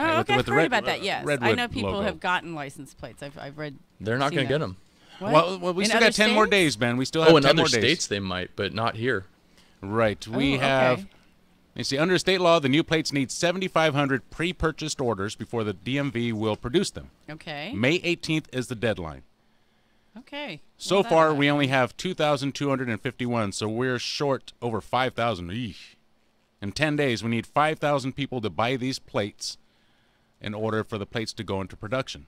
Oh, right? okay, I've heard about that, yes. I Redwood know people logo. have gotten license plates. I've read. They're not going to get them. What? Well, we In still other got 10 more states? days, Ben. We still have Oh, in 10 other more days. states they might, but not here. Right. We Oh, have. okay. You see, under state law, the new plates need 7,500 pre-purchased orders before the DMV will produce them. Okay. May 18th is the deadline. Okay. So Well, that far, about we only right. have 2,251, so we're short over 5,000. Eesh. In 10 days, we need 5,000 people to buy these plates in order for the plates to go into production.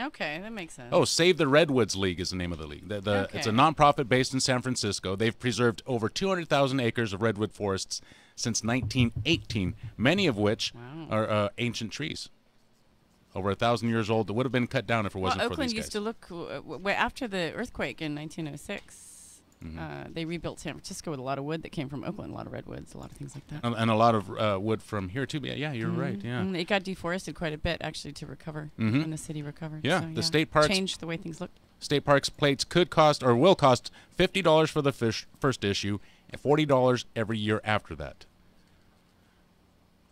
Okay, that makes sense. Oh, Save the Redwoods League is the name of the league. It's a Okay. nonprofit based in San Francisco. They've preserved over 200,000 acres of redwood forests since 1918, many of which Wow. are ancient trees. Over 1,000 years old that would have been cut down if it wasn't well, for Oakland these guys. used to look after the earthquake in 1906. Mm-hmm. They rebuilt San Francisco with a lot of wood that came from Oakland, a lot of redwoods, a lot of things like that. And a lot of wood from here, too. Yeah, you're right, yeah. And it got deforested quite a bit, actually, to recover Mhm. when the city recovered. Yeah, So, the state parks- changed the way things looked. State Parks plates could cost or will cost $50 for the first issue and $40 every year after that.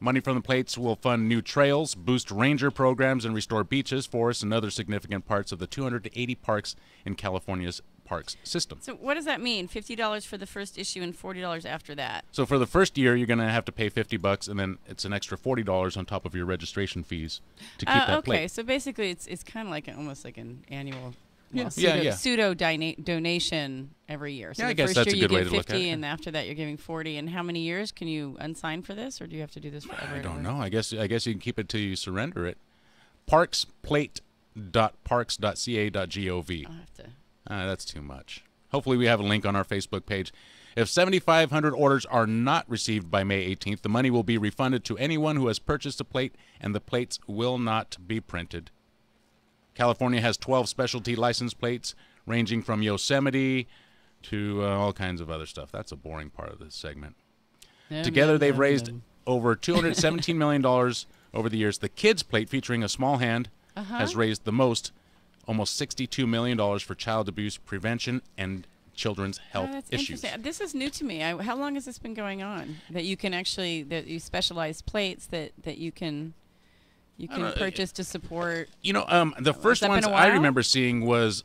Money from the plates will fund new trails, boost ranger programs, and restore beaches, forests, and other significant parts of the 280 parks in California's parks system. So what does that mean? $50 for the first issue and $40 after that? So for the first year, you're going to have to pay $50, and then it's an extra $40 on top of your registration fees to keep that Okay, plate. so basically it's kind of like almost like an annual Yeah, pseudo donation every year. So Yeah, I the guess first that's a year good you way give to look at 50 it. and after that you're giving 40. And how many years can you unsign for this, or do you have to do this forever? I and don't ever? know. I guess you can keep it till you surrender it. Parksplate.parks.ca.gov. I'll have to. That's too much. Hopefully we have a link on our Facebook page. If 7,500 orders are not received by May 18th, the money will be refunded to anyone who has purchased a plate, and the plates will not be printed. California has 12 specialty license plates, ranging from Yosemite to all kinds of other stuff. That's a boring part of this segment. Together, they've raised over $217 million over the years. The kids' plate, featuring a small hand, has raised the most, almost $62 million for child abuse prevention and children's health that's issues. interesting. This is new to me. How long has this been going on? That you can actually, that you specialize plates that you can purchase to support. You know, the first that been ones a I while? remember seeing was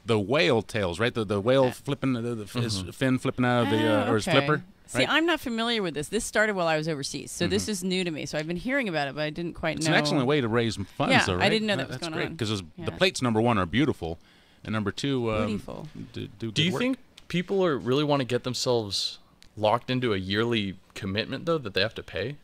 the whale tails, right? The whale flipping, his fin flipping out of the, or his Okay. flipper. See, Right? I'm not familiar with this. This started while I was overseas, so this is new to me. So I've been hearing about it, but I didn't quite It's know. an excellent way to raise funds, Yeah, though, I right? didn't know that was That's going great, on. because the Yeah. plates, number one, are beautiful, and number two, Beautiful. do Do good you work. think people really want to get themselves locked into a yearly commitment, though, that they have to pay?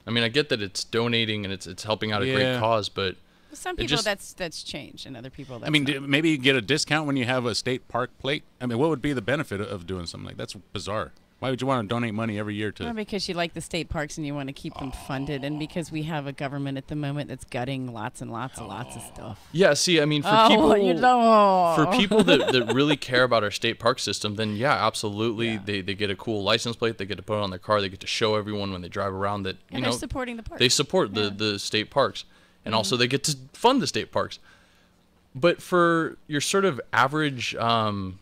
I mean, I get that it's donating and it's helping out a Yeah. great cause, but Some it people just- that's changed, and other people that's I mean, not. maybe you get a discount when you have a state park plate. I mean, what would be the benefit of doing something like that? That's bizarre. Why would you want to donate money every year to? Well, because you like the state parks and you want to keep them funded, and because we have a government at the moment that's gutting lots and lots and lots of stuff. yeah, see, I mean, for people that really care about our state park system, then yeah, absolutely, Yeah. they get a cool license plate, they get to put it on their car, they get to show everyone when they drive around that, and they're supporting the park. they support the state parks, and also they get to fund the state parks. But for your sort of average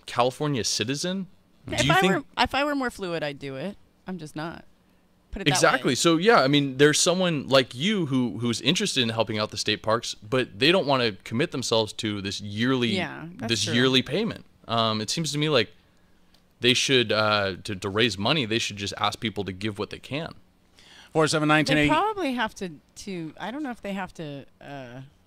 California citizen, do you think if I were more fluid, I'd do it. I'm just not. Put it that exactly? way. So yeah, I mean, there's someone like you who's interested in helping out the state parks, but they don't want to commit themselves to this yearly that's true. yearly payment. It seems to me like they should to raise money, they should just ask people to give what they can. 479 They 1080. probably have to. I don't know if they have to.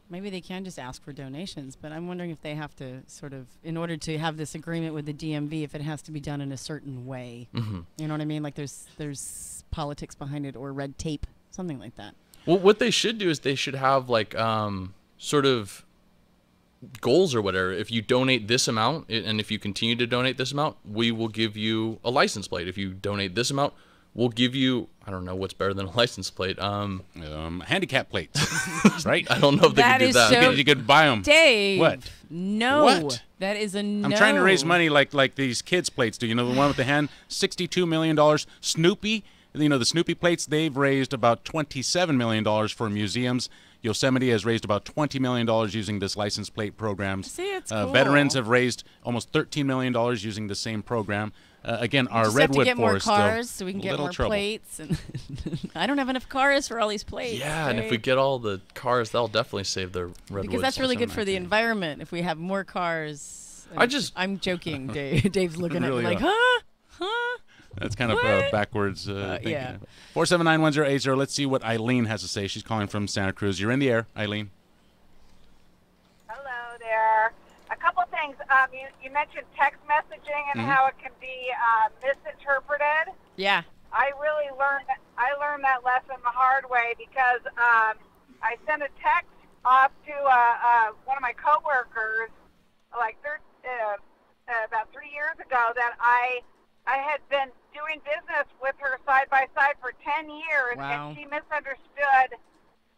Maybe they can just ask for donations, but I'm wondering if they have to sort of, in order to have this agreement with the DMV, if it has to be done in a certain way. Mm-hmm. You know what I mean? Like there's politics behind it, or red tape, something like that. Well, what they should do is they should have like sort of goals or whatever. If you donate this amount, and if you continue to donate this amount, we will give you a license plate. If you donate this amount, we'll give you, I don't know what's better than a license plate. Handicap plates, right? I don't know if they That could do is that. so- You could buy them. Dave. What? No. What? That is a no. I'm trying to raise money like these kids' plates do. You know, the one with the hand, $62 million. Snoopy, you know, the Snoopy plates, they've raised about $27 million for museums. Yosemite has raised about $20 million using this license plate program. See, it's cool. Veterans have raised almost $13 million using the same program. Again, our Just have to redwood get more forest. cars so we can get little more trouble. plates. And I don't have enough cars for all these plates. Yeah, and if we right? get all the cars, that'll definitely save the redwoods. Because that's really good for the 719. environment if we have more cars. I'm joking, Dave. Dave's looking at me Really like, are. huh? That's kind of What? backwards thinking. yeah. 479-1080. Let's see what Eileen has to say. She's calling from Santa Cruz. You're in the air, Eileen. Hello there. A couple things. You mentioned text messaging and how it can be misinterpreted. Yeah. I learned that lesson the hard way because I sent a text off to one of my coworkers about 3 years ago that I had been doing business with her side by side for 10 years, Wow. and she misunderstood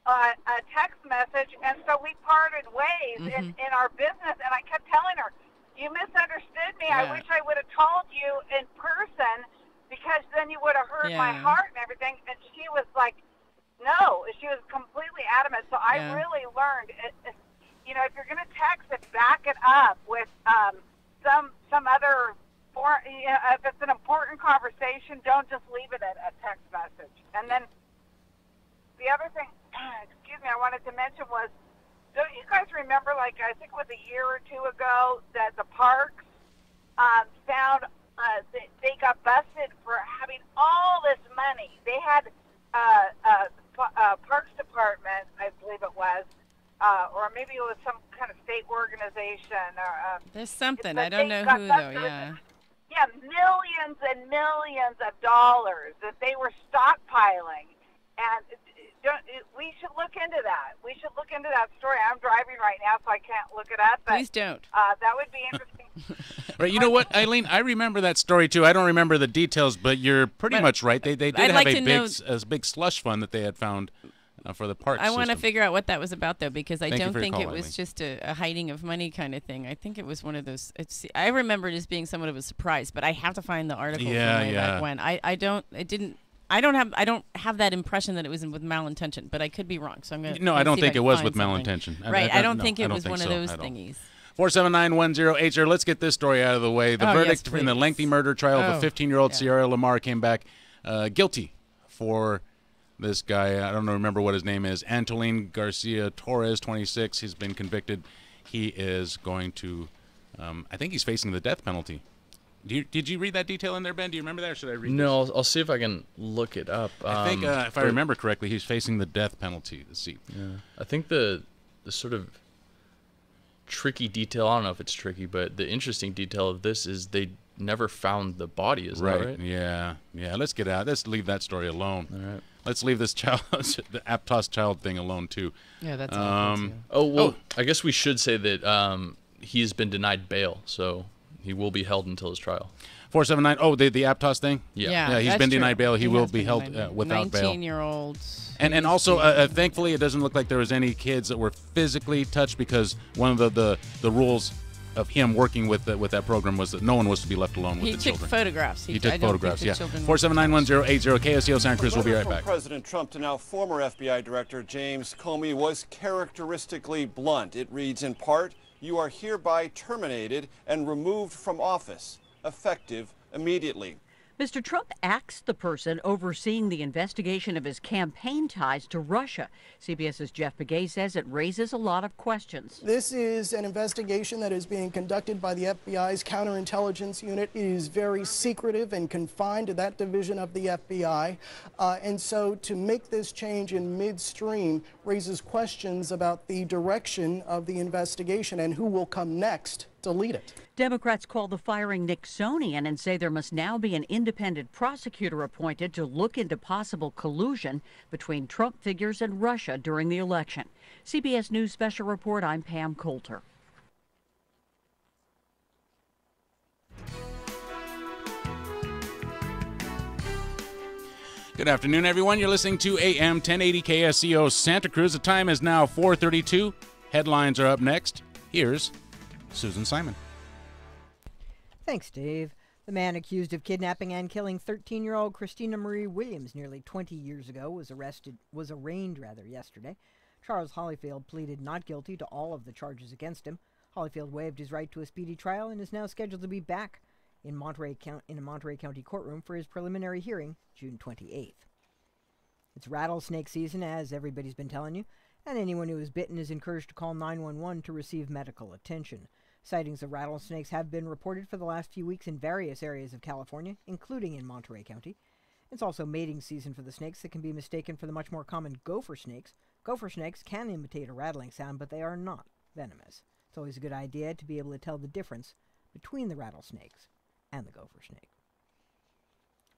a text message, and so we parted ways in our business, and I kept telling her, you misunderstood me. Yeah. I wish I would have told you in person because then you would have heard my Yeah. heart and everything. And she was like, no. She was completely adamant. So I Yeah. really learned, if you're going to text it, back it up with some other, if it's an important conversation, don't just leave it at a text message. And then the other thing, I wanted to mention was, don't you guys remember, I think it was a year or two ago, that the parks found they got busted for having all this money. They had Parks Department, I believe it was, or maybe it was some kind of state organization. There's something. It's I don't know got who, though. busted. Yeah. Yeah, millions and millions of dollars that they were stockpiling. And we should look into that. We should look into that story. I'm driving right now, so I can't look it up. But, Please don't. that would be interesting. Right, you know what, Eileen? I remember that story too. I don't remember the details, but you're pretty But much right. They did I'd have like a to big know- a big slush fund that they had found for the park I want to system. figure out what that was about, though, because I Thank you don't for your think call, it was Eileen. just a hiding of money kind of thing. I think it was one of those. I remember it as being somewhat of a surprise, but I have to find the article Yeah, from way yeah. back when. I don't have that impression that it was with malintention, but I could be wrong. So I'm gonna. No, I don't think it was with malintention. Right, I don't no, think it I don't was think one so of those at all. thingies. 479-1080. Let's get this story out of the way. The Oh, yes, verdict in the please. lengthy murder trial of a Oh, 15-year-old yeah. Sierra Lamar came back guilty for this guy. I don't remember what his name is. Antolin Garcia Torres, 26. He's been convicted. He is going to, I think he's facing the death penalty. Did you read that detail in there, Ben? Do you remember that, or should I read No, this? I'll see if I can look it up. I think, if I remember correctly, he's facing the death penalty. Let's see. Yeah. I think the sort of tricky detail, I don't know if it's tricky, but the interesting detail of this is they never found the body. Is that right? Yeah. Let's get out. Let's leave that story alone. All right. Let's leave this child, the Aptos child thing alone too. Yeah, that's awful, too. Oh, well, I guess we should say that he's been denied bail, so he will be held until his trial. 479. Oh, the Aptos thing. Yeah. He's that's been true. denied bail. He will has be been held denied bail. without bail. 19-year-old. And also, thankfully, it doesn't look like there was any kids that were physically touched, because one of the rules of him working with that program was that no one was to be left alone with He the took children. photographs. He took I don't think photographs. the Yeah. children were 479-1080. KSEO Santa Cruz. We'll be right From back. President Trump to now former FBI Director James Comey was characteristically blunt. It reads in part, "You are hereby terminated and removed from office, effective immediately." Mr. Trump axed the person overseeing the investigation of his campaign ties to Russia. CBS's Jeff Begay says it raises a lot of questions. This is an investigation that is being conducted by the FBI's counterintelligence unit. It is very secretive and confined to that division of the FBI. And so to make this change in midstream raises questions about the direction of the investigation and who will come next to lead it. Democrats call the firing Nixonian and say there must now be an independent prosecutor appointed to look into possible collusion between Trump figures and Russia during the election. CBS News Special Report, I'm Pam Coulter. Good afternoon, everyone. You're listening to AM 1080 KSEO Santa Cruz. The time is now 4:32. Headlines are up next. Here's Susan Simon. Thanks, Dave. The man accused of kidnapping and killing 13-year-old Christina Marie Williams nearly 20 years ago was arraigned yesterday. Charles Holyfield pleaded not guilty to all of the charges against him. Holyfield waived his right to a speedy trial and is now scheduled to be back in a Monterey County courtroom for his preliminary hearing June 28th. It's rattlesnake season, as everybody's been telling you, and anyone who is bitten is encouraged to call 911 to receive medical attention. Sightings of rattlesnakes have been reported for the last few weeks in various areas of California, including in Monterey County. It's also mating season for the snakes that can be mistaken for the much more common gopher snakes. Gopher snakes can imitate a rattling sound, but they are not venomous. It's always a good idea to be able to tell the difference between the rattlesnakes and the gopher snake.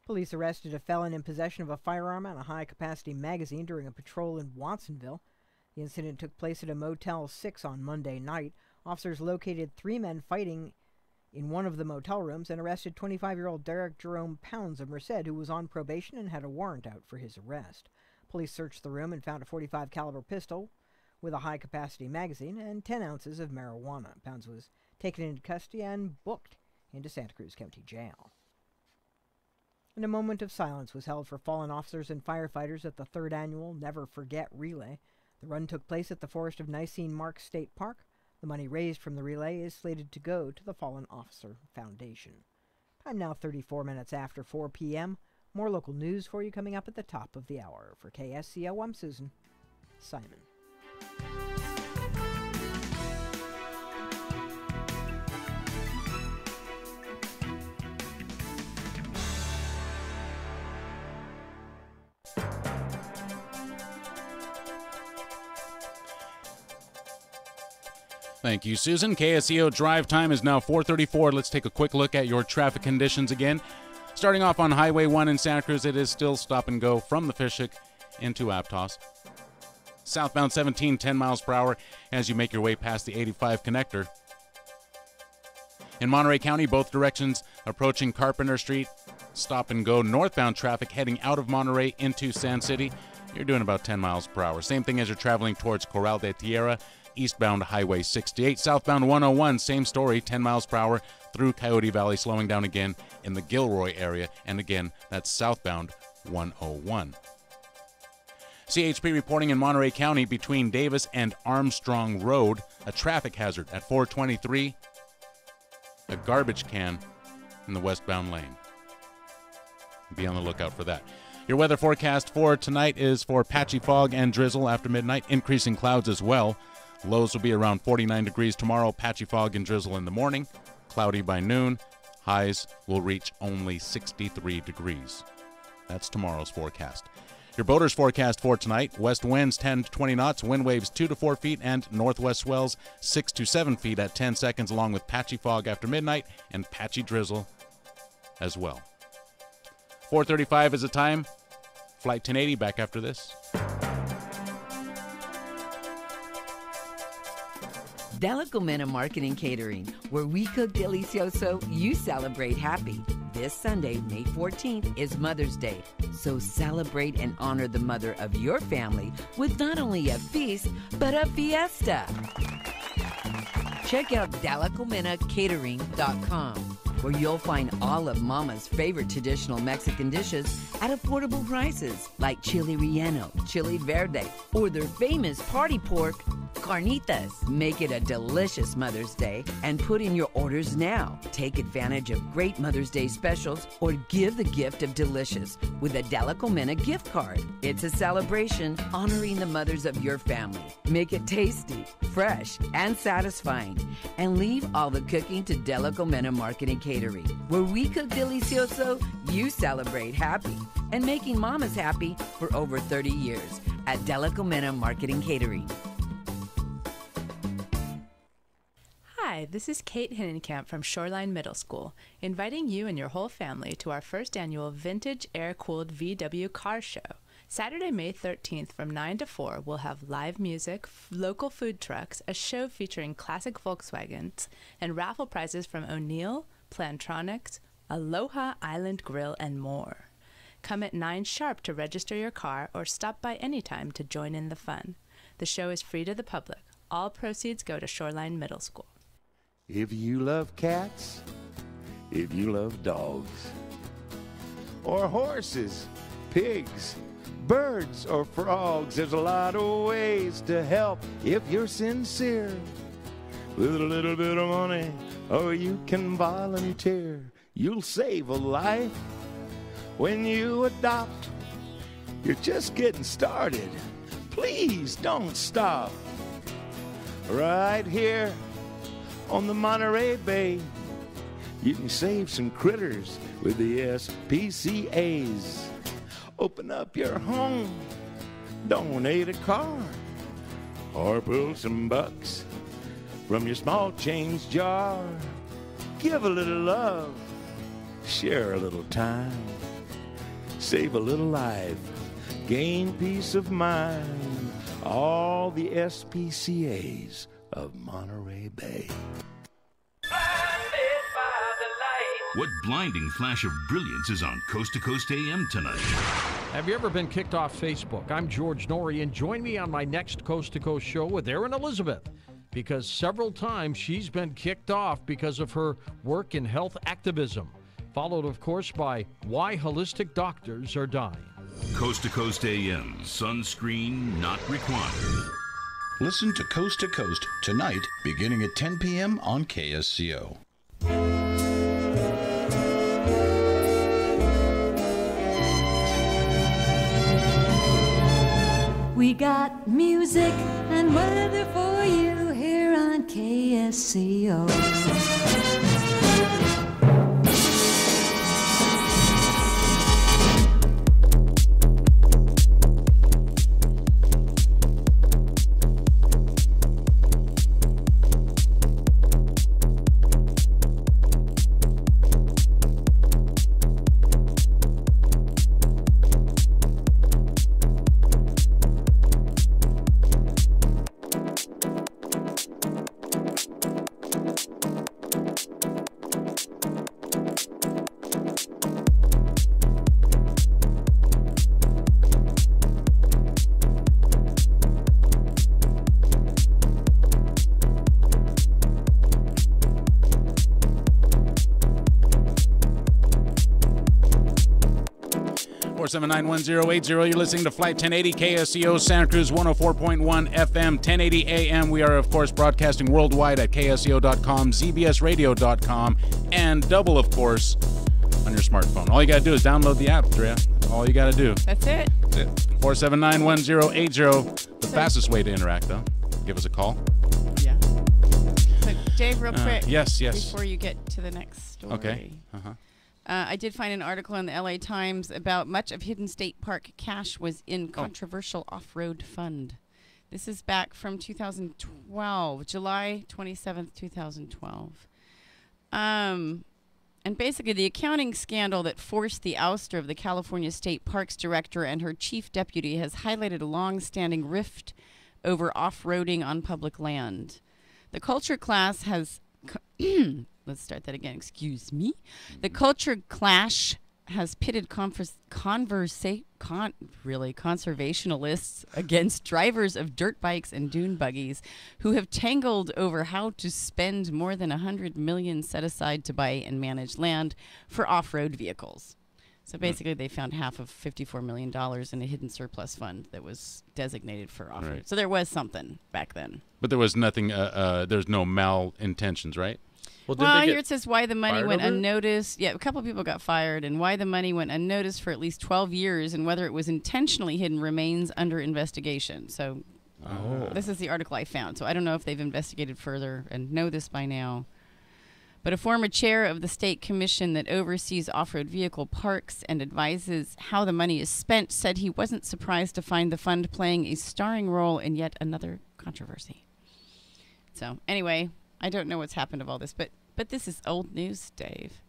Police arrested a felon in possession of a firearm and a high-capacity magazine during a patrol in Watsonville. The incident took place at a Motel 6 on Monday night. Officers located 3 men fighting in one of the motel rooms and arrested 25-year-old Derek Jerome Pounds of Merced, who was on probation and had a warrant out for his arrest. Police searched the room and found a .45 caliber pistol with a high-capacity magazine and 10 ounces of marijuana. Pounds was taken into custody and booked into Santa Cruz County Jail. And a moment of silence was held for fallen officers and firefighters at the 3rd annual Never Forget Relay. The run took place at the Forest of Nicene Mark State Park. The money raised from the relay is slated to go to the Fallen Officer Foundation. Time now 34 minutes after 4 p.m. More local news for you coming up at the top of the hour. For KSCO, I'm Susan Simon. Thank you, Susan. KSEO drive time is now 4:34. Let's take a quick look at your traffic conditions again. Starting off on Highway 1 in Santa Cruz, it is still stop and go from the Fishhook into Aptos. Southbound 17, 10 miles per hour as you make your way past the 85 connector. In Monterey County, both directions approaching Carpenter Street, stop and go. Northbound traffic heading out of Monterey into Sand City, you're doing about 10 miles per hour. Same thing as you're traveling towards Corral de Tierra, eastbound Highway 68. Southbound 101, same story, 10 miles per hour through Coyote Valley, slowing down again in the Gilroy area. And again, that's southbound 101. CHP reporting in Monterey County between Davis and Armstrong Road, a traffic hazard at 423, a garbage can in the westbound lane. Be on the lookout for that. Your weather forecast for tonight is for patchy fog and drizzle after midnight, increasing clouds as well. Lows will be around 49 degrees tomorrow, patchy fog and drizzle in the morning, cloudy by noon. Highs will reach only 63 degrees. That's tomorrow's forecast. Your boaters forecast for tonight: west winds 10 to 20 knots, wind waves 2 to 4 feet, and northwest swells 6 to 7 feet at 10 seconds, along with patchy fog after midnight and patchy drizzle as well. 4:35 is the time. Flight 1080 back after this. Delicomena Marketing Catering, where we cook delicioso, you celebrate happy. This Sunday, May 14th, is Mother's Day, so celebrate and honor the mother of your family with not only a feast, but a fiesta. Check out DelacomenaCatering.com, where you'll find all of Mama's favorite traditional Mexican dishes at affordable prices, like chili relleno, chili verde, or their famous party pork, carnitas. Make it a delicious Mother's Day and put in your orders now. Take advantage of great Mother's Day specials or give the gift of delicious with a Delacomena gift card. It's a celebration honoring the mothers of your family. Make it tasty, fresh, and satisfying. And leave all the cooking to Delacomena Marketing Catering, where we cook delicioso, you celebrate happy. And making mamas happy for over 30 years at Delacomena Marketing Catering. Hi, this is Kate Hinnenkamp from Shoreline Middle School, inviting you and your whole family to our first annual Vintage Air-Cooled VW Car Show. Saturday, May 13th from 9 to 4, we'll have live music, local food trucks, a show featuring classic Volkswagens, and raffle prizes from O'Neill, Plantronics, Aloha Island Grill, and more. Come at 9 sharp to register your car or stop by anytime to join in the fun. The show is free to the public. All proceeds go to Shoreline Middle School. If you love cats, if you love dogs, or horses, pigs, birds, or frogs, there's a lot of ways to help if you're sincere. With a little bit of money, or you can volunteer. you'll save a life. When you adopt, you're just getting started. Please don't stop. Right here on the Monterey Bay, you can save some critters with the SPCAs. Open up your home, donate a car, or pull some bucks from your small change jar. Give a little love, share a little time, save a little life, gain peace of mind. All the SPCAs of Monterey Bay. What blinding flash of brilliance is on Coast to Coast AM tonight? Have you ever been kicked off Facebook? I'm George Norrie, and join me on my next Coast to Coast show with Erin Elizabeth, because several times she's been kicked off because of her work in health activism, followed, of course, by why holistic doctors are dying. Coast to Coast AM, sunscreen not required. Listen to Coast tonight, beginning at 10 p.m. on KSCO. We got music and weather for you here on KSCO. 479-1080. You're listening to Flight 1080 KSCO Santa Cruz 104.1 FM 1080 AM. We are, of course, broadcasting worldwide at KSCO.com, ZBSradio.com, and double, of course, on your smartphone. All you got to do is download the app, Drea. That's all you got to do. That's it. That's it. 479-1080. The fastest way to interact, though. Give us a call. Yeah. So, Dave, real quick. Yes. Before you get to the next story. Okay. I did find an article in the LA Times about much of Hidden State Park cash was in controversial off-road fund. This is back from 2012, July 27th, 2012. And basically the accounting scandal that forced the ouster of the California State Parks director and her chief deputy has highlighted a long-standing rift over off-roading on public land. The culture class has... Let's start that again. Excuse me. The culture clash has pitted conservationalists against drivers of dirt bikes and dune buggies who have tangled over how to spend more than $100 million set aside to buy and manage land for off-road vehicles. So basically, they found half of $54 million in a hidden surplus fund that was designated for off-road. Right. So there was something back then. But there was nothing, there's no malintentions, right? Well, here it says why the money went unnoticed. Yeah, a couple of people got fired, and why the money went unnoticed for at least 12 years, and whether it was intentionally hidden remains under investigation. So this is the article I found. So I don't know if they've investigated further and know this by now. But a former chair of the state commission that oversees off-road vehicle parks and advises how the money is spent said he wasn't surprised to find the fund playing a starring role in yet another controversy. So anyway, I don't know what's happened of all this, but this is old news, Dave.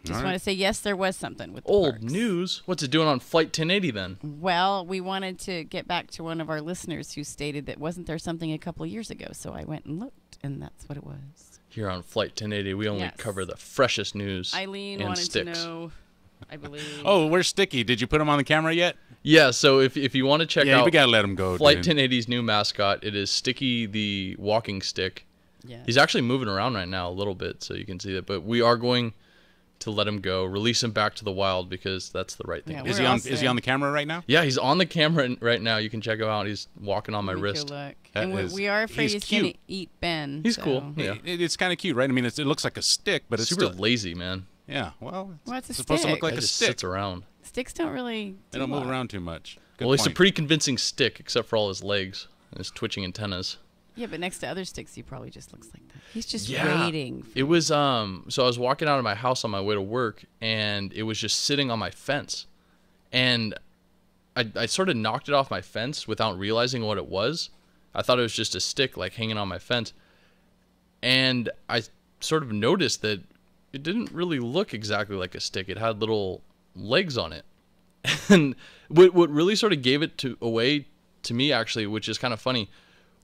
Just want to say, yes, there was something with the old parks. news. What's it doing on Flight 1080 then? Well, we wanted to get back to one of our listeners who stated that wasn't there something a couple of years ago, so I went and looked, and that's what it was. Here on Flight 1080, we only cover the freshest news. Eileen and wanted sticks. to know, I believe. Oh, where's Sticky? Did you put him on the camera yet? Yeah, so if you want to check out we gotta let him go, Flight dude. 1080's new mascot, it is Sticky the walking stick. Yeah. He's actually moving around right now a little bit, so you can see that. But we are going to let him go, release him back to the wild, because that's the right thing. Yeah, Is he on the camera right now? Yeah, he's on the camera right now. You can check him out. He's walking on my wrist. And we are afraid he's going to eat Ben. He's cool. Yeah, it's kind of cute, right? I mean, it looks like a stick, but it's super still lazy, man. Yeah, well, What's a supposed to stick? look like It a just stick. sits around. Sticks don't really. They don't move around too much. Good Well, it's a point. pretty convincing stick, except for all his legs and his twitching antennas. Yeah, but next to other sticks, he probably just looks like that. He's just Yeah. waiting. It was so I was walking out of my house on my way to work, and it was just sitting on my fence, and I sort of knocked it off my fence without realizing what it was. I thought it was just a stick like hanging on my fence, and I sort of noticed that it didn't really look exactly like a stick. It had little legs on it, and what really sort of gave it away to me, actually, which is kind of funny,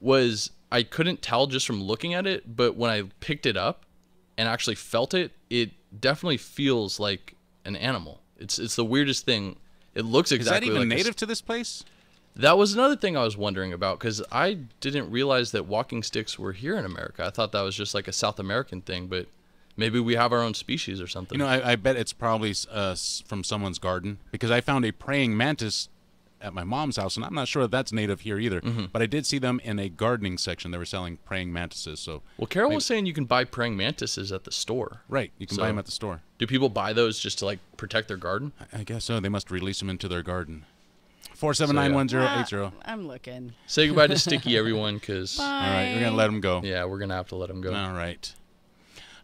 was I couldn't tell just from looking at it, but when I picked it up and actually felt it, it definitely feels like an animal. It's the weirdest thing. It looks exactly like Is that even native to this place? That was another thing I was wondering about, because I didn't realize that walking sticks were here in America. I thought that was just like a South American thing, but maybe we have our own species or something. You know, I bet it's probably from someone's garden, because I found a praying mantis at my mom's house, and I'm not sure if that's native here either. But I did see them in a gardening section. They were selling praying mantises. So, well, Carol was saying you can buy praying mantises at the store. Right, you can buy them at the store. Do people buy those just to like protect their garden? I guess so. They must release them into their garden. 4791080. I'm looking. Say goodbye to Sticky, everyone, because all right, we're gonna let him go. Yeah, we're gonna have to let him go. All right.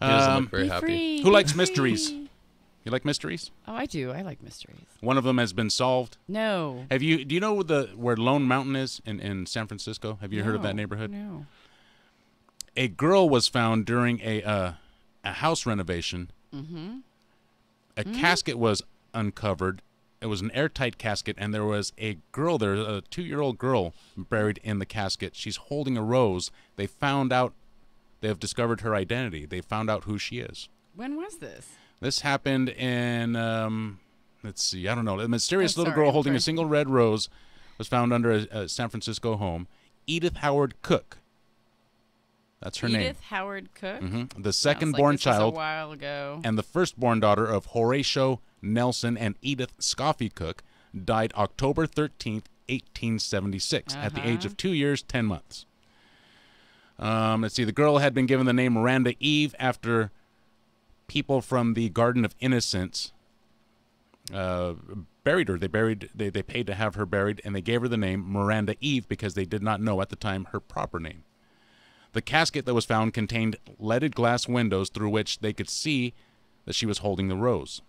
He doesn't look very happy. Free, Who likes mysteries? You like mysteries? Oh, I do. I like mysteries. One of them has been solved. No. Do you know where Lone Mountain is in San Francisco? Have you heard of that neighborhood? No. A girl was found during a house renovation. Mm-hmm. A casket was uncovered. It was an airtight casket, and there was a girl there, a 2-year-old girl, buried in the casket. She's holding a rose. They have discovered her identity. They found out who she is. When was this? This happened in, let's see, I don't know. A mysterious little girl holding a single red rose was found under a San Francisco home. Edith Howard Cook. That's her name. Edith Howard Cook? Mm-hmm. The second-born child a while ago. and the first-born daughter of Horatio Nelson and Edith Scoffey Cook died October 13th, 1876, at the age of 2 years, 10 months. Let's see. The girl had been given the name Miranda Eve after people from the Garden of Innocence buried her. They paid to have her buried, and they gave her the name Miranda Eve because they did not know at the time her proper name. The casket that was found contained leaded glass windows through which they could see that she was holding the rose.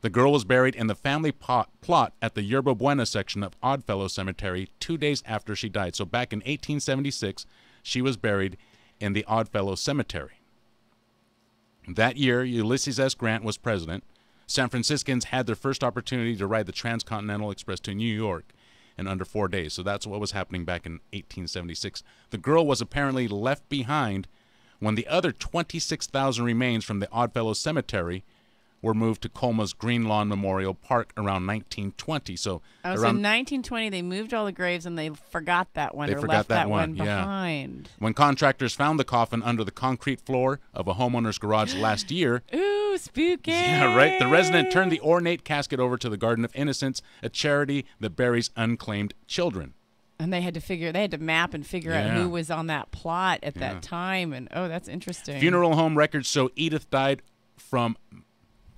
The girl was buried in the family plot at the Yerba Buena section of Oddfellow Cemetery 2 days after she died. So back in 1876, she was buried in the Oddfellow Cemetery. That year, Ulysses S. Grant was president. San Franciscans had their first opportunity to ride the Transcontinental Express to New York in under 4 days. So that's what was happening back in 1876. The girl was apparently left behind when the other 26,000 remains from the Oddfellow Cemetery were moved to Colma's Green Lawn Memorial Park around 1920. So in 1920 they moved all the graves and they forgot that one. They or forgot left that one one, yeah. behind. When contractors found the coffin under the concrete floor of a homeowner's garage last year, ooh, spooky! Yeah, right. The resident turned the ornate casket over to the Garden of Innocence, a charity that buries unclaimed children. And they had to map and figure out who was on that plot at that time. And oh, that's interesting. Funeral home records show Edith died from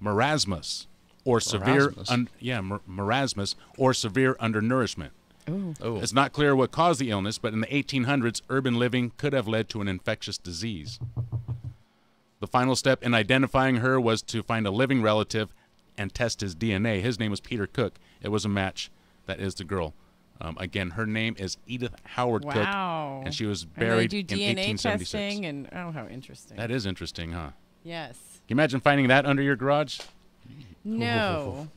marasmus or severe marasmus or severe undernourishment. Ooh. Oh. It's not clear what caused the illness, but in the 1800s, urban living could have led to an infectious disease. The final step in identifying her was to find a living relative and test his DNA. His name was Peter Cook. It was a match. That is the girl. Again, her name is Edith Howard Cook, and she was buried and they do in DNA 1876. testing and oh, how interesting. That is interesting, huh? Yes. Can you imagine finding that under your garage? No.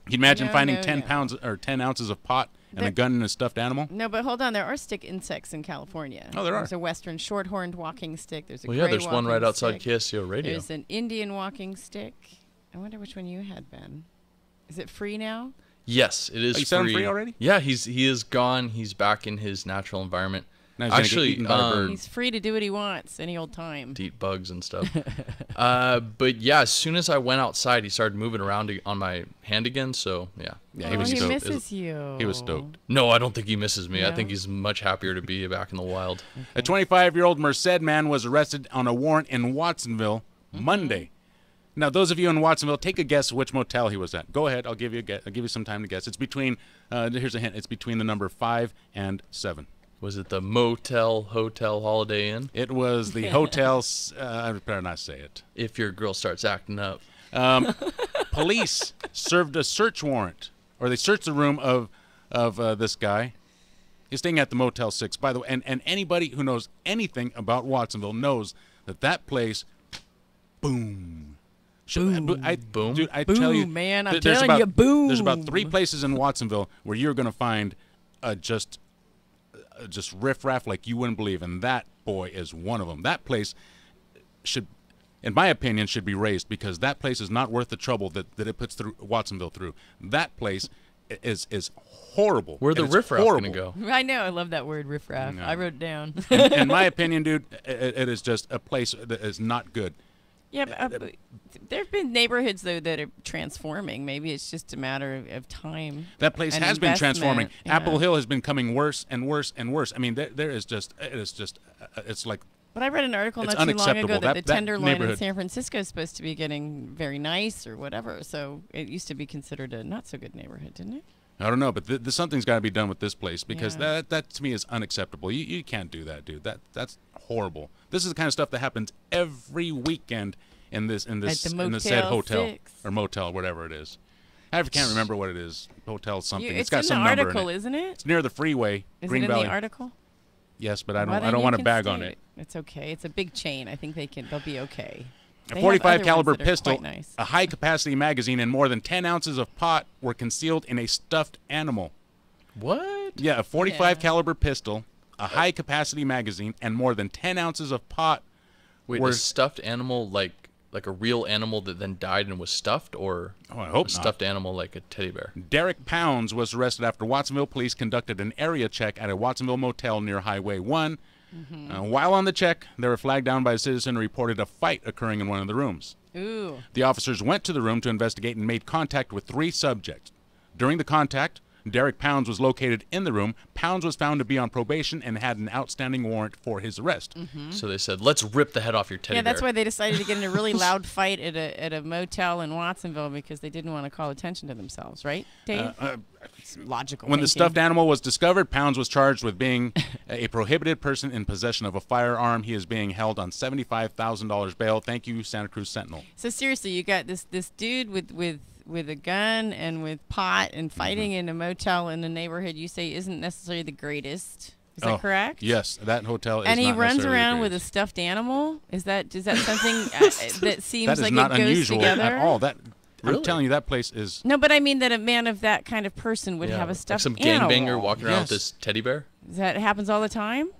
Can you imagine finding no, 10 pounds or 10 ounces of pot and a gun and a stuffed animal? No, but hold on. There are stick insects in California. Oh, there are. There's a western short-horned walking stick. There's a Well, gray yeah, there's one right walking outside stick. KSCO Radio. There's an Indian walking stick. I wonder which one you had, Ben. Is it free now? Yes, it is you free. set him free already? Yeah, he is gone. He's back in his natural environment. Now he's Actually, he's free to do what he wants any old time. To eat bugs and stuff. But yeah, as soon as I went outside, he started moving around on my hand again. So yeah, he was stoked. Misses you. He was stoked. No, I don't think he misses me. No? I think he's much happier to be back in the wild. A 25-year-old Merced man was arrested on a warrant in Watsonville Monday Now, those of you in Watsonville, take a guess which motel he was at. Go ahead. I'll give you a guess. I'll give you some time to guess. It's between. Here's a hint. It's between the number 5 and 7. Was it the Motel Hotel Holiday Inn? It was the hotel. I better not say it. If your girl starts acting up. Police served a search warrant, or they searched the room of this guy. He's staying at the Motel 6, by the way. And anybody who knows anything about Watsonville knows that place. Boom. Boom. Dude, I tell you, man, I'm there's telling about, you, boom. There's about 3 places in Watsonville where you're going to find just riffraff like you wouldn't believe, and that, boy, is one of them. That place should, in my opinion, should be raised, because that place is not worth the trouble that it puts through Watsonville through. That place is horrible. Where the riffraff going to go? I know. I love that word, riffraff. No. I wrote it down. In my opinion, dude, it is just a place that is not good. Yeah, but there have been neighborhoods, though, that are transforming. Maybe it's just a matter of time. That place and has been transforming. yeah. Apple Hill has been coming worse and worse and worse. I mean, it's like. But I read an article not too long ago that the Tenderloin in San Francisco is supposed to be getting very nice or whatever. So it used to be considered a not so good neighborhood, didn't it? I don't know, but something's got to be done with this place, because that to me is unacceptable. You can't do that, dude. That's horrible. This is the kind of stuff that happens every weekend in this said hotel 6. or motel, whatever it is. I can't remember what it is. Hotel something. It's got in some the number article, in it. isn't it? It's near the freeway, Is Green it in Valley. the article? Yes, but I Well, then don't you want to can bag state on it. It's okay. It's a big chain. I think they'll be okay. A They have 45 other caliber ones that are pistol, quite nice. a high capacity magazine, and more than 10 ounces of pot were concealed in a stuffed animal. What? Yeah, a 45 caliber pistol, a high capacity magazine, and more than 10 ounces of pot. Wait, a stuffed animal like a real animal that then died and was stuffed, or I hope a stuffed animal like a teddy bear? Derek Pounds was arrested after Watsonville police conducted an area check at a Watsonville motel near Highway 1. While on the check, they were flagged down by a citizen who reported a fight occurring in one of the rooms. Ooh. The officers went to the room to investigate and made contact with 3 subjects. During the contact, Derek Pounds was located in the room. Pounds was found to be on probation and had an outstanding warrant for his arrest. So they said, let's rip the head off your teddy bear. Yeah, that's why they decided to get in a really loud fight at a motel in Watsonville, because they didn't want to call attention to themselves, right, Dave? It's logical. When the thinking. stuffed animal was discovered, Pounds was charged with being a prohibited person in possession of a firearm. He is being held on $75,000 bail. Thank you, Santa Cruz Sentinel. So seriously, you got this dude with a gun and with pot and fighting in a motel in a neighborhood you say isn't necessarily the greatest. Is that correct? Yes, that hotel is. And he not runs necessarily around the with a greatest. stuffed animal. Is that something that seems That is like not it goes unusual together? at all. That Really? I'm telling you, that place is. No, but I mean that a man of that kind of person would have a like stuffed some animal. gangbanger walking around with this teddy bear. That happens all the time.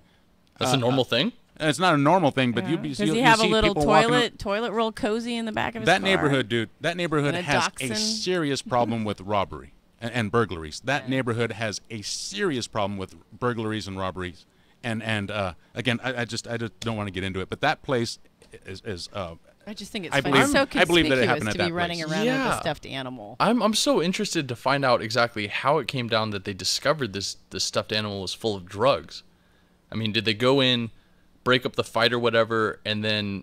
That's a normal thing. It's not a normal thing, but you'd be. Does he have a little toilet roll cozy in the back of his car? That neighborhood, dude. That neighborhood And a has a dachshund? serious problem with robbery and burglaries. That neighborhood has a serious problem with burglaries and robberies. And again, I just don't want to get into it, but that place is. I just think it's I funny. believe- It's so I believe that it conspicuous happened at to be that running place. around with Yeah. a stuffed animal. I'm so interested to find out exactly how it came down that they discovered this stuffed animal was full of drugs. I mean, did they go in, break up the fight or whatever, and then,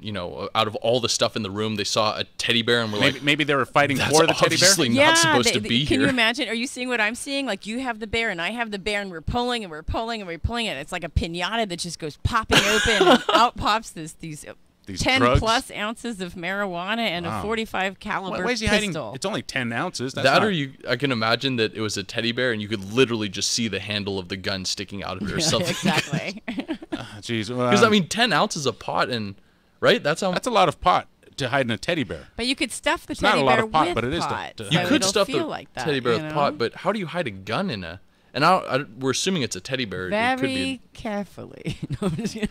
out of all the stuff in the room, they saw a teddy bear and were like, maybe they were fighting that's for the teddy bear. obviously not supposed to be Can here. you imagine? Are you seeing what I'm seeing? Like, you have the bear and I have the bear, and we're pulling and we're pulling and we're pulling it. It's like a piñata that just goes popping open, and out pops these 10 drugs? plus ounces of marijuana and a 45 caliber Why is he pistol. hiding? It's only 10 ounces. That's that not, or I can imagine that it was a teddy bear and you could literally just see the handle of the gun sticking out of it or something. Exactly. Jeez. Because, 10 ounces of pot right? That's a lot of pot to hide in a teddy bear. But you could stuff the It's not teddy a lot bear of pot, with but it is pot. to You hide. could it'll stuff the feel like that, teddy bear with you know? pot, but how do you hide a gun in a... And we're assuming it's a teddy bear. It could be Very carefully. No, I'm just kidding.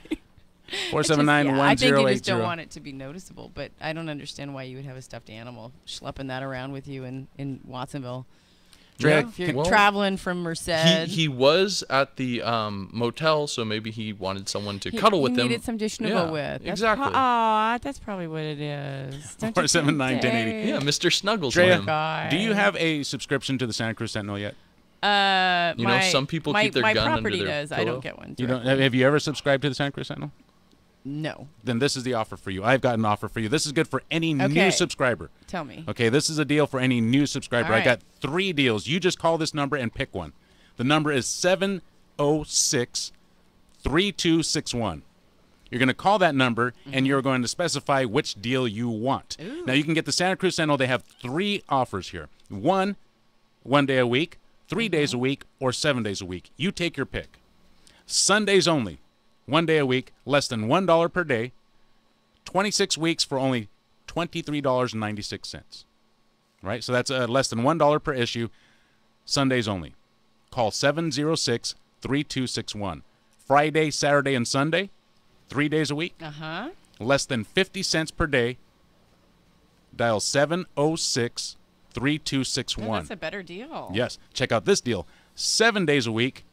479-1080. I think you just don't want it to be noticeable, but I don't understand why you would have a stuffed animal schlepping that around with you in Watsonville. Drea, If you're traveling from Merced. He was at the motel, so maybe he wanted someone to cuddle with he him. needed some dish to go with. Exactly. Aw, that's probably what it is. Don't you think, 479-1080. Dave? Yeah, Mr. Snuggles. Drea, guy. do you have a subscription to the Santa Cruz Sentinel yet? Some people keep their my gun under property their does. I pillow. don't get one. You don't. directly. Have you ever subscribed to the Santa Cruz Sentinel? No. Then this is the offer for you. I've got an offer for you. This is good for any new subscriber. Tell me. Okay, this is a deal for any new subscriber. All right. I got 3 deals. You just call this number and pick one. The number is 706-3261. You're going to call that number, and you're going to specify which deal you want. Ooh. Now, you can get the Santa Cruz Sentinel. They have 3 offers here. 1 day a week, 3 days a week, or 7 days a week. You take your pick. Sundays only. 1 day a week, less than $1 per day, 26 weeks for only $23.96. Right? So that's less than $1 per issue, Sundays only. Call 706-3261. Friday, Saturday, and Sunday, 3 days a week, less than 50 cents per day. Dial 706-3261. Oh, that's a better deal. Yes. Check out this deal. 7 days a week,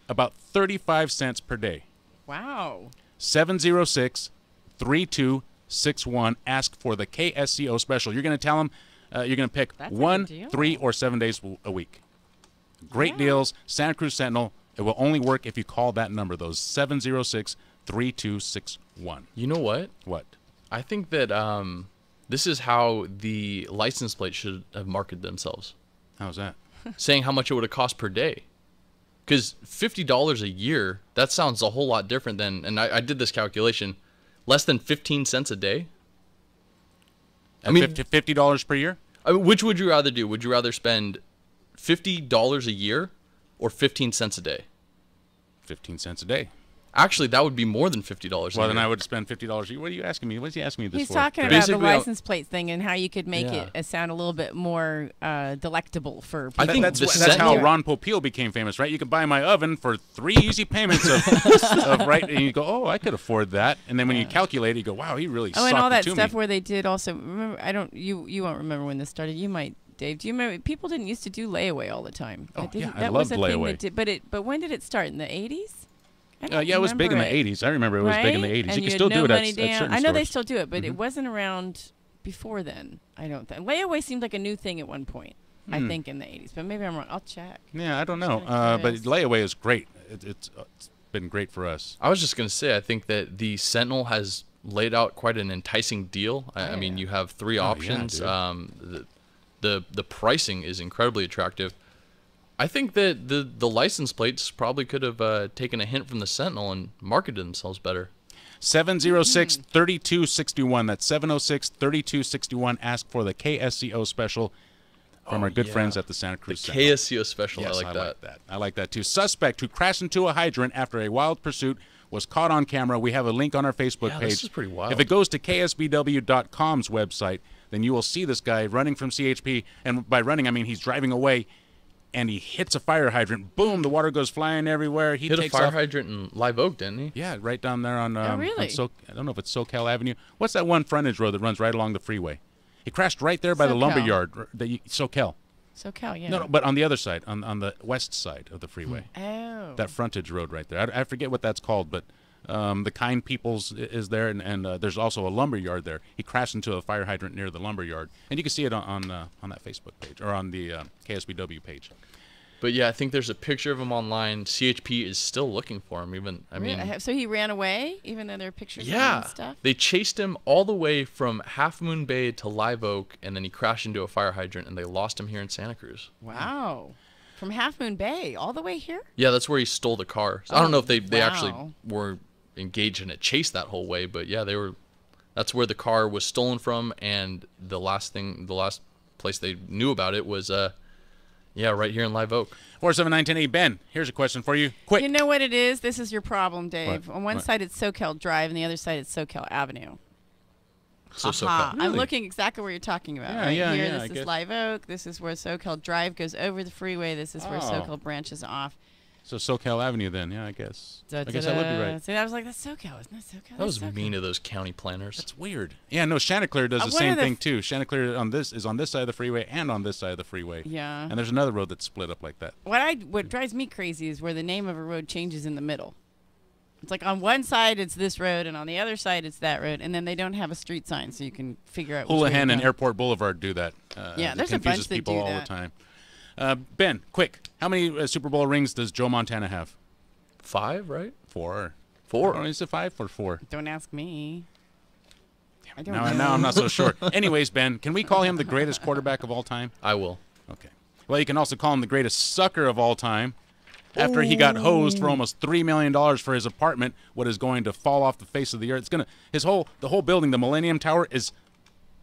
about 35 cents per day. Wow. 706-3261. Ask for the KSCO special. You're going to tell them you're going to pick 1, 3, or 7 days a week. Great deals. Santa Cruz Sentinel. It will only work if you call that number, those 706-3261. You know what? What? I think that this is how the license plate should have marketed themselves. How's that? Saying how much it would have cost per day. Because $50 a year, that sounds a whole lot different than, and I did this calculation, less than 15 cents a day. I mean, $50 per year? Which would you rather do? Would you rather spend $50 a year or 15 cents a day? 15 cents a day. Actually, that would be more than $50 a year. Well, then I would spend $50 a year. What are you asking me? What's he asking me this He's for? talking about the license plate thing and how you could make it sound a little bit more delectable for people. I think that's how Ron Popeil became famous, right? You could buy my oven for 3 easy payments of right, and you go, oh, I could afford that. And then when you calculate it, you go, wow, he really and all that stuff me. where they did also. Remember, you won't remember when this started. You might, Dave. Do you remember? People didn't used to do layaway all the time. Oh, yeah, I that loved was a layaway. thing that did, but when did it start? In the 80s? Yeah, it was big in the 80s. I remember it was big in the 80s. And you can still do it at certain I know they stores. still do it, but it wasn't around before then. I don't think. Layaway seemed like a new thing at one point, I think, in the 80s. But maybe I'm wrong. I'll check. Yeah, I don't know. But layaway is great. It's been great for us. I was just going to say, I think that the Sentinel has laid out quite an enticing deal. I mean, you have 3 options. The pricing is incredibly attractive. I think that the license plates probably could have taken a hint from the Sentinel and marketed themselves better. 706-3261. That's 706-3261. Ask for the KSCO special from our good friends at the Santa Cruz Sentinel. KSCO special. Yes, I like that. I like that too. Suspect who crashed into a hydrant after a wild pursuit was caught on camera. We have a link on our Facebook page. This is pretty wild. If it goes to KSBW.com's website, then you will see this guy running from CHP. And by running, I mean he's driving away. And he hits a fire hydrant. Boom! The water goes flying everywhere. He hit takes a fire off. Hydrant in Live Oak, didn't he? Yeah, right down there on. Really? I don't know if it's SoCal Avenue. What's that one frontage road that runs right along the freeway? He crashed right there by the lumberyard. SoCal. SoCal, yeah. No, but on the other side, on the west side of the freeway. Oh. That frontage road right there. I forget what that's called, but the Kind People's is there, and there's also a lumberyard there. He crashed into a fire hydrant near the lumberyard, and you can see it on that Facebook page or on the KSBW page. But yeah, I think there's a picture of him online. CHP is still looking for him. So he ran away, even though there are pictures of him and stuff? They chased him all the way from Half Moon Bay to Live Oak, and then he crashed into a fire hydrant, and they lost him here in Santa Cruz. Wow. From Half Moon Bay all the way here? Yeah, that's where he stole the car. So I don't know if they actually were engaged in a chase that whole way, but yeah, they were. That's where the car was stolen from, and the last place they knew about it was right here in Live Oak. 479-1080. Ben, here's a question for you. Quick. You know what it is? This is your problem, Dave. What? On one side, it's SoCal Drive, and the other side, it's SoCal Avenue. So SoCal. I'm looking exactly where you're talking about. Yeah, Here, I this guess. is Live Oak. This is where SoCal Drive goes over the freeway. This is where SoCal branches off. So SoCal Avenue then, yeah, I guess. I guess I would be right. See, I was like, that's SoCal, isn't that SoCal? That was mean of those county planners. That's weird. Yeah, no, Chanticleer does the same thing too. Chanticleer is on this side of the freeway and on this side of the freeway. Yeah. And there's another road that's split up like that. What drives me crazy is where the name of a road changes in the middle. It's like on one side it's this road, and on the other side it's that road, and then they don't have a street sign, so you can figure out. Houlihan and Airport Boulevard do that. There's a bunch that people do all that. the time. Ben, quick, how many Super Bowl rings does Joe Montana have? 5, right? 4. 4. Oh, is it 5 or 4? Don't ask me. I don't Now, know. now I'm not so sure. Anyways, Ben, can we call him the greatest quarterback of all time? I will. Okay. Well, you can also call him the greatest sucker of all time. After he got hosed for almost $3 million for his apartment, what is going to fall off the face of the earth. The whole building, the Millennium Tower, is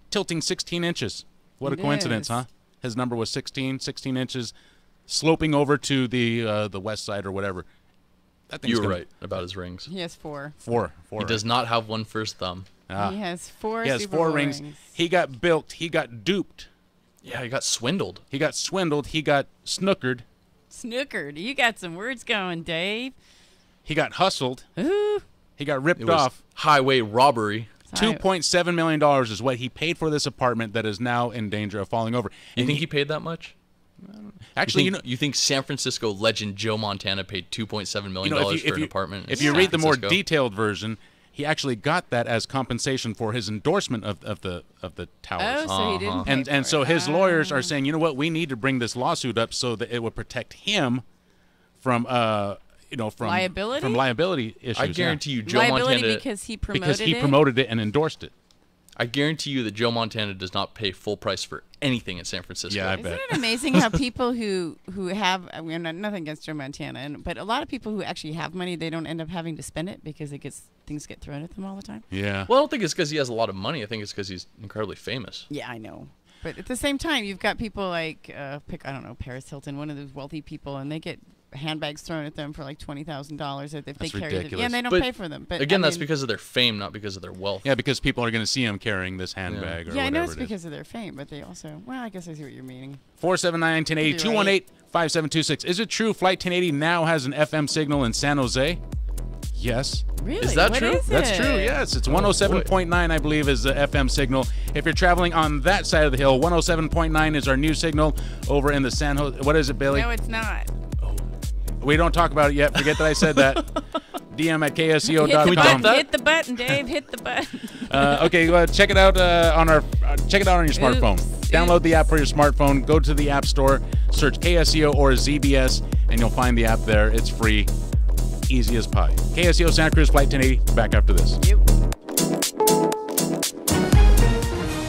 tilting 16 inches. What a coincidence, huh? His number was 16 inches, sloping over to the west side or whatever. You were right about his rings. He has 4. 4. He does not have one first thumb. He has 4. He has Super 4 Bowl rings. He got bilked. He got duped. Yeah, he got swindled. He got snookered. Snookered. You got some words going, Dave. He got hustled. Ooh. He got ripped It was off. Highway robbery. $2.7 million is what he paid for this apartment that is now in danger of falling over. You think he paid that much? Actually, you think San Francisco legend Joe Montana paid $2.7 million for an apartment? If you read the more detailed version, he actually got that as compensation for his endorsement of the towers. Oh, so he didn't pay and for so it. his lawyers are saying, you know what, we need to bring this lawsuit up so that it would protect him from liability? From liability issues. I guarantee you, Joe liability Montana because he promoted promoted it and endorsed it. I guarantee you that Joe Montana does not pay full price for anything in San Francisco. Yeah, I Isn't bet. it amazing how people who have, I mean, nothing against Joe Montana, but a lot of people who actually have money, they don't end up having to spend it because things get thrown at them all the time. Yeah. Well, I don't think it's because he has a lot of money. I think it's because he's incredibly famous. Yeah, I know. But at the same time, you've got people like, Paris Hilton, one of those wealthy people, and they get handbags thrown at them for like $20,000 if they carry them. Yeah, and they don't pay for them. But again, that's because of their fame, not because of their wealth. Yeah, because people are going to see him carrying this handbag or whatever. Yeah, I know it's because of their fame, but they also, I guess I see what you're meaning. 479-1080, 218-5726. Is it true Flight 1080 now has an FM signal in San Jose? Yes. Really? Is that What true? is That's it? true, yes. It's 107.9, I believe, is the FM signal. If you're traveling on that side of the hill, 107.9 is our new signal over in the San Jose. What is it, Billy? No, it's not. We don't talk about it yet. Forget that I said that. DM at ksco.com. Hit the button, Dave. Hit the button. Okay, check it out on your smartphone. Download the app for your smartphone. Go to the App Store, search KSCO or ZBS, and you'll find the app there. It's free, easy as pie. KSCO Santa Cruz Flight 1080. Back after this.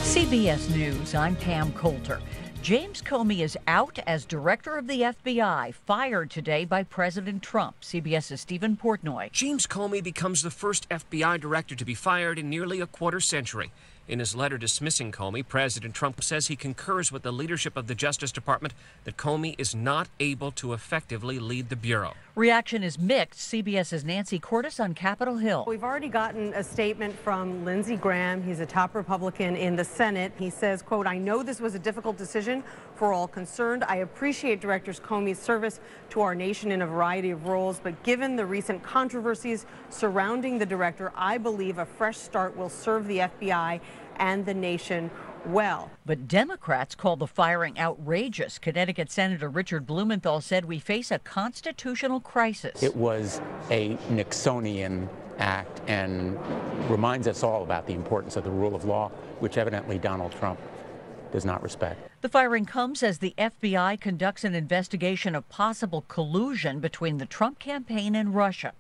CBS News. I'm Pam Coulter. James Comey is out as director of the FBI, fired today by President Trump. CBS's Stephen Portnoy. James Comey becomes the first FBI director to be fired in nearly a quarter century. In his letter dismissing Comey, President Trump says he concurs with the leadership of the Justice Department that Comey is not able to effectively lead the Bureau. Reaction is mixed. CBS's Nancy Cordes on Capitol Hill. We've already gotten a statement from Lindsey Graham. He's a top Republican in the Senate. He says, quote, I know this was a difficult decision for all concerned. I appreciate Director Comey's service to our nation in a variety of roles, but given the recent controversies surrounding the director, I believe a fresh start will serve the FBI and the nation well. But Democrats called the firing outrageous. Connecticut Senator Richard Blumenthal said we face a constitutional crisis. It was a Nixonian act and reminds us all about the importance of the rule of law, which evidently Donald Trump does not respect. The firing comes as the FBI conducts an investigation of possible collusion between the Trump campaign and Russia.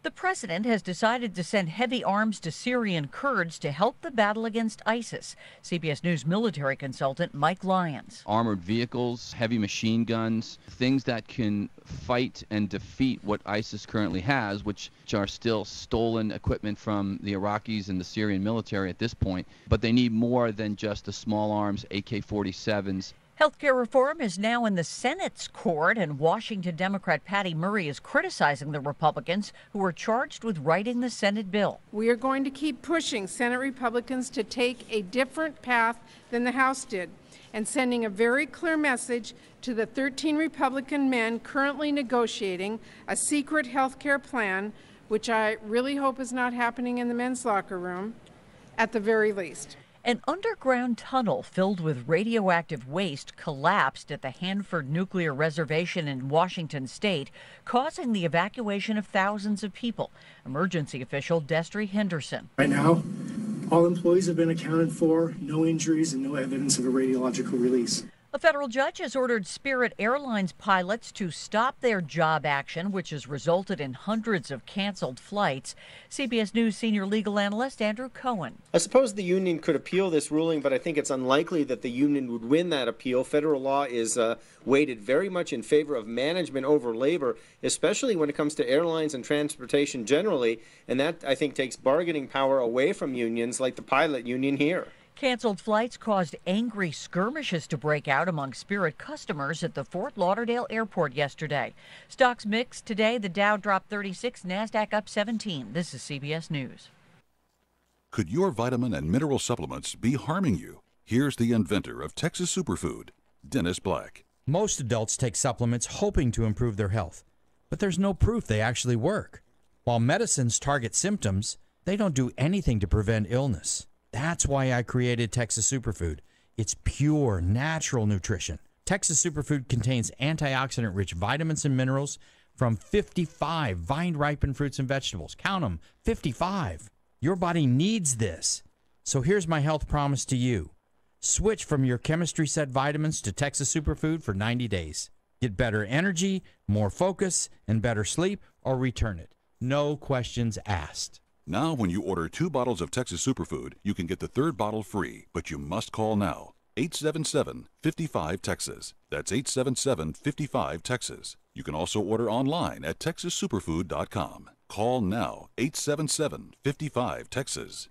The president has decided to send heavy arms to Syrian Kurds to help the battle against ISIS. CBS News military consultant Mike Lyons. Armored vehicles, heavy machine guns, things that can fight and defeat what ISIS currently has, which are still stolen equipment from the Iraqis and the Syrian military at this point. But they need more than just the small arms, AK-47s. Healthcare reform is now in the Senate's court, and Washington Democrat Patty Murray is criticizing the Republicans who are charged with writing the Senate bill. We are going to keep pushing Senate Republicans to take a different path than the House did, and sending a very clear message to the 13 Republican men currently negotiating a secret health care plan, which I really hope is not happening in the men's locker room, at the very least. An underground tunnel filled with radioactive waste collapsed at the Hanford Nuclear Reservation in Washington state, causing the evacuation of thousands of people. Emergency official Destry Henderson. Right now, all employees have been accounted for, no injuries and no evidence of a radiological release. A federal judge has ordered Spirit Airlines pilots to stop their job action, which has resulted in hundreds of canceled flights. CBS News senior legal analyst Andrew Cohen. I suppose the union could appeal this ruling, but I think it's unlikely that the union would win that appeal. Federal law is weighted very much in favor of management over labor, especially when it comes to airlines and transportation generally, and that, I think, takes bargaining power away from unions like the pilot union here. Canceled flights caused angry skirmishes to break out among Spirit customers at the Fort Lauderdale airport yesterday. Stocks mixed today. The Dow dropped 36, NASDAQ up 17. This is CBS News. Could your vitamin and mineral supplements be harming you? Here's the inventor of Texas Superfood, Dennis Black. Most adults take supplements hoping to improve their health, but there's no proof they actually work. While medicines target symptoms, they don't do anything to prevent illness. That's why I created Texas Superfood. It's pure, natural nutrition. Texas Superfood contains antioxidant-rich vitamins and minerals from 55 vine-ripened fruits and vegetables. Count them, 55. Your body needs this. So here's my health promise to you. Switch from your chemistry set vitamins to Texas Superfood for 90 days. Get better energy, more focus, and better sleep, or return it. No questions asked. Now, when you order 2 bottles of Texas Superfood, you can get the 3rd bottle free, but you must call now. 877-55-TEXAS. That's 877-55-TEXAS. You can also order online at TexasSuperfood.com. Call now, 877-55-TEXAS.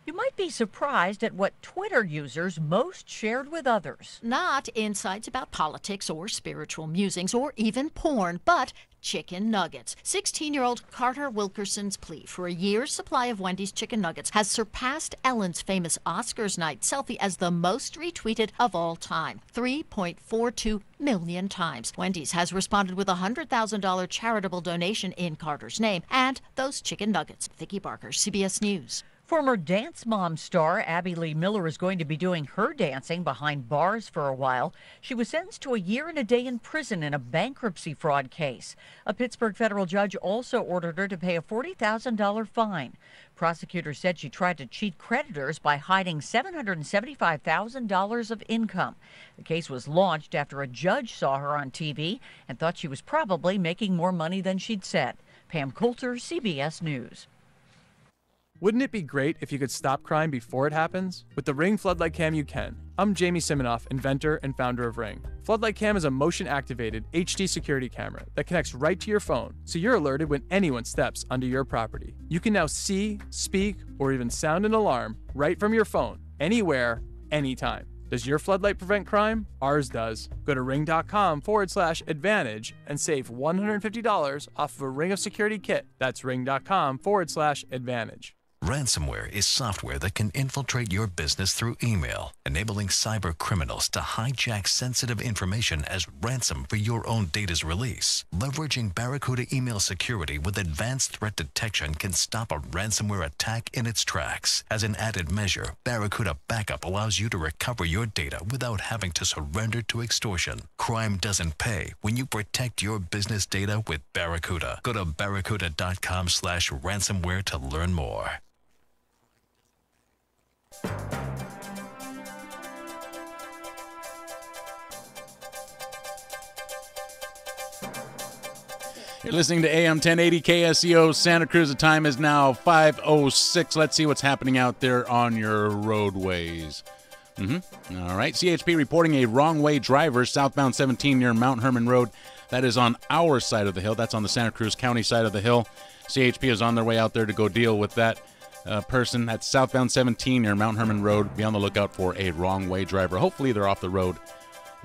You might be surprised at what Twitter users most shared with others. Not insights about politics or spiritual musings or even porn, but chicken nuggets. 16-year-old Carter Wilkerson's plea for a year's supply of Wendy's chicken nuggets has surpassed Ellen's famous Oscars night selfie as the most retweeted of all time, 3.42 million times. Wendy's has responded with a $100,000 charitable donation in Carter's name and those chicken nuggets. Vicki Barker, CBS News. Former Dance Mom star Abby Lee Miller is going to be doing her dancing behind bars for a while. She was sentenced to a year and a day in prison in a bankruptcy fraud case. A Pittsburgh federal judge also ordered her to pay a $40,000 fine. Prosecutors said she tried to cheat creditors by hiding $775,000 of income. The case was launched after a judge saw her on TV and thought she was probably making more money than she'd said. Pam Coulter, CBS News. Wouldn't it be great if you could stop crime before it happens? With the Ring Floodlight Cam, you can. I'm Jamie Siminoff, inventor and founder of Ring. Floodlight Cam is a motion-activated HD security camera that connects right to your phone, so you're alerted when anyone steps onto your property. You can now see, speak, or even sound an alarm right from your phone, anywhere, anytime. Does your floodlight prevent crime? Ours does. Go to ring.com/advantage and save $150 off of a Ring of Security kit. That's ring.com/advantage. Ransomware is software that can infiltrate your business through email, enabling cyber criminals to hijack sensitive information as ransom for your own data's release. Leveraging Barracuda email security with advanced threat detection can stop a ransomware attack in its tracks. As an added measure, Barracuda Backup allows you to recover your data without having to surrender to extortion. Crime doesn't pay when you protect your business data with Barracuda. Go to barracuda.com/ransomware to learn more. You're listening to AM 1080 KSEO Santa Cruz. The time is now 5:06. Let's see what's happening out there on your roadways. All right. CHP reporting a wrong-way driver southbound 17 near Mount Herman Road. That is on our side of the hill. That's on the Santa Cruz County side of the hill. CHP is on their way out there to go deal with that person. That's southbound 17 near Mount Herman Road. Be on the lookout for a wrong-way driver. Hopefully they're off the road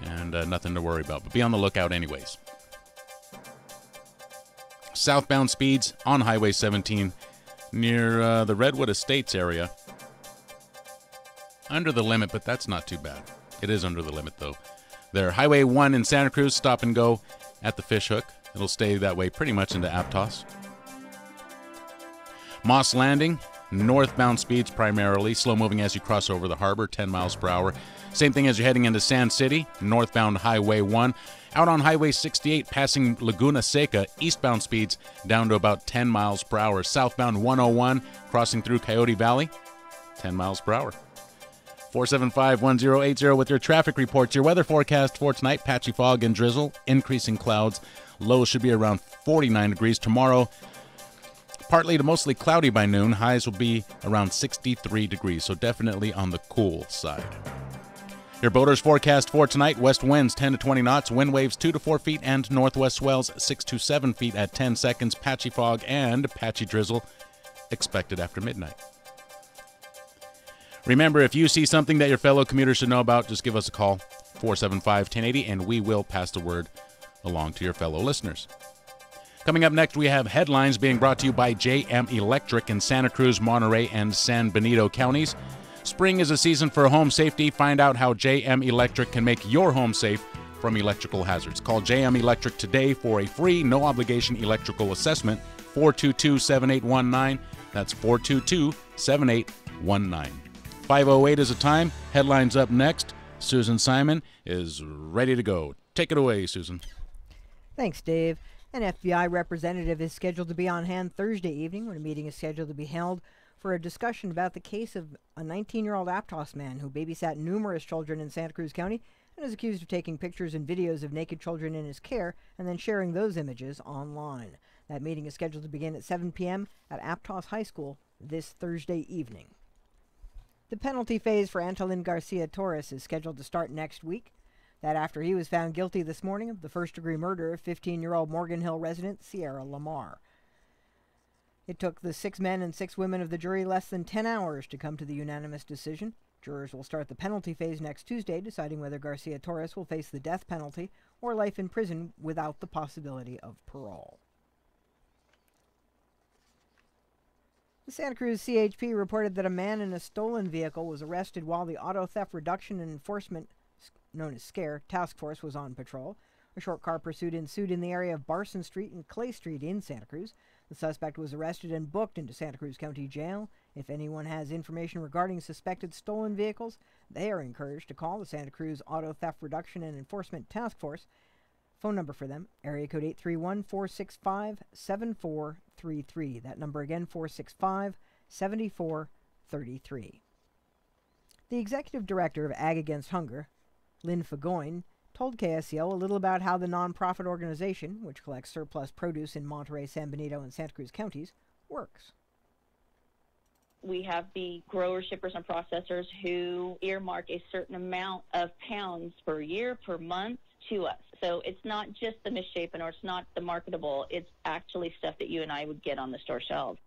and nothing to worry about, but be on the lookout anyways. Southbound speeds on Highway 17 near the Redwood Estates area. Under the limit, but that's not too bad. It is under the limit, though. There, Highway 1 in Santa Cruz, stop and go at the Fish Hook. It'll stay that way pretty much into Aptos. Moss Landing, northbound speeds primarily, slow moving as you cross over the harbor, 10 miles per hour. Same thing as you're heading into Sand City, northbound Highway 1. Out on Highway 68, passing Laguna Seca, eastbound speeds down to about 10 miles per hour. Southbound 101, crossing through Coyote Valley, 10 miles per hour. 475-1080 with your traffic reports. Your weather forecast for tonight, patchy fog and drizzle, increasing clouds. Lows should be around 49 degrees tomorrow. Partly to mostly cloudy by noon. Highs will be around 63 degrees, so definitely on the cool side. Your boaters forecast for tonight, west winds 10 to 20 knots, wind waves 2 to 4 feet, and northwest swells 6 to 7 feet at 10 seconds. Patchy fog and patchy drizzle expected after midnight. Remember, if you see something that your fellow commuters should know about, just give us a call, 475-1080, and we will pass the word along to your fellow listeners. Coming up next, we have headlines being brought to you by JM Electric in Santa Cruz, Monterey, and San Benito counties. Spring is a season for home safety. Find out how JM Electric can make your home safe from electrical hazards. Call JM Electric today for a free, no-obligation electrical assessment, 422-7819. That's 422-7819. 5:08 is the time. Headlines up next. Susan Simon is ready to go. Take it away, Susan. Thanks, Dave. An FBI representative is scheduled to be on hand Thursday evening when a meeting is scheduled to be held for a discussion about the case of a 19-year-old Aptos man who babysat numerous children in Santa Cruz County and is accused of taking pictures and videos of naked children in his care and then sharing those images online. That meeting is scheduled to begin at 7 p.m. at Aptos High School this Thursday evening. The penalty phase for Antolin Garcia Torres is scheduled to start next week. That after he was found guilty this morning of the first-degree murder of 15-year-old Morgan Hill resident Sierra Lamar. It took the 6 men and 6 women of the jury less than 10 hours to come to the unanimous decision. Jurors will start the penalty phase next Tuesday, deciding whether Garcia Torres will face the death penalty or life in prison without the possibility of parole. The Santa Cruz CHP reported that a man in a stolen vehicle was arrested while the Auto Theft Reduction and Enforcement, known as SCARE, task force was on patrol. A short car pursuit ensued in the area of Barson Street and Clay Street in Santa Cruz. The suspect was arrested and booked into Santa Cruz County Jail. If anyone has information regarding suspected stolen vehicles, they are encouraged to call the Santa Cruz Auto Theft Reduction and Enforcement Task Force. Phone number for them, area code 831-465-7433. That number again, 465-7433. The executive director of Ag Against Hunger, Lynn Fagoin, told KSCO a little about how the nonprofit organization, which collects surplus produce in Monterey, San Benito, and Santa Cruz counties, works. We have the growers, shippers, and processors who earmark a certain amount of pounds per year, per month to us. So it's not just the misshapen or it's not the marketable. It's actually stuff that you and I would get on the store shelves.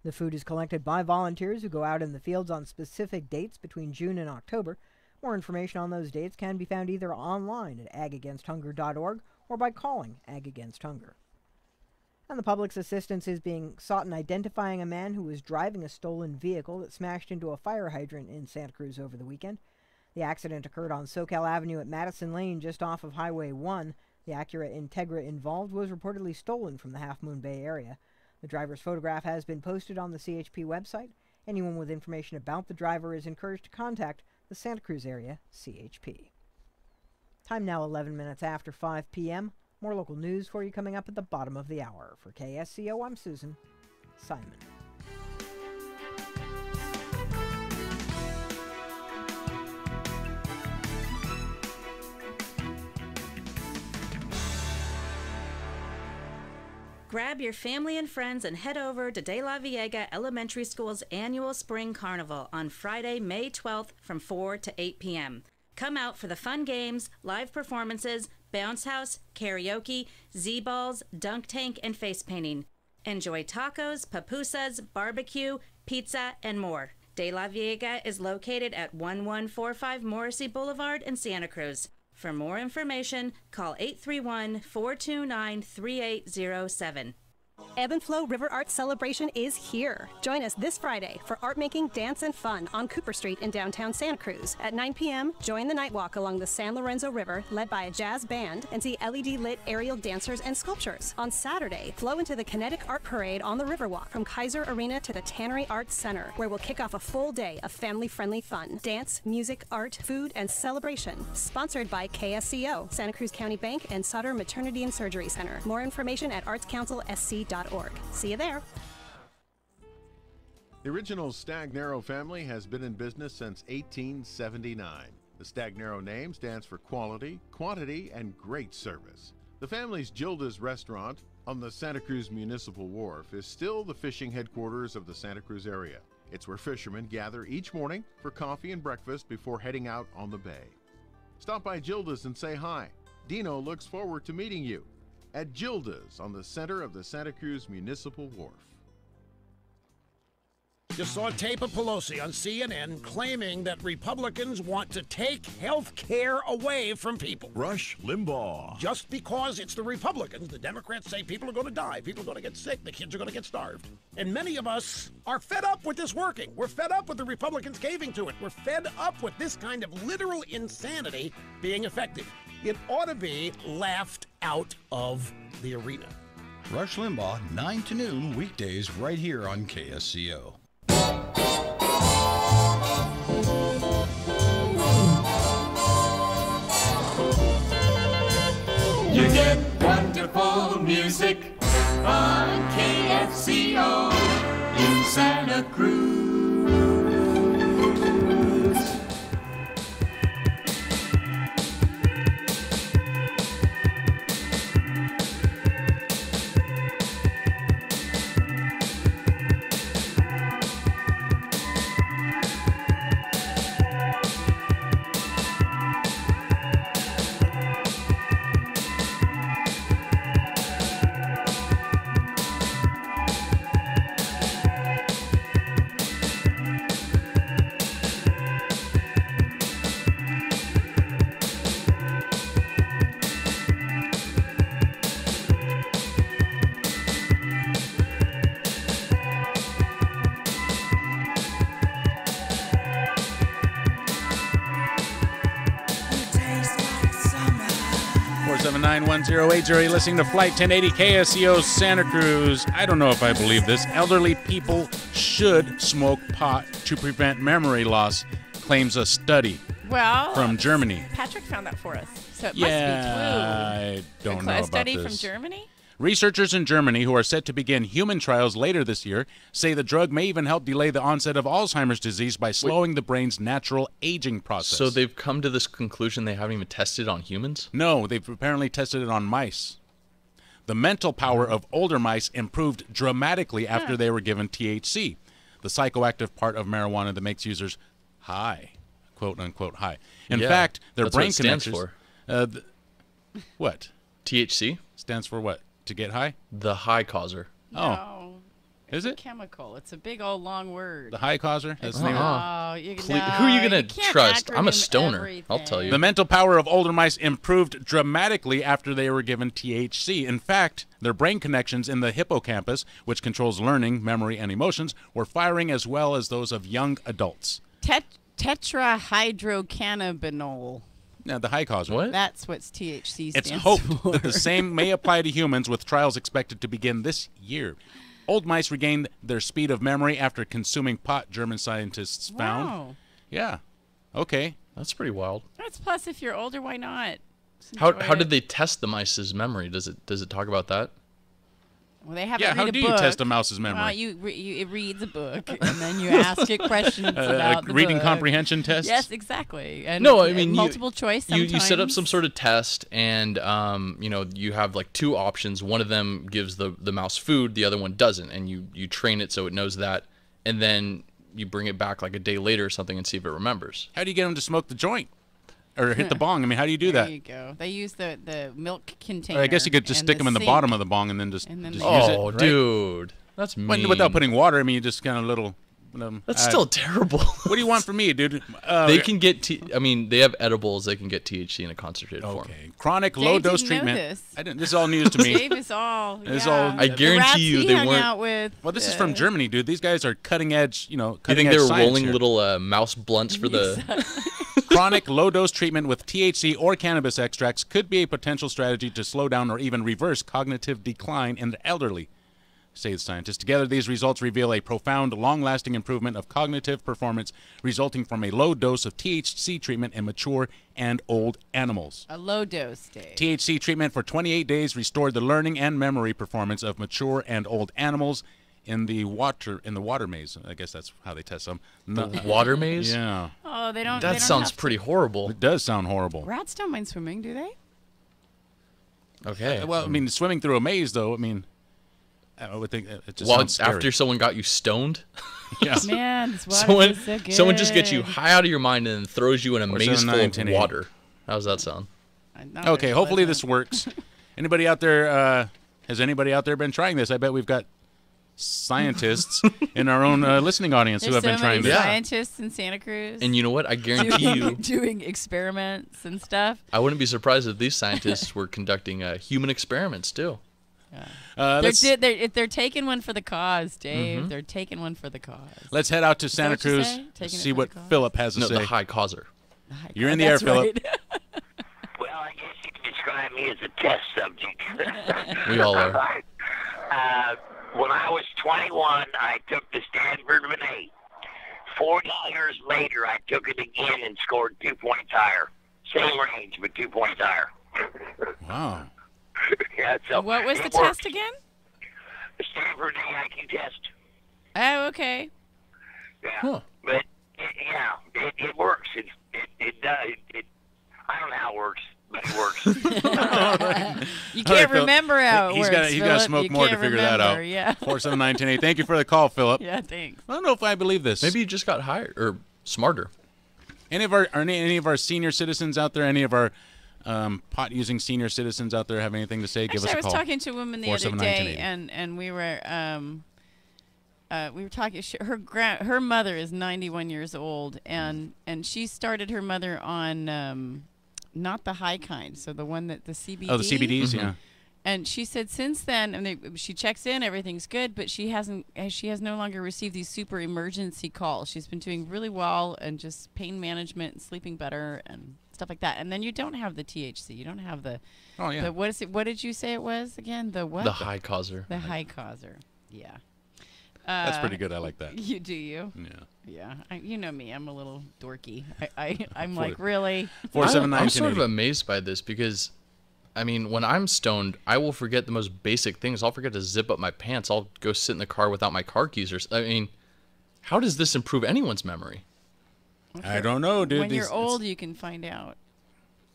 The food is collected by volunteers who go out in the fields on specific dates between June and October. More information on those dates can be found either online at agagainsthunger.org or by calling Ag Against Hunger. And the public's assistance is being sought in identifying a man who was driving a stolen vehicle that smashed into a fire hydrant in Santa Cruz over the weekend. The accident occurred on Socal Avenue at Madison Lane just off of Highway 1. The Acura Integra involved was reportedly stolen from the Half Moon Bay area. The driver's photograph has been posted on the CHP website. Anyone with information about the driver is encouraged to contact the Santa Cruz area CHP. Time now 11 minutes after 5 p.m. More local news for you coming up at the bottom of the hour. For KSCO, I'm Susan Simon. Grab your family and friends and head over to De La Viega Elementary School's annual Spring Carnival on Friday, May 12th from 4 to 8 p.m. Come out for the fun games, live performances, bounce house, karaoke, Z-balls, dunk tank, and face painting. Enjoy tacos, pupusas, barbecue, pizza, and more. De La Viega is located at 1145 Morrissey Boulevard in Santa Cruz. For more information, call 831-429-3807. Ebb and Flow River Arts Celebration is here. Join us this Friday for art making, dance, and fun on Cooper Street in downtown Santa Cruz. At 9 p.m., join the night walk along the San Lorenzo River, led by a jazz band, and see LED-lit aerial dancers and sculptures. On Saturday, flow into the Kinetic Art Parade on the Riverwalk from Kaiser Arena to the Tannery Arts Center, where we'll kick off a full day of family-friendly fun. Dance, music, art, food, and celebration. Sponsored by KSCO, Santa Cruz County Bank, and Sutter Maternity and Surgery Center. More information at artscouncilsc.org. See you there. The original Stagnaro family has been in business since 1879. The Stagnaro name stands for quality, quantity, and great service. The family's Gilda's restaurant on the Santa Cruz Municipal Wharf is still the fishing headquarters of the Santa Cruz area. It's where fishermen gather each morning for coffee and breakfast before heading out on the bay. Stop by Gilda's and say hi. Dino looks forward to meeting you at Gilda's on the center of the Santa Cruz Municipal Wharf. Just saw a tape of Pelosi on CNN claiming that Republicans want to take health care away from people. Rush Limbaugh. Just because it's the Republicans, the Democrats say people are going to die, people are going to get sick, the kids are going to get starved. And many of us are fed up with this working. We're fed up with the Republicans caving to it. We're fed up with this kind of literal insanity being effective. It ought to be laughed out of the arena. Rush Limbaugh, 9 to noon, weekdays right here on KSCO. You get wonderful music on KFCO in Santa Cruz. You're listening to Flight 1080 KSCO Santa Cruz. I don't know if I believe this. Elderly people should smoke pot to prevent memory loss, claims a study from Germany. Patrick found that for us, so it Yeah, must be true. I don't know about A study this. from Germany? Researchers in Germany, who are set to begin human trials later this year, say the drug may even help delay the onset of Alzheimer's disease by slowing the brain's natural aging process. So they've come to this conclusion they haven't even tested on humans? No, they've apparently tested it on mice. The mental power of older mice improved dramatically after they were given THC, the psychoactive part of marijuana that makes users high, quote unquote high. In fact, their that's brain what it stands connections. What? THC stands for what? To get high? The high causer. No. Is it? Chemical. It's a big old long word. The high causer? That's the name of it? No, Who are you going to can't trust? I'm a acronym stoner. everything. I'll tell you. The mental power of older mice improved dramatically after they were given THC. In fact, their brain connections in the hippocampus, which controls learning, memory, and emotions, were firing as well as those of young adults. Tetrahydrocannabinol. Now, the high causer. What? That's what THC stands It's hoped for. that the same may apply to humans, with trials expected to begin this year. Old mice regained their speed of memory after consuming pot, German scientists found. Wow. Yeah. Okay. That's pretty wild. That's plus, if you're older, why not? Just How enjoy did it. they test the mice's memory? Does it talk about that? Well, they have Yeah, it how read a do you book. test a mouse's memory? Well, it reads a book, and then you ask it questions about the reading book. comprehension test? Yes, exactly. And No, I mean multiple choice. You set up sometimes. some sort of test, and you have like two options. One of them gives the mouse food, the other one doesn't, and you train it so it knows that, and then you bring it back like a day later or something and see if it remembers. How do you get them to smoke the joint? Or hit the bong? I mean, how do you do that? There you go. They use the milk container. I guess you could just and stick them in the sink. bottom of the bong and then just, And then just they- use it. Oh, right? dude, that's mean. Without putting water, I mean, you just kind of little. That's still terrible. What do you want from me, dude? They can get. They have edibles. They can get THC in a concentrated form. Okay. Chronic Dave low-dose didn't know treatment. this. I didn't. This is all news to me. Dave is all. This is yeah. all. I The guarantee rats you he they hung weren't- out with, Well, this is from Germany, dude. These guys are cutting edge. You know, You cutting think edge they were science rolling here. little mouse blunts for the? Chronic low-dose treatment with THC or cannabis extracts could be a potential strategy to slow down or even reverse cognitive decline in the elderly, say the scientists. Together, these results reveal a profound, long-lasting improvement of cognitive performance resulting from a low dose of THC treatment in mature and old animals. A low dose, Dave. THC treatment for 28 days restored the learning and memory performance of mature and old animals in the water maze. I guess that's how they test them. The water maze? Yeah. Oh, they don't. That sounds pretty horrible. It does sound horrible. Rats don't mind swimming, do they? Okay. Well, I mean, swimming through a maze, though. I mean, I would think it just sounds scary. After someone got you stoned. Yeah. Man, this water is so good. Someone just gets you high out of your mind and then throws you in a maze full of 1080. water. How does that sound? Okay, hopefully this works. Anybody out there? Has anybody out there been trying this? I bet we've got scientists in our own listening audience who have been trying this. Scientists in Santa Cruz. And you know what? I guarantee you, doing experiments and stuff. I wouldn't be surprised if these scientists were conducting human experiments too. They're taking one for the cause, Dave. They're taking one for the cause. Let's head out to Santa Cruz, see what Philip has to say. The high causer. You're in the air, Philip. Well, I guess you can describe me as a test subject. We all are. When I was 21, I took the Stanford Renee. 40 years later, I took it again and scored 2 points higher. Same range, but 2 points higher. Wow. Yeah, so what was the test again? The Stanford IQ test. Oh, okay. Yeah, but it works. It does. I don't know how it works, but it works. You can't remember how it works. He's got to smoke more to figure that out. Yeah. 479-1080. Thank you for the call, Philip. Yeah, thanks. I don't know if I believe this. Maybe you just got higher or smarter. Any of our senior citizens out there? Any of our pot-using senior citizens out there have anything to say? Give us a call. I was talking to a woman the other day, and we were talking. Her mother is 91 years old, and she started her mother on not the high kind, so the one that the CBD. Oh, the CBDs, yeah. And she said since then, she checks in, everything's good, but she has no longer received these super emergency calls. She's been doing really well and just pain management and sleeping better and stuff like that. And then you don't have the THC. You don't have the. Oh yeah. What is it? What did you say it was again? The what? The high causer. The high causer. Yeah. That's pretty good. I like that. You do you? Yeah. Yeah. You know me. I'm a little dorky. I'm like, really? 479-1080. I'm sort of amazed by this because, I mean, when I'm stoned, I will forget the most basic things. I'll forget to zip up my pants. I'll go sit in the car without my car keys. I mean, how does this improve anyone's memory? I don't know, dude. When you're old, you can find out.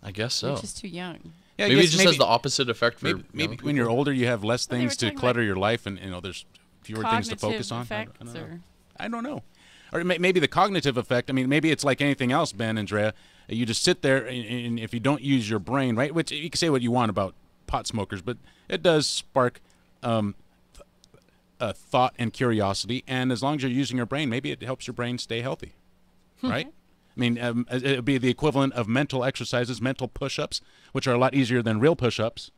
I guess so. You're just too young. Yeah, maybe it just has the opposite effect for maybe when you're older, you have less things to clutter your life, and there's fewer things to focus on. I don't know. Or maybe the cognitive effect. I mean, maybe it's like anything else, Ben and Drea. You just sit there, and if you don't use your brain, right? Which you can say what you want about pot smokers, but it does spark thought and curiosity. And as long as you're using your brain, maybe it helps your brain stay healthy, right? I mean, it would be the equivalent of mental exercises, mental push-ups, which are a lot easier than real push-ups.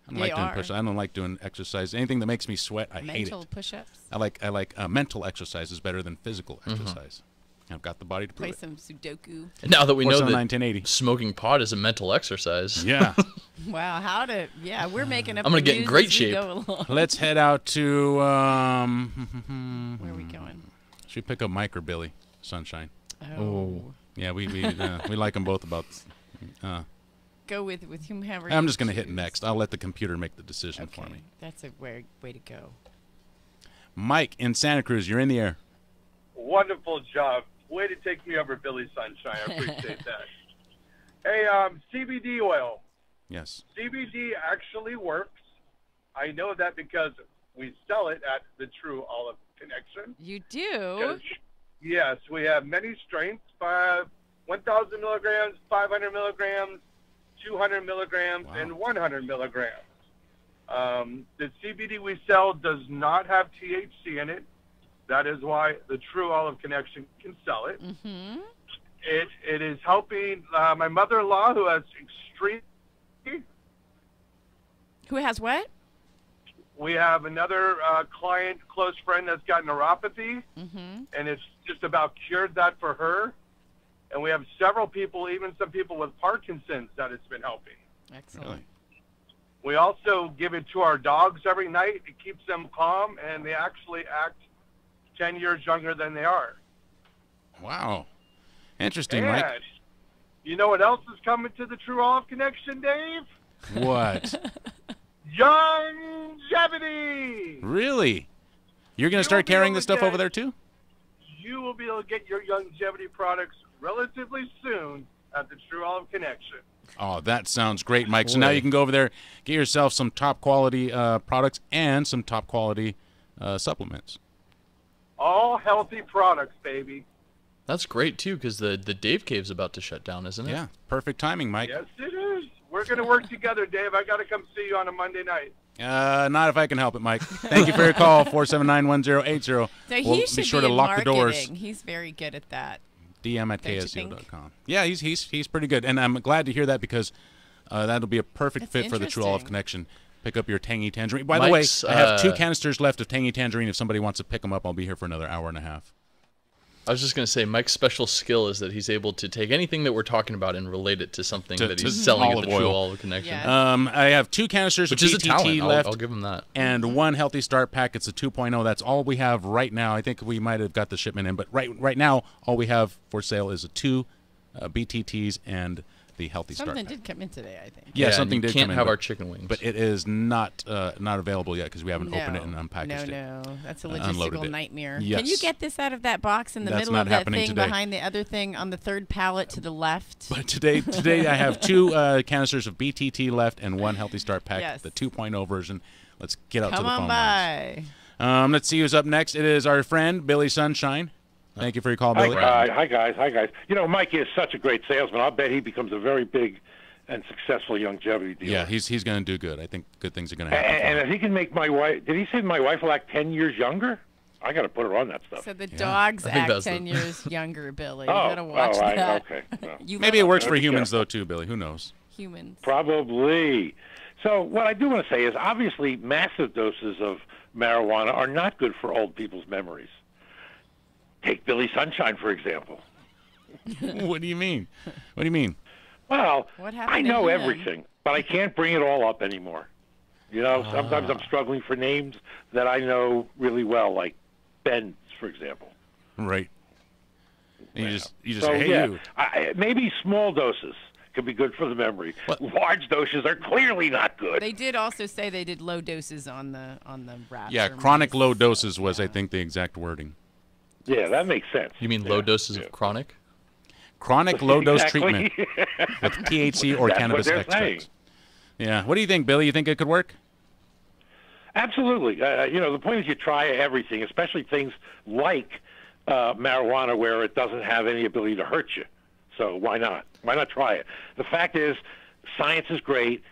I don't like doing push-ups. I don't like doing exercise. Anything that makes me sweat, I hate it. Mental push-ups? I like mental exercises better than physical exercise. I've got the body to play prove some Sudoku. Now that we know that smoking pot is a mental exercise. Yeah. Wow, we're making up. I'm gonna get in great shape. Let's head out to. Where are we going? Should we pick up Mike or Billy? Sunshine. Oh. Yeah, we like them both about. Go with whomever. I'm just gonna hit next. I'll let the computer make the decision for me. That's a way to go. Mike in Santa Cruz, you're in the air. Wonderful job. Way to take me over Billy Sunshine. I appreciate that. Hey, CBD oil. Yes. CBD actually works. I know that because we sell it at the True Olive Connection. You do? Yes, we have many strengths, 1,000 milligrams, 500 milligrams, 200 milligrams, and 100 milligrams. The CBD we sell does not have THC in it. That is why the True Olive Connection can sell it. Mm-hmm. It is helping my mother-in-law who has extreme. Who has what? We have another client, close friend that's got neuropathy, and it's just about cured that for her. And we have several people, even some people with Parkinson's, that it's been helping. Excellent. Really? We also give it to our dogs every night. It keeps them calm, and they actually act 10 years younger than they are. Wow. Interesting, and Mike. You know what else is coming to the True Olive Connection, Dave? What? Longevity. Really? You're going to start carrying this stuff over there too? You will be able to get your longevity products relatively soon at the True Olive Connection. Oh, that sounds great, Mike. So now you can go over there, get yourself some top quality products and some top quality supplements. All healthy products, baby. That's great, too, because the Dave Cave's about to shut down, isn't it? Yeah, perfect timing, Mike. Yes, it is. We're going to work together, Dave. I got to come see you on a Monday night. Not if I can help it, Mike. Thank you for your call, 479-1080. So we'll he should be sure be to in lock marketing. the doors. He's very good at that. DM at Don't you KSCO.com. Yeah, he's pretty good, and I'm glad to hear that because that'll be a perfect fit for the True Olive Connection. Pick up your Tangy Tangerine. By the way, I have 2 canisters left of Tangy Tangerine. If somebody wants to pick them up, I'll be here for another hour and a half. I was just going to say, Mike's special skill is that he's able to take anything that we're talking about and relate it to something that he's selling at the True Olive Connection. Yeah. I have 2 canisters Which of is a BTT talent. left. I'll give him that. And 1 Healthy Start pack. It's a 2.0. That's all we have right now. I think we might have got the shipment in, but right now, all we have for sale is 2 BTTs and the Healthy Start Something pack. did come in today, I think. Yeah, something did come in. Can't have our chicken wings. But it is not available yet because we haven't opened it and unpackaged it. No, that's a Unloaded logistical it. nightmare. Yes. Can you get this out of that box in the That's middle not of that happening thing today. behind the other thing on the third pallet to the left? But today I have 2 canisters of BTT left and 1 Healthy Start pack, Yes. the 2.0 version. Let's get out to the Come on phone by. lines. Let's see who's up next. It is our friend Billy Sunshine. Thank you for your call, Billy. Hi, guys. You know, Mike is such a great salesman. I'll bet he becomes a very big and successful longevity dealer. Yeah, he's going to do good. I think good things are going to happen. And if he can make my wife, did he say my wife will act 10 years younger? I got to put her on that stuff. So the dogs act 10 years younger, Billy. You Oh, got to watch right, that. okay. Well, Maybe it works for humans, though, too, Billy. Who knows? Humans. Probably. So what I do want to say is obviously massive doses of marijuana are not good for old people's memories. Take Billy Sunshine, for example. What do you mean? What do you mean? Well, What I happened know to him? everything, but I can't bring it all up anymore. You know, sometimes I'm struggling for names that I know really well, like Ben's, for example. Right. And you just So, say, hey, yeah, you. maybe small doses could be good for the memory. Large doses are clearly not good. They did also say they did low doses on the wraps. Yeah, or chronic mice. low doses was, I think, the exact wording. Yeah, that makes sense. You mean low doses of chronic? Chronic low-dose Exactly. treatment with THC or That's cannabis what they're extracts. saying. Yeah. What do you think, Billy? You think it could work? Absolutely. You know, the point is you try everything, especially things like marijuana where it doesn't have any ability to hurt you. So why not? Why not try it? The fact is, science is great.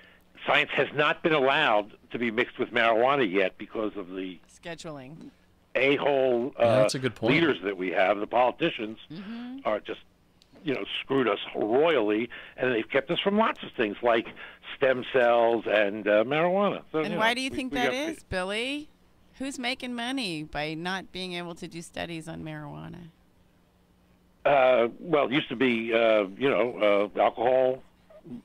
Science has not been allowed to be mixed with marijuana yet because of the Scheduling. a-hole that's a good point. leaders that we have. The politicians are just, screwed us royally, and they've kept us from lots of things like stem cells and marijuana. So, And why do you think that is, Billy? Who's making money by not being able to do studies on marijuana? Well, it used to be, alcohol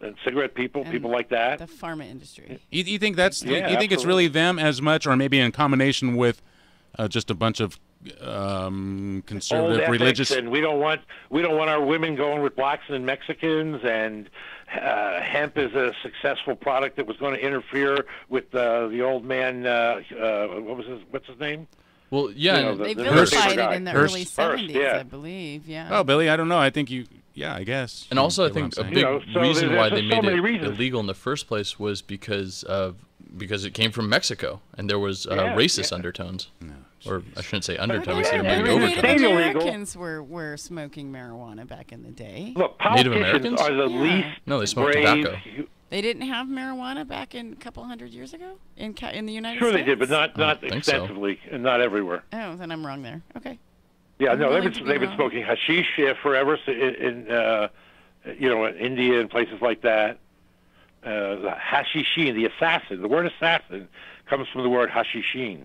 and cigarette people, people like that. The pharma industry. You think that's? Yeah, you think it's really them as much, or maybe in combination with just a bunch of Old conservative ethics, religious? and we don't want our women going with blacks and Mexicans, and hemp is a successful product that was going to interfere with the old man. What's his name? Well, yeah, They the vilified guy. it in the Hearst. early Hearst, 70s, yeah. I believe. Yeah. Oh, Billy, I don't know. I think I guess. And also, I You get what think I'm a saying. big so reason why there's they so made many it reasons. illegal in the first place was because it came from Mexico, and there was Yeah, racist yeah. undertones. Or I shouldn't say But undertones; Native they were maybe overtones. Americans were smoking marijuana back in the day. Look, Native politicians Americans? are the Yeah. least No, they smoked brave. tobacco. They didn't have marijuana back in a couple hundred years ago in the United Sure, States? they did, but not think so. extensively, and not everywhere. Oh, then I'm wrong there. Okay. Yeah, I'm no, willing to be they've been wrong. smoking hashish forever in in India and places like that. The hashishin, the assassin. The word assassin comes from the word hashishin,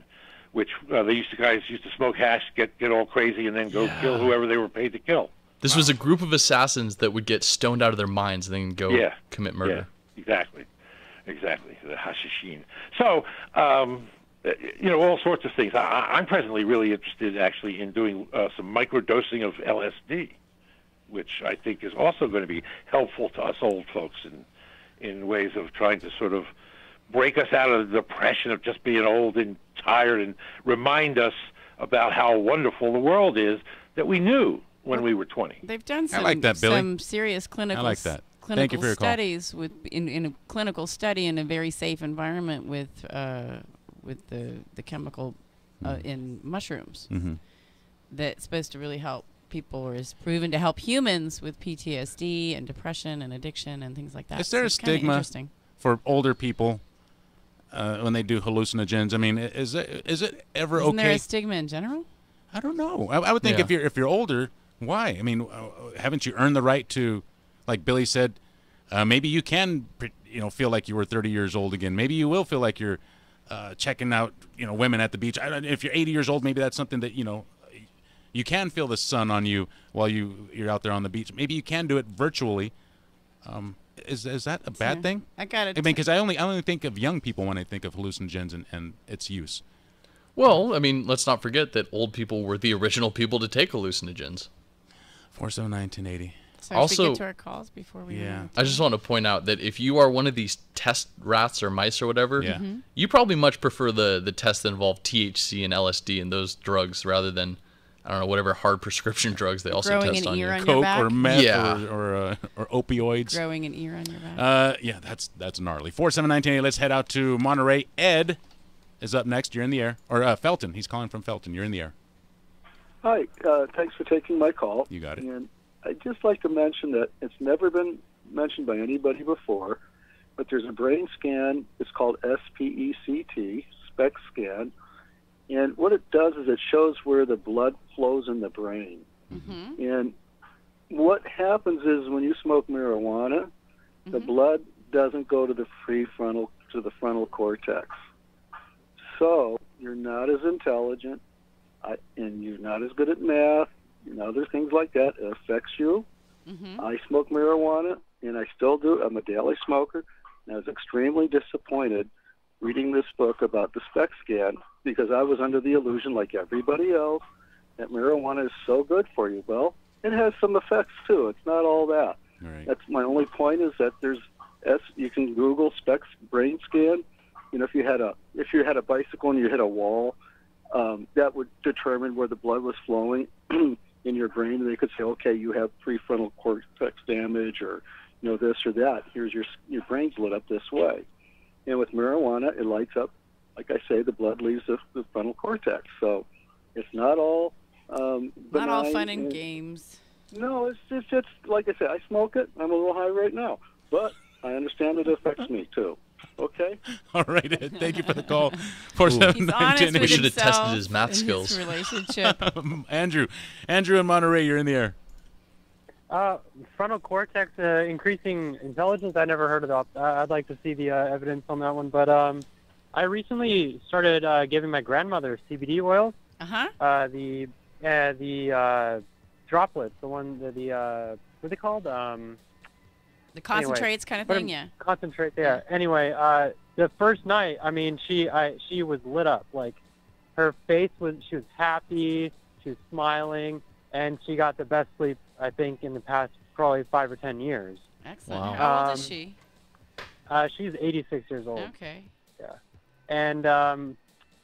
which guys used to smoke hash, get all crazy, and then go kill whoever they were paid to kill. This was a group of assassins that would get stoned out of their minds and then go commit murder. Yeah, exactly. The hashishin. So, all sorts of things. I'm presently really interested, actually, in doing some microdosing of LSD, which I think is also going to be helpful to us old folks in ways of trying to sort of break us out of the depression of just being old and tired and remind us about how wonderful the world is that we knew when we were 20. They've done some, I like that, Billy. some serious clinical I like that. clinical Thank you for your call. studies in a clinical study in a very safe environment with the chemical in mushrooms that's supposed to really help people, or is proven to help humans with PTSD and depression and addiction and things like that. Is there So a it's kinda stigma interesting. for older people when they do hallucinogens? I mean, is it ever Isn't there okay? a stigma in general? I don't know. I would think if you're older, why? I mean, haven't you earned the right to, like Billy said, maybe you can, feel like you were 30 years old again. Maybe you will feel like you're checking out, women at the beach. I don't, if you're 80 years old, maybe that's something that you can feel the sun on you while you're out there on the beach. Maybe you can do it virtually. Is that a bad thing? I got it. I mean, because I only think of young people when I think of hallucinogens and its use. Well, I mean, let's not forget that old people were the original people to take hallucinogens. 479-1080. So Also, should we get to our calls before we I just want to point out that if you are one of these test rats or mice or whatever, Mm-hmm. you probably much prefer the tests that involve THC and LSD and those drugs rather than, I don't know, whatever hard prescription drugs they also Growing test an on ear you. on your Coke back? or meth Yeah. or opioids. Growing an ear on your back. Yeah, that's gnarly. 479-1080. Let's head out to Monterey. Ed is up next. You're in the air. Or Felton. He's calling from Felton. You're in the air. Hi. Thanks for taking my call. You got it. And I'd just like to mention that it's never been mentioned by anybody before, but there's a brain scan. It's called SPECT, SPECT scan. And what it does is it shows where the blood flows in the brain. And what happens is when you smoke marijuana, the blood doesn't go to the frontal cortex. So you're not as intelligent, and you're not as good at math and other things like that. It affects you. I smoke marijuana, and I still do. I'm a daily smoker, and I was extremely disappointed reading this book about the SPECT scan because I was under the illusion, like everybody else, that marijuana is so good for you. Well, it has some effects too. It's not all that. Right. That's my only point. Is that you can Google SPECT brain scan. If you had a bicycle and you hit a wall, that would determine where the blood was flowing in your brain, and they could say, okay, you have prefrontal cortex damage, or this or that. Here's your brain's lit up this way. And with marijuana, it lights up, like I say, the blood leaves the frontal cortex. So it's not all Not all benign fun and games. No, it's like I said, I smoke it. I'm a little high right now, but I understand it affects me too. Okay. All right, Ed. Thank you for the call. He's honest with We should have himself tested his math and skills. His relationship. Andrew in Monterey, you're in the air. Frontal cortex increasing intelligence. I never heard about. I'd like to see the evidence on that one. But I recently started giving my grandmother CBD oil. The droplets, the one what are they called? The concentrates kind of thing, yeah. Concentrate, yeah. Anyway, the first night, I mean, she was lit up. Like, her face she was happy, she was smiling, and she got the best sleep, I think, in the past probably 5 or 10 years. Excellent. Wow. How old is she? She's 86 years old. Okay. Yeah. And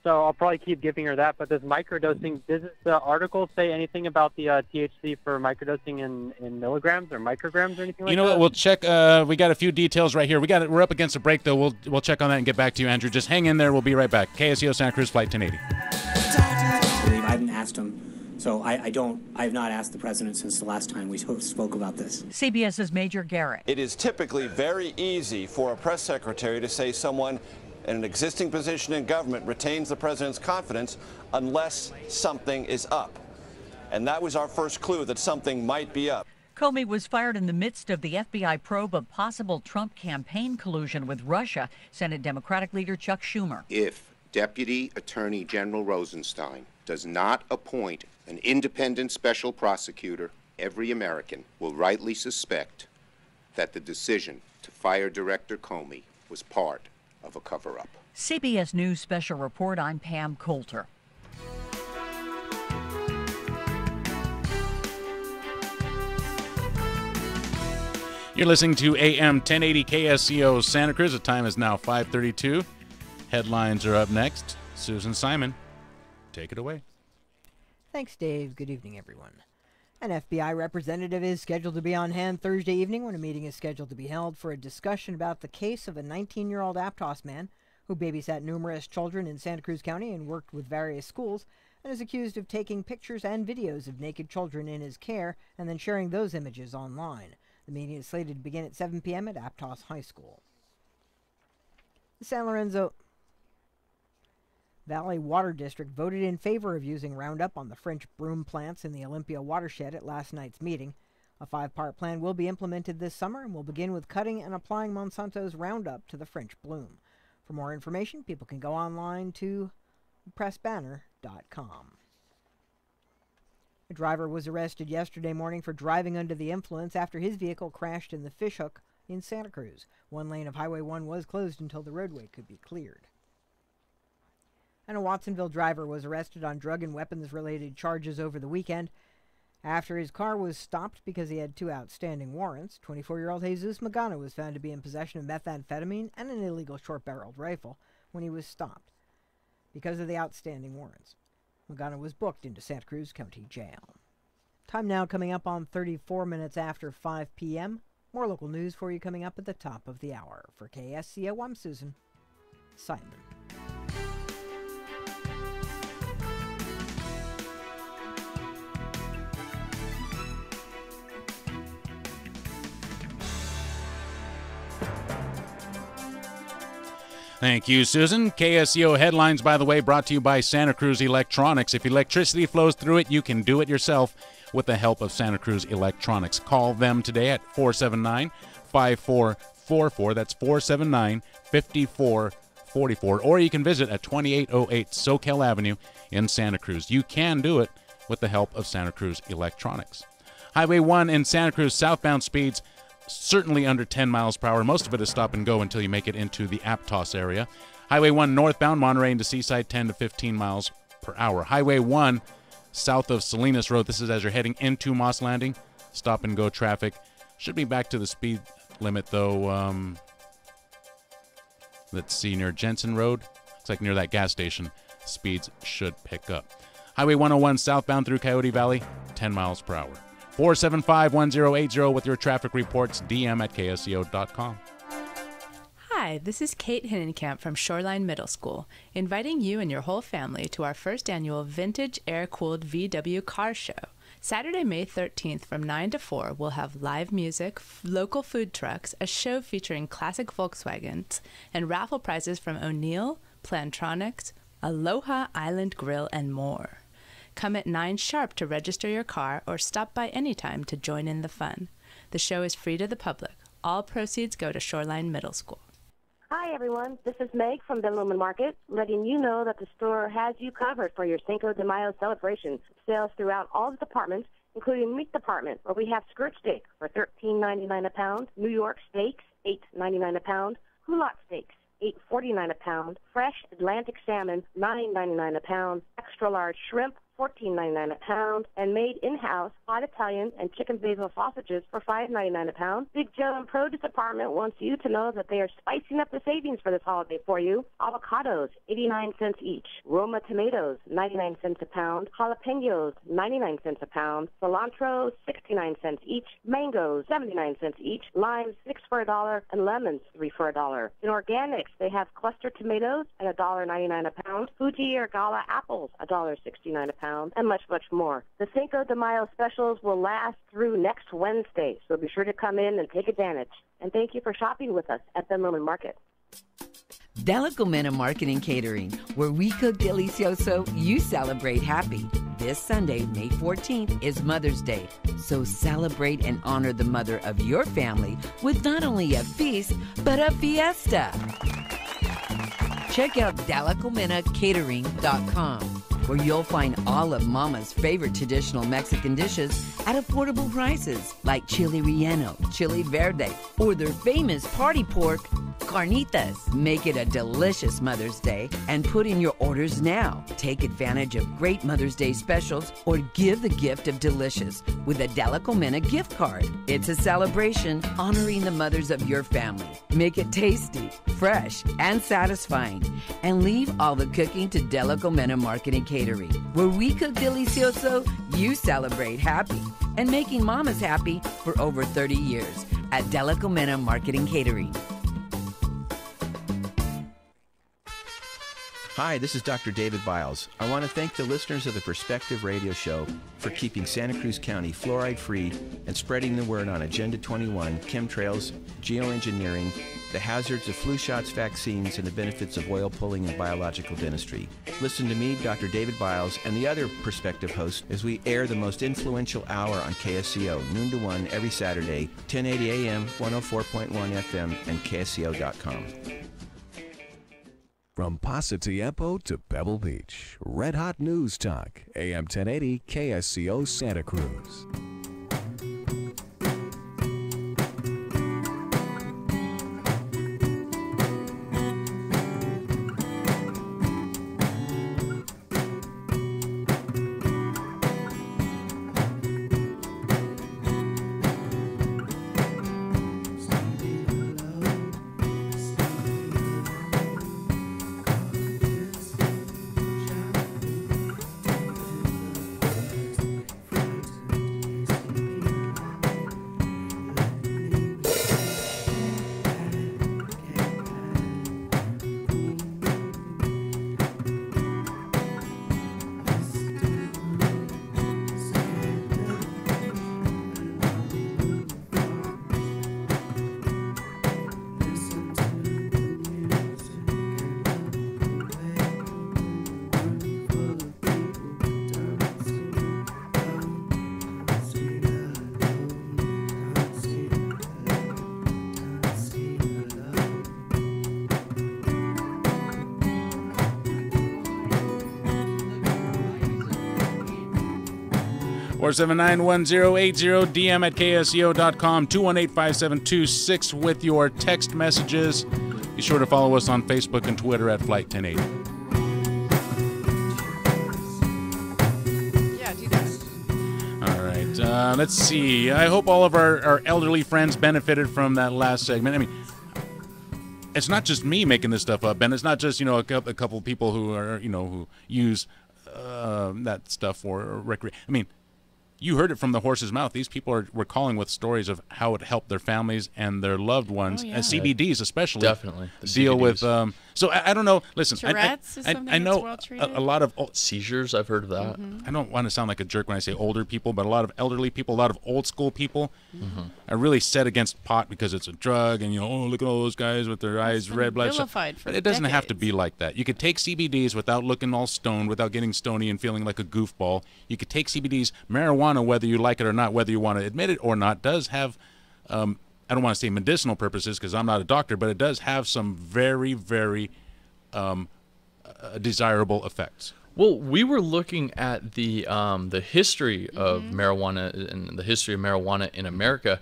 so I'll probably keep giving her that. But this microdosing, does the article say anything about the THC for microdosing in milligrams or micrograms or anything like that? You know what? We'll check. We got a few details right here. We're up against a break, though. We'll check on that and get back to you, Andrew. Just hang in there. We'll be right back. KSEO Santa Cruz, Flight 1080. I haven't asked him. So I have not asked the president since the last time we spoke about this. CBS's Major Garrett. It is typically very easy for a press secretary to say someone in an existing position in government retains the president's confidence unless something is up. And that was our first clue that something might be up. Comey was fired in the midst of the FBI probe of possible Trump campaign collusion with Russia. Senate Democratic leader Chuck Schumer. If Deputy Attorney General Rosenstein does not appoint an independent special prosecutor, every American will rightly suspect that the decision to fire Director Comey was part of a cover-up. CBS News Special Report, I'm Pam Coulter. You're listening to AM 1080 KSEO Santa Cruz. The time is now 5:32. Headlines are up next. Susan Simon, take it away. Thanks, Dave. Good evening, everyone. An FBI representative is scheduled to be on hand Thursday evening when a meeting is scheduled to be held for a discussion about the case of a 19-year-old Aptos man who babysat numerous children in Santa Cruz County and worked with various schools, and is accused of taking pictures and videos of naked children in his care and then sharing those images online. The meeting is slated to begin at 7 p.m. at Aptos High School. The San Lorenzo Valley Water District voted in favor of using Roundup on the French broom plants in the Olympia watershed at last night's meeting. A 5-part plan will be implemented this summer and will begin with cutting and applying Monsanto's Roundup to the French bloom. For more information, people can go online to pressbanner.com. A driver was arrested yesterday morning for driving under the influence after his vehicle crashed in the Fishhook in Santa Cruz. One lane of Highway 1 was closed until the roadway could be cleared. And a Watsonville driver was arrested on drug and weapons-related charges over the weekend after his car was stopped because he had 2 outstanding warrants. 24-year-old Jesus Magana was found to be in possession of methamphetamine and an illegal short-barreled rifle when he was stopped because of the outstanding warrants. Magana was booked into Santa Cruz County Jail. Time now coming up on 34 minutes after 5 p.m. More local news for you coming up at the top of the hour. For KSCO, I'm Susan Simon. Thank you, Susan. KSCO headlines, by the way, brought to you by Santa Cruz Electronics. If electricity flows through it, you can do it yourself with the help of Santa Cruz Electronics. Call them today at 479-5444. That's 479-5444. Or you can visit at 2808 Soquel Avenue in Santa Cruz. You can do it with the help of Santa Cruz Electronics. Highway 1 in Santa Cruz, southbound speeds certainly under 10 miles per hour. Most of it is stop and go until you make it into the Aptos area. Highway 1 northbound, Monterey into Seaside, 10 to 15 miles per hour. Highway 1 south of Salinas Road, this is as you're heading into Moss Landing. Stop and go traffic. Should be back to the speed limit, though. Let's see, near Jensen Road. Looks like near that gas station, speeds should pick up. Highway 101 southbound through Coyote Valley, 10 miles per hour. 475-1080 with your traffic reports, DM at ksco.com. Hi, this is Kate Hinnenkamp from Shoreline Middle School, inviting you and your whole family to our first annual Vintage Air-Cooled VW Car Show. Saturday, May 13th from 9 to 4, we'll have live music, local food trucks, a show featuring classic Volkswagens, and raffle prizes from O'Neill, Plantronics, Aloha Island Grill, and more. Come at 9 sharp to register your car or stop by anytime to join in the fun. The show is free to the public. All proceeds go to Shoreline Middle School. Hi, everyone. This is Meg from the Lumen Market, letting you know that the store has you covered for your Cinco de Mayo celebration. Sales throughout all the departments, including meat department, where we have skirt steak for $13.99 a pound, New York steaks, $8.99 a pound, hulat steaks, $8.49 a pound, fresh Atlantic salmon, $9.99 a pound, extra large shrimp, $14.99 a pound, and made in-house hot Italian and chicken basil sausages for $5.99 a pound. Big Joe and Produce Department wants you to know that they are spicing up the savings for this holiday for you. Avocados, 89 cents each. Roma tomatoes, 99 cents a pound. Jalapenos, 99 cents a pound. Cilantro, 69 cents each. Mangoes, 79 cents each. Limes, 6 for $1, and lemons, 3 for $1. In organics, they have cluster tomatoes at $1.99 a pound. Fuji or Gala apples, $1.69 a pound. And much, much more. The Cinco de Mayo specials will last through next Wednesday, so be sure to come in and take advantage. And thank you for shopping with us at the Lumen Market. Delicomena Marketing Catering, where we cook delicioso, you celebrate happy. This Sunday, May 14th, is Mother's Day, so celebrate and honor the mother of your family with not only a feast, but a fiesta. Check out DelicomenaCatering.com, where you'll find all of Mama's favorite traditional Mexican dishes at affordable prices, like chili relleno, chili verde, or their famous party pork, carnitas. Make it a delicious Mother's Day and put in your orders now. Take advantage of great Mother's Day specials or give the gift of delicious with a Delico Minna gift card. It's a celebration honoring the mothers of your family. Make it tasty, fresh, and satisfying. And leave all the cooking to Delico Minna Market and Catering. Where we cook delicioso, you celebrate happy. And making mamas happy for over 30 years at Delico Minna Market and Catering. Hi, this is Dr. David Biles. I want to thank the listeners of the Perspective Radio Show for keeping Santa Cruz County fluoride-free and spreading the word on Agenda 21, chemtrails, geoengineering, the hazards of flu shots, vaccines, and the benefits of oil pulling and biological dentistry. Listen to me, Dr. David Biles, and the other Perspective hosts as we air the most influential hour on KSCO, noon to 1 every Saturday, 1080 AM, 104.1 FM, and KSCO.com. From Paso Tiempo to Pebble Beach, Red Hot News Talk, AM 1080 KSCO Santa Cruz. Or 479-1080, DM at KSCO.com, 218-572-6 with your text messages. Be sure to follow us on Facebook and Twitter at Flight 1080. Yeah, do that. All right, let's see. I hope all of our elderly friends benefited from that last segment. I mean, it's not just me making this stuff up, Ben. It's not just, a couple people who are, who use that stuff for recreation. I mean, you heard it from the horse's mouth. These people were calling with stories of how it helped their families and their loved ones, and CBDs especially. Definitely. Deal with. So I don't know. Listen, Tourette's is something I know that's a lot of seizures. I've heard of that. I don't want to sound like a jerk when I say older people, but a lot of elderly people, a lot of old school people are really set against pot because it's a drug, and look at all those guys with their eyes red bloodshot. But it doesn't have to be like that. You could take CBDs without looking all stoned, without getting stony and feeling like a goofball. You could take CBDs. Marijuana, whether you like it or not, whether you want to admit it or not, does have I don't want to say medicinal purposes because I'm not a doctor, but it does have some very, very desirable effects. Well, we were looking at the history of marijuana and the history of marijuana in America,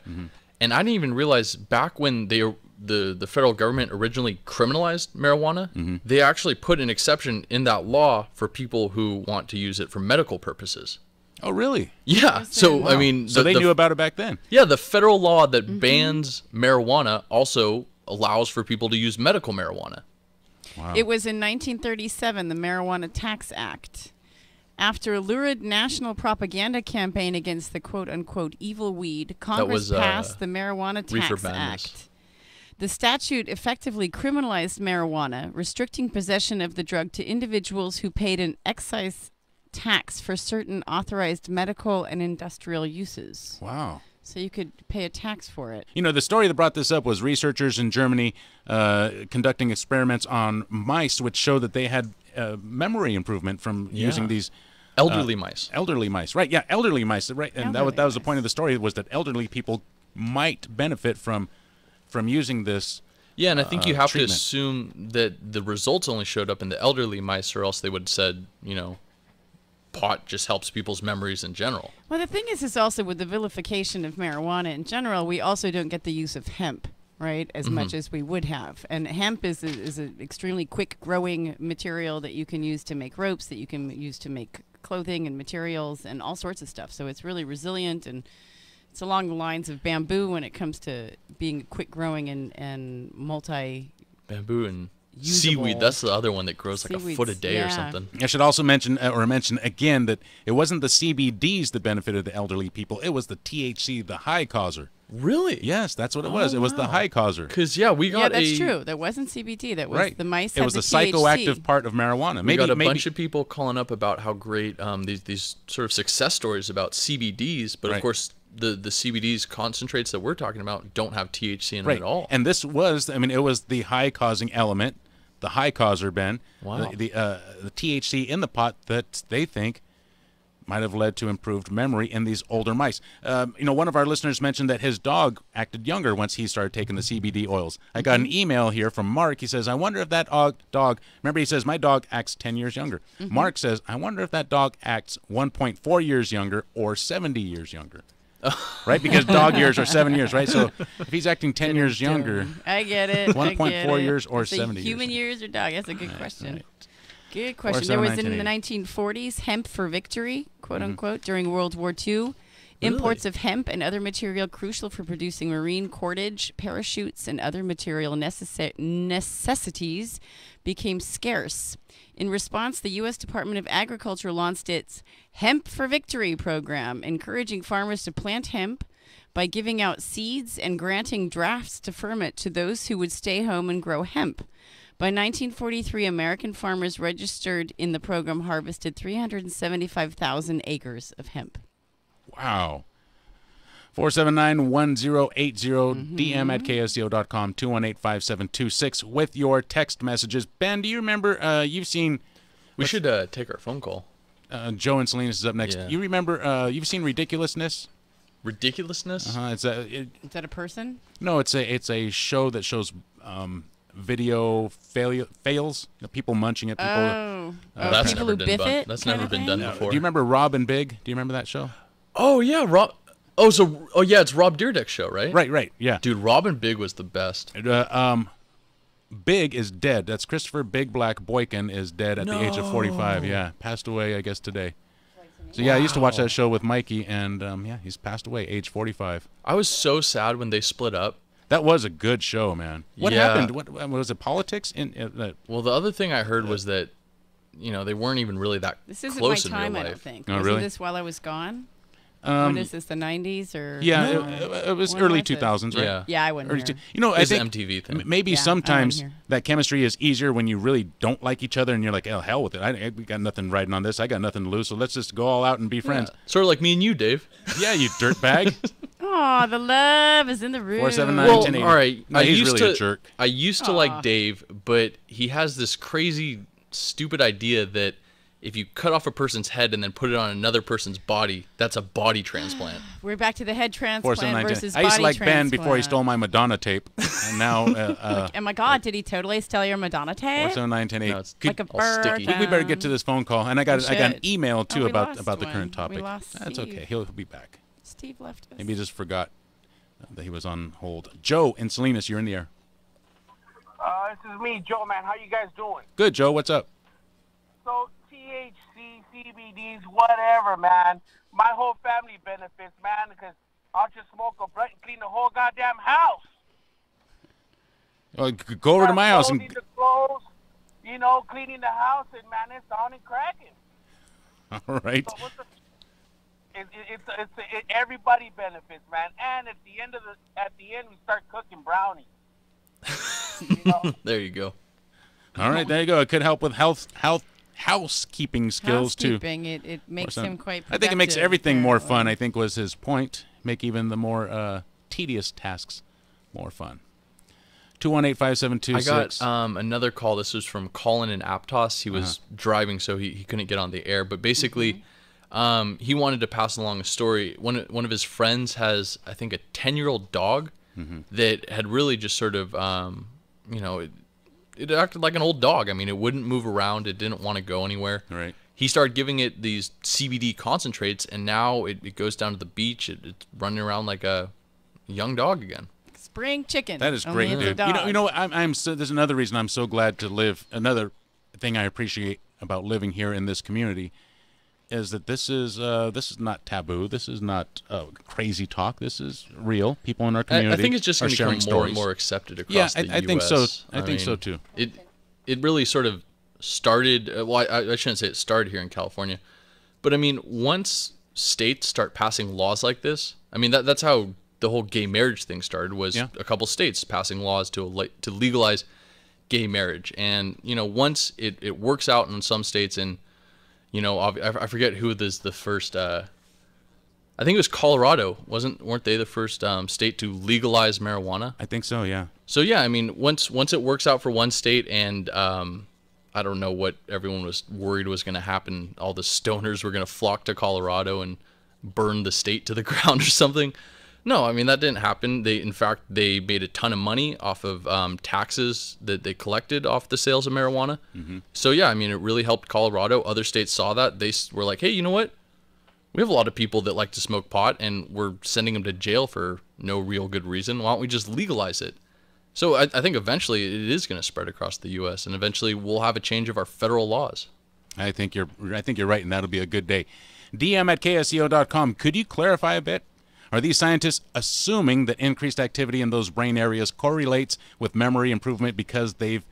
and I didn't even realize back when the federal government originally criminalized marijuana, they actually put an exception in that law for people who want to use it for medical purposes. Oh, really? Yeah. So, Wow. I mean... So they knew about it back then? Yeah, the federal law that bans marijuana also allows for people to use medical marijuana. Wow. It was in 1937, the Marijuana Tax Act. After a lurid national propaganda campaign against the quote-unquote evil weed, Congress passed the Marijuana Tax Act. The statute effectively criminalized marijuana, restricting possession of the drug to individuals who paid an excise tax for certain authorized medical and industrial uses. Wow. So you could pay a tax for it. The story that brought this up was researchers in Germany conducting experiments on mice, which showed that they had memory improvement from using these elderly mice. Elderly mice, right? Yeah, elderly mice, right? And that was the point of the story, was that elderly people might benefit from using this. Yeah, and I think you have treatment. to assume that the results only showed up in the elderly mice, or else they would have said, pot just helps people's memories in general. Well, the thing is also with the vilification of marijuana in general, we also don't get the use of hemp. right, as much as we would have. And hemp is an extremely quick-growing material that you can use to make ropes, that you can use to make clothing and materials and all sorts of stuff. So it's really resilient, and it's along the lines of bamboo when it comes to being quick-growing and multi... Bamboo and usable. seaweed, that's the other one that grows like a foot a day or something. I should also mention again that it wasn't the CBDs that benefited the elderly people. It was the THC, the high causer. Really? Yes, that's what it was. It was the high causer. Because, we got that's true. That wasn't CBD. That was the mice. It was the psychoactive part of marijuana. We got a bunch of people calling up about how great these sort of success stories about CBDs, but of course the CBDs concentrates that we're talking about don't have THC in them at all. And this was, it was the high causing element, the high causer, Ben. Wow. The THC in the pot that they think might have led to improved memory in these older mice. One of our listeners mentioned that his dog acted younger once he started taking the CBD oils. I got an email here from Mark. He says, I wonder if that dog, remember he says, my dog acts 10 years younger. Mark says, I wonder if that dog acts 1.4 years younger or 70 years younger. Right? Because dog years are 7 years, right? So if he's acting 10 years younger. I get it. 1.4 years or so 70 human years or dog? That's a good question. Good question. There was in the 1940s hemp for victory, quote unquote, during World War II. Imports of hemp and other material crucial for producing marine cordage, parachutes, and other material necessities became scarce. In response, the U.S. Department of Agriculture launched its Hemp for Victory program, encouraging farmers to plant hemp by giving out seeds and granting drafts to ferment to those who would stay home and grow hemp. By 1943, American farmers registered in the program harvested 375,000 acres of hemp. Wow. 479-1080, DM at ksco.com, 218-5726 with your text messages. Ben, do you remember, you've seen... We should take our phone call. Joe and Salinas is up next. Yeah. You remember, you've seen Ridiculousness? Ridiculousness? Is that a person? No, it's a show that shows video fails, people munching at people. That's never been done. That's never been done before. Do you remember Rob and Big? Do you remember that show? Oh yeah, Rob. Oh yeah, it's Rob Dyrdek's show, right? Right, yeah. Dude, Rob and Big was the best. Big is dead. That's Christopher Big Black Boykin is dead at the age of 45. Yeah, passed away, I guess, today. So yeah, I used to watch that show with Mikey, and he's passed away, age 45. I was so sad when they split up. That was a good show, man. What happened? What was it? Politics? Well, the other thing I heard was that, they weren't even really that close in real life. This isn't my time, I don't think. Oh, really? Wasn't this while I was gone? What is this, the 90s or? Yeah, it was early 2000s, right? Yeah, I wasn't here. I it's think an MTV thing. Maybe sometimes that chemistry is easier when you really don't like each other and you're like, oh, hell with it. We got nothing riding on this. I got nothing to lose, so let's just go all out and be friends. Yeah. Sort of like me and you, Dave. Yeah, you dirtbag. Oh, the love is in the room. 479-1080. All right. No, he's really a jerk. I used to like Dave, but he has this crazy, stupid idea that if you cut off a person's head and then put it on another person's body, that's a body transplant. We're back to the head transplant versus I used to body like transplant. Ben before he stole my Madonna tape, and now. Oh my God! Did he totally steal your Madonna tape? 479-1080. No, it's like a bird. We better get to this phone call, and I got an email too we about lost the one. current topic. We lost That's Steve. okay. He'll be back. Steve left us. Maybe he just forgot that he was on hold. Joe in Salinas, you're in the air. This is me, Joe, man. How you guys doing? Good, Joe. What's up? So, THC, CBDs, whatever, man. My whole family benefits, man, because I'll just smoke a blunt and clean the whole goddamn house. Well, go over to my house and. Folding the clothes, cleaning the house, and, man, it's on and cracking. All right. So everybody benefits, man. And at the end we start cooking brownies. There you go. All right, there you go. It could help with housekeeping skills Housekeeping, too. it makes him quite I think it makes productive, everything more fun, I think was his point. Make even the more tedious tasks more fun. 218-5726. I got another call. This was from Colin in Aptos. He was driving, so he couldn't get on the air. But basically, he wanted to pass along a story. One of his friends has, I think, a 10-year-old dog that had really just sort of, it acted like an old dog. I mean, it wouldn't move around. It didn't want to go anywhere. Right. He started giving it these CBD concentrates, and now it goes down to the beach. It's running around like a young dog again. bring chicken. That is Only great, it's a dude. dog. You know what? I'm so, there's another reason I'm so glad to live. Another thing I appreciate about living here in this community is that this is not taboo. This is not crazy talk. This is real. People in our community I think it's just are going to sharing become more stories. and more accepted across the U.S. I think so. I think so too. It really sort of started. Well, I shouldn't say it started here in California, but I mean, once states start passing laws like this, I mean that's how the whole gay marriage thing started. Was a couple states passing laws to legalize gay marriage, and once it works out in some states, and I forget who was the first. I think it was Colorado. Weren't they the first state to legalize marijuana? I think so. Yeah. So yeah, I mean, once it works out for one state, and I don't know what everyone was worried was going to happen. All the stoners were going to flock to Colorado and burn the state to the ground or something. No, I mean, that didn't happen. In fact, they made a ton of money off of taxes that they collected off the sales of marijuana. Mm-hmm. So yeah, I mean, it really helped Colorado. Other states saw that. They were like, hey, you know what? We have a lot of people that like to smoke pot, and we're sending them to jail for no real good reason. Why don't we just legalize it? So I think eventually it is going to spread across the U.S. and eventually we'll have a change of our federal laws. I think you're right, and that'll be a good day. DM@ksco.com. Could you clarify a bit? Are these scientists assuming that increased activity in those brain areas correlates with memory improvement because they're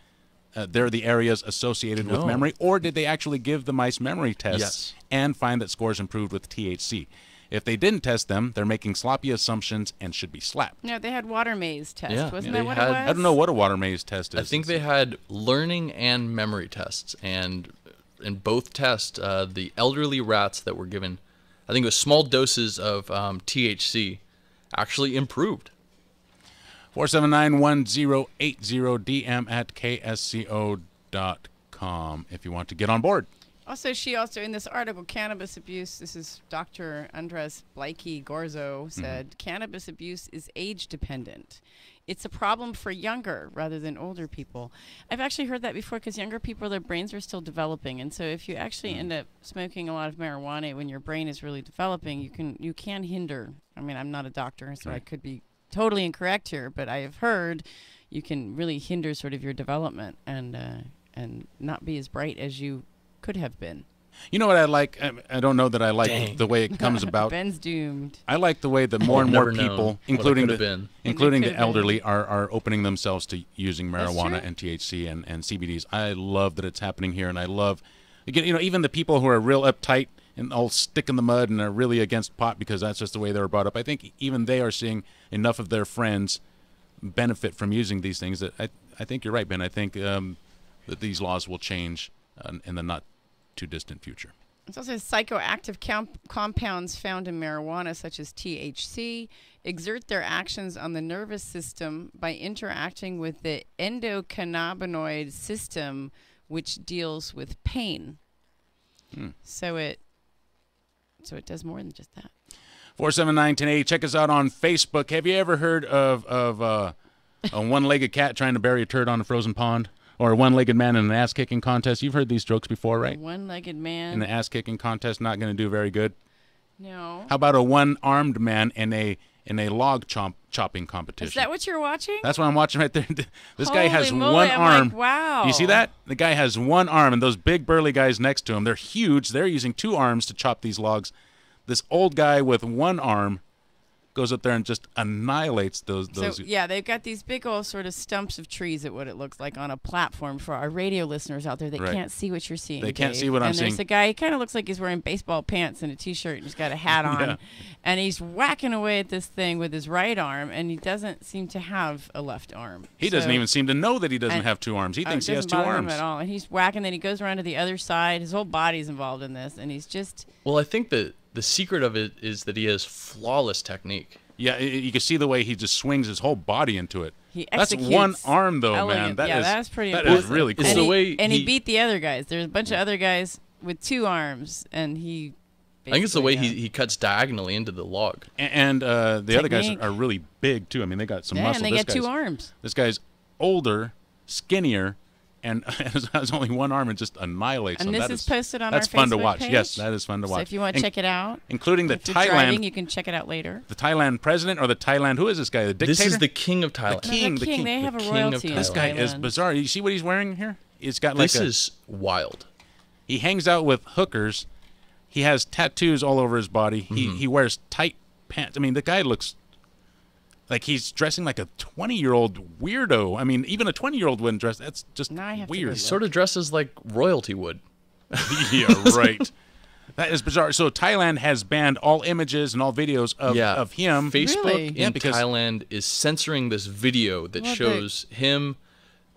the areas associated with memory, or did they actually give the mice memory tests and find that scores improved with THC? If they didn't test them, they're making sloppy assumptions and should be slapped. No, they had water maze test. Yeah, Wasn't that what it was? I don't know what a water maze test is. I think they had learning and memory tests, and in both tests, the elderly rats that were given, I think it was small doses of THC, actually improved. 479-1080, DM@ksco.com if you want to get on board. Also, in this article, cannabis abuse, this is Dr. Andres Blakey Gorzo said, cannabis abuse is age dependent. It's a problem for younger rather than older people. I've actually heard that before because younger people, their brains are still developing. And so if you actually end up smoking a lot of marijuana when your brain is really developing, you can hinder. I mean, I'm not a doctor, so I could be totally incorrect here, but I have heard you can really hinder sort of your development and not be as bright as you could have been. You know what I like? I don't know that I like the way it comes about. Ben's doomed. I like the way that more and more people, including the elderly, been. are opening themselves to using marijuana and THC and CBDs. I love that it's happening here, and I love, again, even the people who are real uptight and all stick in the mud and are really against pot because that's just the way they were brought up. I think even they are seeing enough of their friends benefit from using these things that I think you're right, Ben. I think that these laws will change in the not too distant future. It also says psychoactive compounds found in marijuana, such as THC, exert their actions on the nervous system by interacting with the endocannabinoid system, which deals with pain. So it does more than just that. 479-1080. Check us out on Facebook. Have you ever heard of a one-legged cat trying to bury a turd on a frozen pond? Or a one-legged man in an ass-kicking contest? You've heard these jokes before, right? One-legged man in an ass-kicking contest, not going to do very good. No. How about a one-armed man in a log chopping competition? Is that what you're watching? That's what I'm watching right there. This guy has Holy moly, one I'm arm. like, wow. You see that? The guy has one arm, and those big burly guys next to him, they're huge. They're using two arms to chop these logs. This old guy with one arm goes up there and just annihilates those. So, yeah, they've got these big old sort of stumps of trees at what it looks like on a platform for our radio listeners out there. They can't see what you're seeing. They can't Dave. see what I'm seeing. And there's a guy, he kind of looks like he's wearing baseball pants and a T-shirt and he's got a hat on. And he's whacking away at this thing with his right arm, and he doesn't seem to have a left arm. He doesn't even seem to know that he doesn't have two arms. He thinks he has two arms. Him at all. And he's whacking, then he goes around to the other side. His whole body's involved in this, and he's just... Well, I think that the secret of it is that he has flawless technique. Yeah, you can see the way he just swings his whole body into it. That's one arm, though, elegant. man. That's pretty that impressive. is really cool. And he beat the other guys. There's a bunch of other guys with two arms, and he... I think it's the way he cuts diagonally into the log. And the other guys are really big, too. I mean, they got some muscle. And they got two arms. This guy's older, skinnier, and has only one arm and just annihilates them. And this That is posted on our That's fun to Facebook watch. page? Yes, that is fun to watch. So if you want to check it out, including the if you're Thailand, driving, you can check it out later. the Thailand president or the Thailand, who is this guy? The dictator? This is the king of Thailand. The king. No, the king. They have a royalty in This guy is Thailand. bizarre. You see what he's wearing here? It's got like This is wild. He hangs out with hookers. He has tattoos all over his body. He wears tight pants. I mean, the guy looks like he's dressing like a 20-year-old weirdo. I mean, even a 20-year-old wouldn't dress. That's just weird. He sort of dresses like royalty would. Yeah, right. That is bizarre. So Thailand has banned all images and all videos of him. Facebook in Thailand is censoring this video that shows him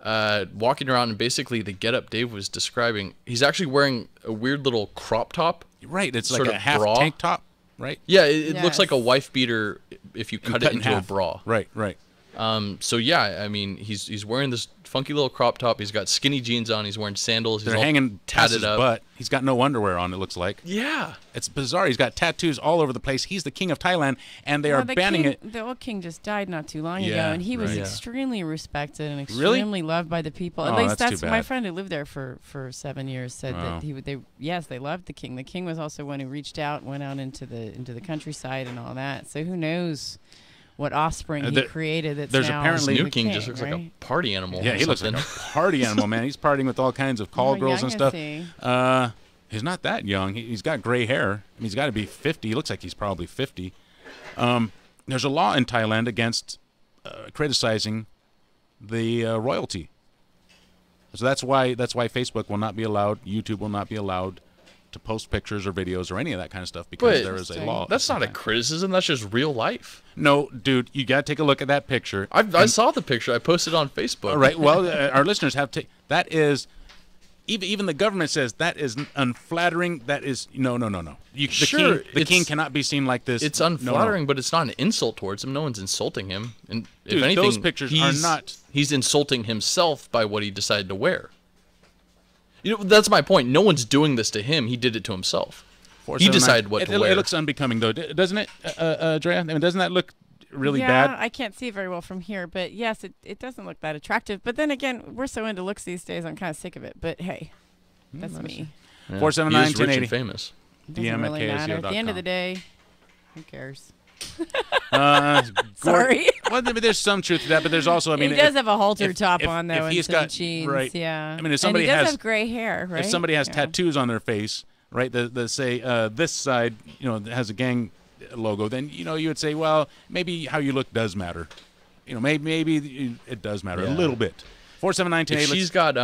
walking around, and basically the getup Dave was describing. He's actually wearing a weird little crop top. Right, it's sort like a of half bra. tank top, right? Yeah, it looks like a wife beater if you cut it in into a half. bra. Right, right. So yeah, I mean, he's wearing this funky little crop top. He's got skinny jeans on. He's wearing sandals. He's They're all hanging past tatted his up. butt. He's got no underwear on, it looks like. Yeah. It's bizarre. He's got tattoos all over the place. He's the king of Thailand, and they are the banning king, it. The old king just died not too long ago, Yeah, and he was right. Yeah. extremely respected and Really? extremely loved by the people. Oh, At least that's too my bad. friend who lived there for 7 years said Oh. that they loved the king. The king was also one who reached out, went out into the countryside and all that. So who knows what offspring he created that's there's now apparently the New king just looks like a right? party animal. Yeah, or he looks like something. a party animal, man. He's partying with all kinds of call How girls and young stuff. is he? He's not that young. He's got gray hair. I mean, he's got to be 50. He looks like he's probably 50. There's a law in Thailand against criticizing the royalty. So that's why Facebook will not be allowed, YouTube will not be allowed to post pictures or videos or any of that kind of stuff because But there is a law. That's not a criticism. That's just real life. No, dude, you got to take a look at that picture. I saw the picture. I posted on Facebook. All right. Well, our listeners have to. That is, even the government says that is unflattering. That is no. Sure, The king cannot be seen like this. It's No, unflattering, but it's not an insult towards him. No one's insulting him. And Dude, if anything, those pictures are not. He's insulting himself by what he decided to wear. You know, that's my point. No one's doing this to him. He did it to himself. He decided what to wear. It looks unbecoming, though, doesn't it, Drea? I mean, doesn't that look really yeah, bad? I can't see it very well from here, but yes, it doesn't look that attractive. But then again, we're so into looks these days, I'm kind of sick of it. But hey, that's me. Yeah. 479 He is rich 1080. and famous. Doesn't DM really at matter. At the end of KSCO.com. the day, who cares? Sorry. Well, there's some truth to that, but there's also, I mean, he does have a halter if- top if- on though, if and he's some got jeans. right, Yeah, I mean, if somebody and he does has have gray hair, right? If somebody has Yeah. tattoos on their face, right, that say this side, has a gang logo, then you would say, well, maybe how you look does matter. Maybe it does matter a little bit. 479 If she's got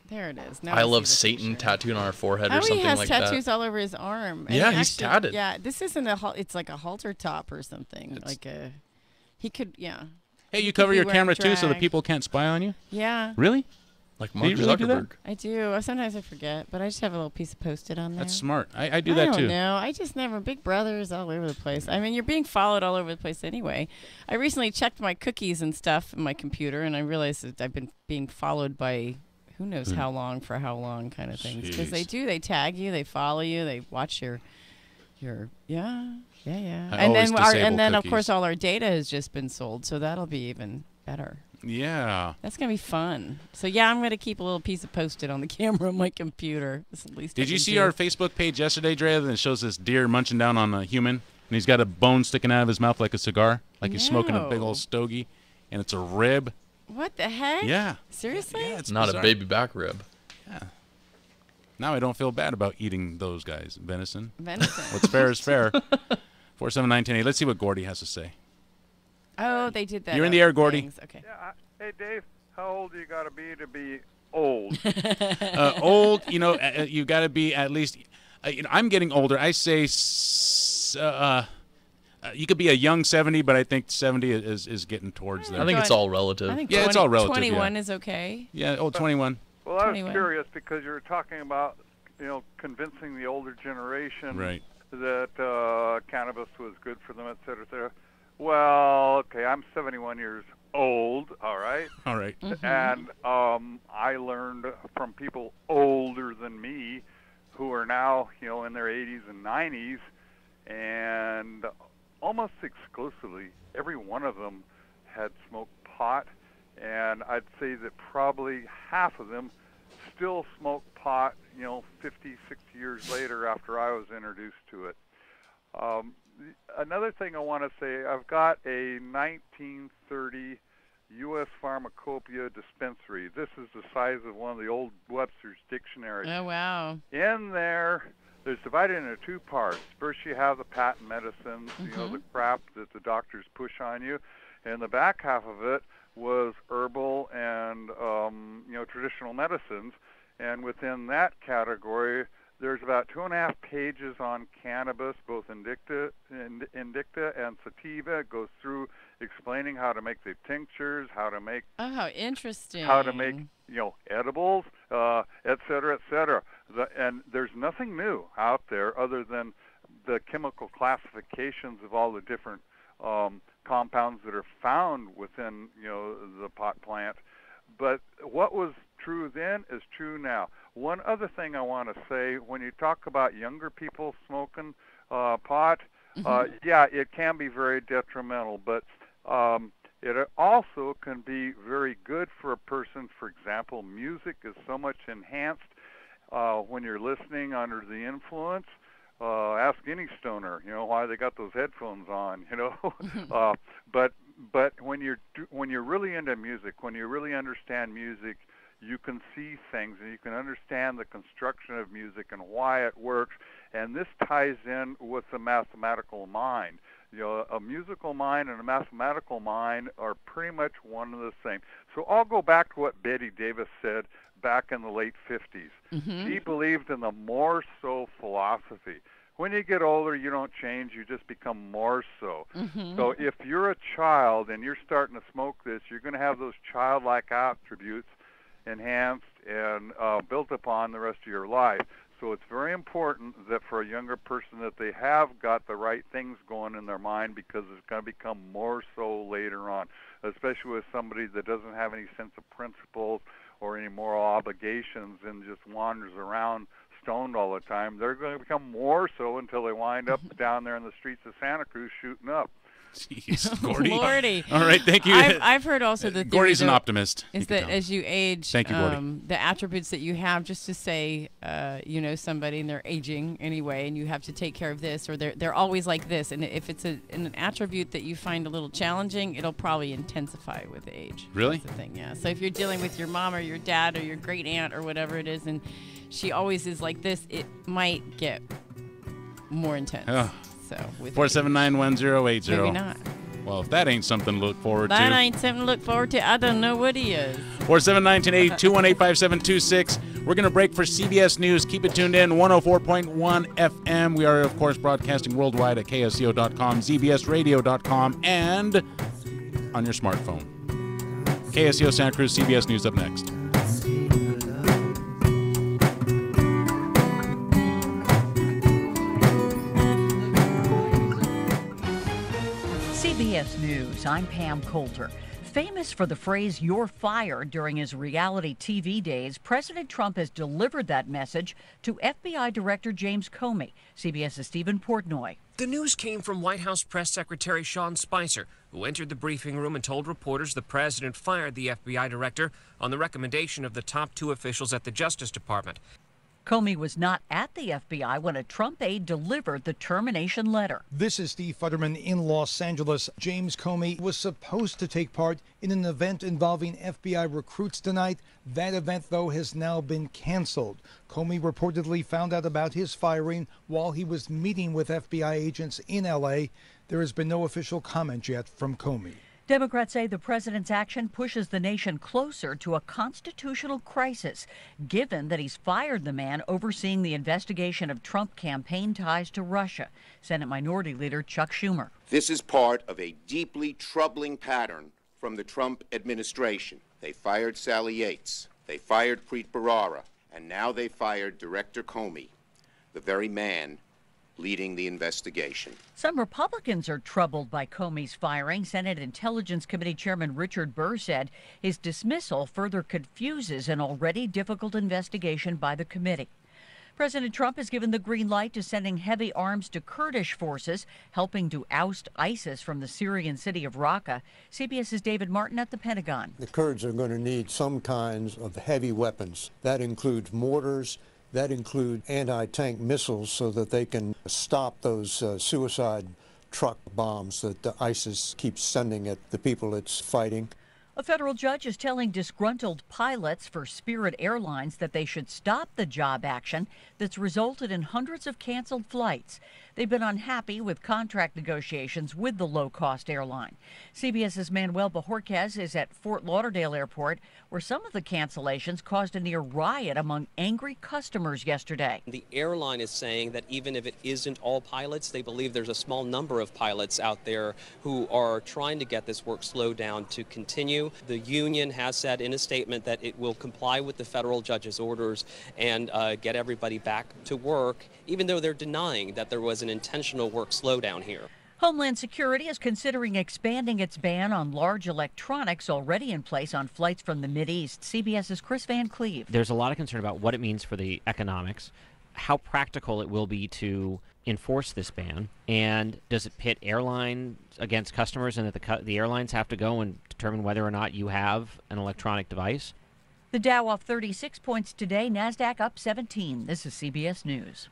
there it is. Now I I love see the Satan tattooed on her forehead Oh, or something he has like tattoos that. all over his arm. Yeah, And he's actually, tatted. Yeah, this isn't it's like a halter top or something. He could, yeah. Hey, He you could cover be your wearing camera too, so the drag. people can't spy on you. Yeah. Really? Like Do you really do that? I do. Sometimes I forget, but I just have a little piece of Post-it on there. That's smart. I do that I too. don't know. I just never. Big Brother is all over the place. I mean, you're being followed all over the place anyway. I recently checked my cookies and stuff in my computer, and I realized that I've been being followed by who knows how long for how long kind of things. Because they do. They tag you. They follow you. They watch your yeah. I And always then disable of cookies. course all our data has just been sold, so that'll be even better. Yeah. That's gonna be fun. So yeah, I'm gonna keep a little piece of Post-it on the camera on my computer. That's at least. Did you see our Facebook page yesterday, Drea, that shows this deer munching down on a human, and he's got a bone sticking out of his mouth like a cigar, like he's smoking a big No. old stogie, and it's a rib. What the heck? Yeah. Seriously? Yeah, it's Not bizarre. a baby back rib. Yeah. Now I don't feel bad about eating those guys. Venison. Venison. What's fair is fair. 479 Let's see what Gordy has to say. Oh, they did that. You're in the air, Gordy. things. Okay. Hey, Dave, how old do you got to be old? Old, you got to be at least. I'm getting older. I say you could be a young 70, but I think 70 is getting towards there. I think it's all relative. I think yeah, it's all relative. 21 yeah. is okay. Yeah, 21. Well, I was 21. curious because you were talking about, convincing the older generation Right. that cannabis was good for them, et cetera, et cetera. Well, okay, I'm 71 years old, all right? All right. And I learned from people older than me who are now, in their 80s and 90s, and almost exclusively, every one of them had smoked pot, and I'd say that probably half of them still smoke pot, 50, 60 years later after I was introduced to it. Another thing I want to say, I've got a 1930 U.S. Pharmacopoeia dispensary. This is the size of one of the old Webster's dictionaries. Oh, wow. In there, there's divided into two parts. First, you have the patent medicines, the crap that the doctors push on you. And the back half of it was herbal and, traditional medicines. And within that category, there's about 2.5 pages on cannabis, both indica and sativa. It goes through explaining how to make the tinctures, how to make interesting, how to make edibles, et cetera, et cetera. And there's nothing new out there other than the chemical classifications of all the different compounds that are found within the pot plant. But what was true then is true now. One other thing I want to say, when you talk about younger people smoking pot, yeah, it can be very detrimental, but it also can be very good for a person. For example, music is so much enhanced when you're listening under the influence. Ask any stoner, why they got those headphones on, But when you're really into music, when you really understand music, you can see things and you can understand the construction of music and why it works. And this ties in with the mathematical mind. A musical mind and a mathematical mind are pretty much one and the same. So I'll go back to what Betty Davis said back in the late 50s. She believed in the more so philosophy. When you get older, you don't change, you just become more so. So if you're a child and you're starting to smoke this, you're going to have those childlike attributes enhanced and built upon the rest of your life. So it's very important that for a younger person that they have got the right things going in their mind, because it's going to become more so later on, especially with somebody that doesn't have any sense of principles or any moral obligations and just wanders around stoned all the time. They're going to become more so until they wind up down there in the streets of Santa Cruz shooting up. Jeez, Gordy. Lordy. All right, thank you. I've heard also the theory, Gordy's an optimist. Is that as you age, thank you, Gordy. The attributes that you have, just to say, somebody and they're aging anyway, and you have to take care of this, or they're always like this, and if it's an attribute that you find a little challenging, it'll probably intensify with age. Really? That's the thing, yeah. So if you're dealing with your mom or your dad or your great aunt or whatever it is, and she always is like this, it might get more intense. Oh. So 4791080. Maybe not. Well, if that ain't something to look forward to. That ain't something to look forward to. I don't know what he is. 479-1080-218-5726. We're going to break for CBS News. Keep it tuned in. 104.1 FM. We are, of course, broadcasting worldwide at KSCO.com, ZBSradio.com, and on your smartphone. KSCO Santa Cruz, CBS News up next. CBS News, I'm Pam Coulter. Famous for the phrase, "you're fired," during his reality TV days, President Trump has delivered that message to FBI Director James Comey. CBS's Stephen Portnoy. The news came from White House Press Secretary Sean Spicer, who entered the briefing room and told reporters the president fired the FBI director on the recommendation of the top two officials at the Justice Department. Comey was not at the FBI when a Trump aide delivered the termination letter. This is Steve Futterman in Los Angeles. James Comey was supposed to take part in an event involving FBI recruits tonight. That event, though, has now been canceled. Comey reportedly found out about his firing while he was meeting with FBI agents in L.A. There has been no official comment yet from Comey. Democrats say the president's action pushes the nation closer to a constitutional crisis, given that he's fired the man overseeing the investigation of Trump campaign ties to Russia. Senate Minority Leader Chuck Schumer. This is part of a deeply troubling pattern from the Trump administration. They fired Sally Yates, they fired Preet Bharara, and now they fired Director Comey, the very man leading the investigation. Some Republicans are troubled by Comey's firing. Senate Intelligence Committee Chairman Richard Burr said his dismissal further confuses an already difficult investigation by the committee. President Trump has given the green light to sending heavy arms to Kurdish forces, helping to oust ISIS from the Syrian city of Raqqa. CBS's David Martin at the Pentagon. The Kurds are going to need some kinds of heavy weapons. That includes mortars, that include anti-tank missiles so that they can stop those suicide truck bombs that ISIS keeps sending at the people it's fighting. A federal judge is telling disgruntled pilots for Spirit Airlines that they should stop the job action that's resulted in hundreds of canceled flights. They've been unhappy with contract negotiations with the low-cost airline. CBS's Manuel Bajorquez is at Fort Lauderdale Airport, where some of the cancellations caused a near riot among angry customers yesterday. The airline is saying that even if it isn't all pilots, they believe there's a small number of pilots out there who are trying to get this work slowed down to continue. The union has said in a statement that it will comply with the federal judge's orders and get everybody back to work, even though they're denying that there was an intentional work slowdown here. Homeland Security is considering expanding its ban on large electronics already in place on flights from the Mideast. CBS's Chris Van Cleve. There's a lot of concern about what it means for the economics, how practical it will be to enforce this ban, and does it pit airlines against customers and that the airlines have to go and determine whether or not you have an electronic device? The Dow off 36 points today, NASDAQ up 17. This is CBS News.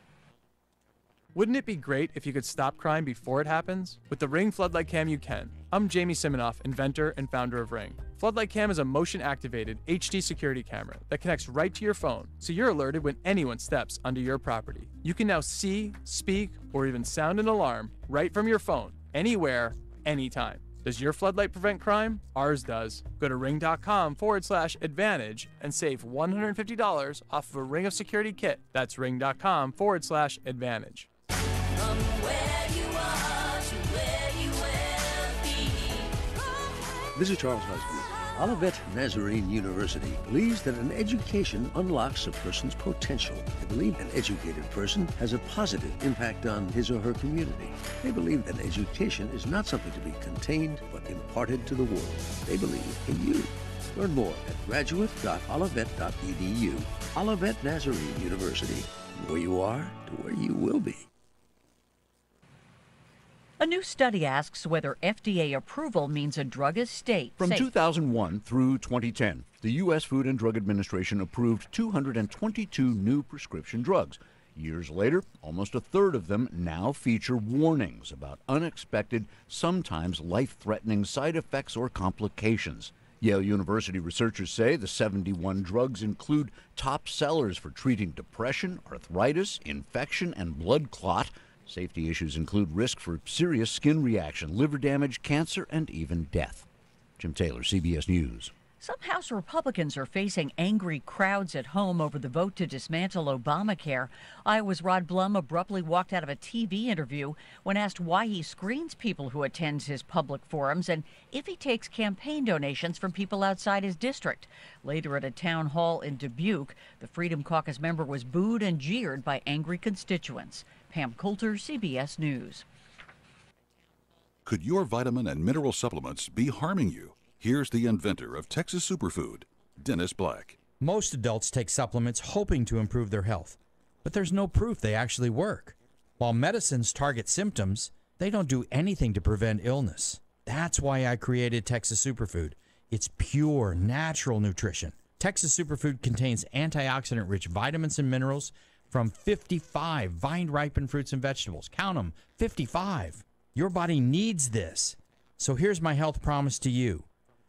Wouldn't it be great if you could stop crime before it happens? With the Ring Floodlight Cam, you can. I'm Jamie Siminoff, inventor and founder of Ring. Floodlight Cam is a motion-activated HD security camera that connects right to your phone, so you're alerted when anyone steps onto your property. You can now see, speak, or even sound an alarm right from your phone, anywhere, anytime. Does your floodlight prevent crime? Ours does. Go to ring.com/advantage and save $150 off of a Ring of Security kit. That's ring.com/advantage. This is Charles Husband. Olivet Nazarene University believes that an education unlocks a person's potential. They believe an educated person has a positive impact on his or her community. They believe that education is not something to be contained, but imparted to the world. They believe in you. Learn more at graduate.olivet.edu. Olivet Nazarene University. From where you are to where you will be. A new study asks whether FDA approval means a drug is safe. From 2001 through 2010, the U.S. Food and Drug Administration approved 222 new prescription drugs. Years later, almost a third of them now feature warnings about unexpected, sometimes life-threatening side effects or complications. Yale University researchers say the 71 drugs include top sellers for treating depression, arthritis, infection, and blood clot. Safety issues include risk for serious skin reaction, liver damage, cancer, and even death. Jim Taylor, CBS News. Some House Republicans are facing angry crowds at home over the vote to dismantle Obamacare. Iowa's Rod Blum abruptly walked out of a TV interview when asked why he screens people who attend his public forums and if he takes campaign donations from people outside his district. Later at a town hall in Dubuque, the Freedom Caucus member was booed and jeered by angry constituents. Pam Coulter, CBS News. Could your vitamin and mineral supplements be harming you? Here's the inventor of Texas Superfood, Dennis Black. Most adults take supplements hoping to improve their health, but there's no proof they actually work. While medicines target symptoms, they don't do anything to prevent illness. That's why I created Texas Superfood. It's pure, natural nutrition. Texas Superfood contains antioxidant-rich vitamins and minerals from 55 vine-ripened fruits and vegetables. Count them, 55. Your body needs this. So here's my health promise to you.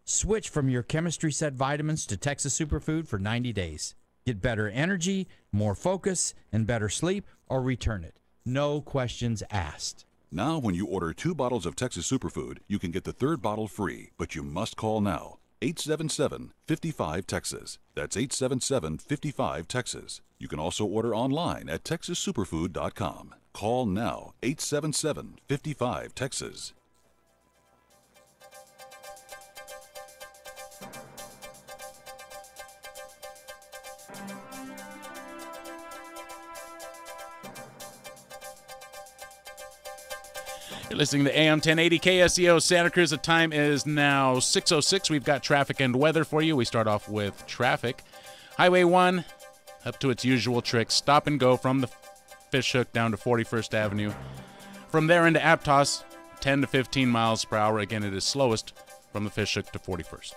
Switch from your chemistry set vitamins to Texas Superfood for 90 days. Get better energy, more focus, and better sleep, or return it. No questions asked. Now, when you order 2 bottles of Texas Superfood, you can get the 3rd bottle free, but you must call now. 877-55-TEXAS. That's 877-55-TEXAS. You can also order online at TexasSuperfood.com. Call now, 877-55-TEXAS. You're listening to AM 1080 KSEO Santa Cruz. The time is now 6:06. We've got traffic and weather for you. We start off with traffic. Highway 1 up to its usual tricks. Stop and go from the Fish Hook down to 41st Avenue. From there into Aptos, 10 to 15 miles per hour. Again, it is slowest from the Fish Hook to 41st.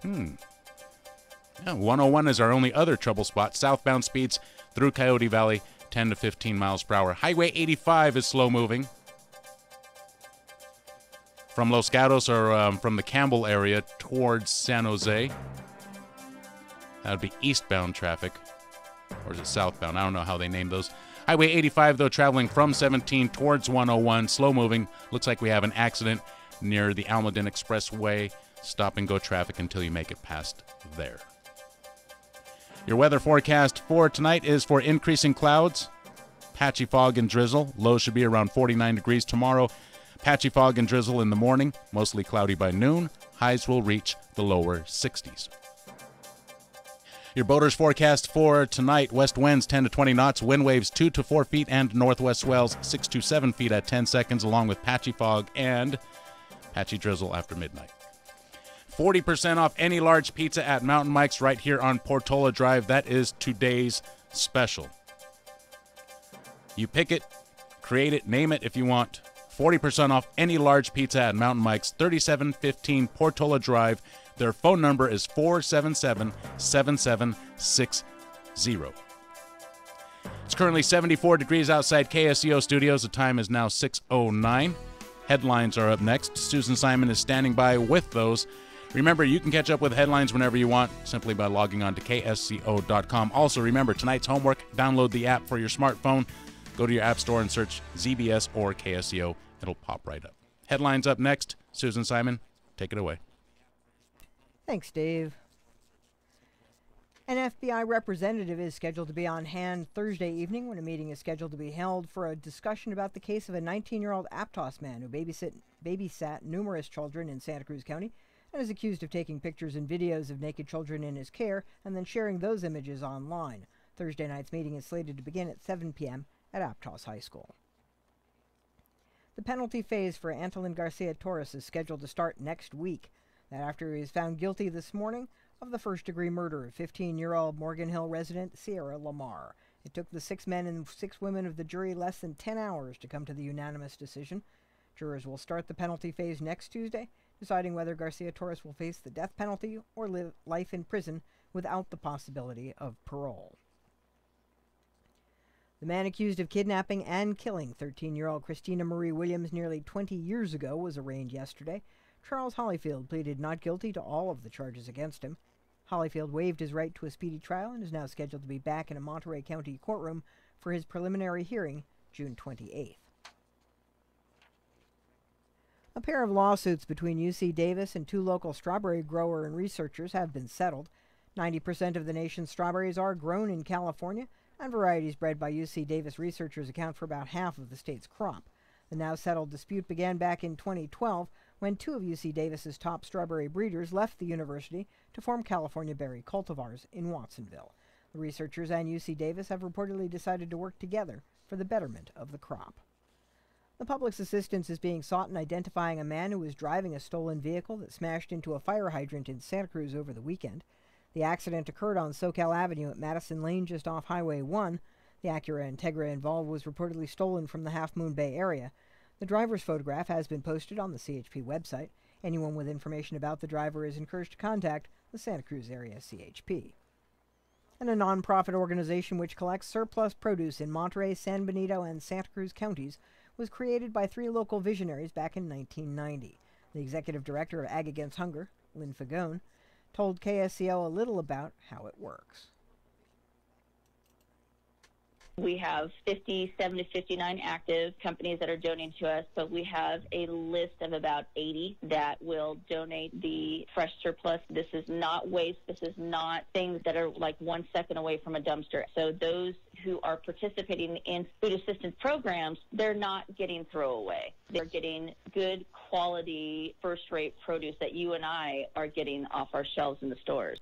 Yeah, 101 is our only other trouble spot. Southbound speeds through Coyote Valley, 10 to 15 miles per hour. Highway 85 is slow moving. From Los Gatos or from the Campbell area towards San Jose. That would be eastbound traffic. Or is it southbound? I don't know how they name those. Highway 85, though, traveling from 17 towards 101. Slow moving. Looks like we have an accident near the Almaden Expressway. Stop and go traffic until you make it past there. Your weather forecast for tonight is for increasing clouds, patchy fog and drizzle. Lows should be around 49 degrees tomorrow. Patchy fog and drizzle in the morning, mostly cloudy by noon. Highs will reach the lower 60s. Your boaters forecast for tonight: west winds 10 to 20 knots, wind waves 2 to 4 feet, and northwest swells 6 to 7 feet at 10 seconds, along with patchy fog and patchy drizzle after midnight. 40% off any large pizza at Mountain Mike's right here on Portola Drive. That is today's special. You pick it, create it, name it if you want. 40% off any large pizza at Mountain Mike's, 3715 Portola Drive. Their phone number is 477-7760. It's currently 74 degrees outside KSCO studios. The time is now 6:09. Headlines are up next. Susan Simon is standing by with those. Remember, you can catch up with headlines whenever you want simply by logging on to ksco.com. Also, remember, tonight's homework, download the app for your smartphone. Go to your app store and search ZBS or KSCO. It'll pop right up. Headlines up next. Susan Simon, take it away. Thanks, Dave. An FBI representative is scheduled to be on hand Thursday evening when a meeting is scheduled to be held for a discussion about the case of a 19-year-old Aptos man who babysat numerous children in Santa Cruz County and is accused of taking pictures and videos of naked children in his care and then sharing those images online. Thursday night's meeting is slated to begin at 7 p.m. at Aptos High School. The penalty phase for Antolin Garcia Torres is scheduled to start next week. That after he was found guilty this morning of the first-degree murder of 15-year-old Morgan Hill resident Sierra Lamar. It took the 6 men and 6 women of the jury less than 10 hours to come to the unanimous decision. Jurors will start the penalty phase next Tuesday, deciding whether Garcia Torres will face the death penalty or live life in prison without the possibility of parole. The man accused of kidnapping and killing 13-year-old Christina Marie Williams nearly 20 years ago was arraigned yesterday. Charles Hollyfield pleaded not guilty to all of the charges against him. Hollyfield waived his right to a speedy trial and is now scheduled to be back in a Monterey County courtroom for his preliminary hearing June 28th. A pair of lawsuits between UC Davis and 2 local strawberry grower and researchers have been settled. 90% of the nation's strawberries are grown in California, and varieties bred by UC Davis researchers account for about half of the state's crop. The now settled dispute began back in 2012 when 2 of UC Davis's top strawberry breeders left the university to form California Berry Cultivars in Watsonville. The researchers and UC Davis have reportedly decided to work together for the betterment of the crop. The public's assistance is being sought in identifying a man who was driving a stolen vehicle that smashed into a fire hydrant in Santa Cruz over the weekend. The accident occurred on SoCal Avenue at Madison Lane just off Highway 1. The Acura Integra involved was reportedly stolen from the Half Moon Bay area. The driver's photograph has been posted on the CHP website. Anyone with information about the driver is encouraged to contact the Santa Cruz area CHP. And a nonprofit organization which collects surplus produce in Monterey, San Benito, and Santa Cruz counties was created by 3 local visionaries back in 1990. The executive director of Ag Against Hunger, Lynn Fagone, told KSCO a little about how it works. We have 57 to 59 active companies that are donating to us, but we have a list of about 80 that will donate the fresh surplus. This is not waste. This is not things that are like 1 second away from a dumpster. So those who are participating in food assistance programs, they're not getting throwaway. They're getting good quality, first-rate produce that you and I are getting off our shelves in the stores.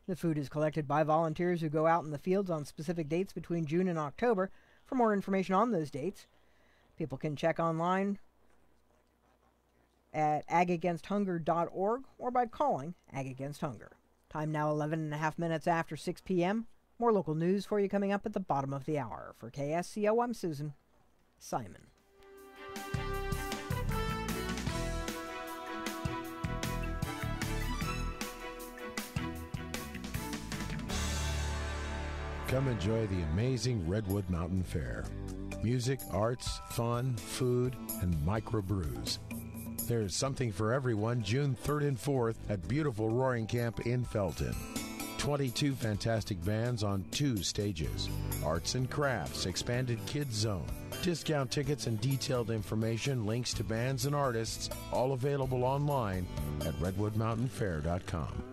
The food is collected by volunteers who go out in the fields on specific dates between June and October. For more information on those dates, people can check online at agagainsthunger.org or by calling Ag Against Hunger. Time now 11.5 after 6 p.m. More local news for you coming up at the bottom of the hour. For KSCO, I'm Susan Simon. Come enjoy the amazing Redwood Mountain Fair. Music, arts, fun, food, and microbrews. There's something for everyone June 3rd and 4th at beautiful Roaring Camp in Felton. 22 fantastic bands on 2 stages. Arts and crafts, expanded kids zone. Discount tickets and detailed information, links to bands and artists, all available online at redwoodmountainfair.com.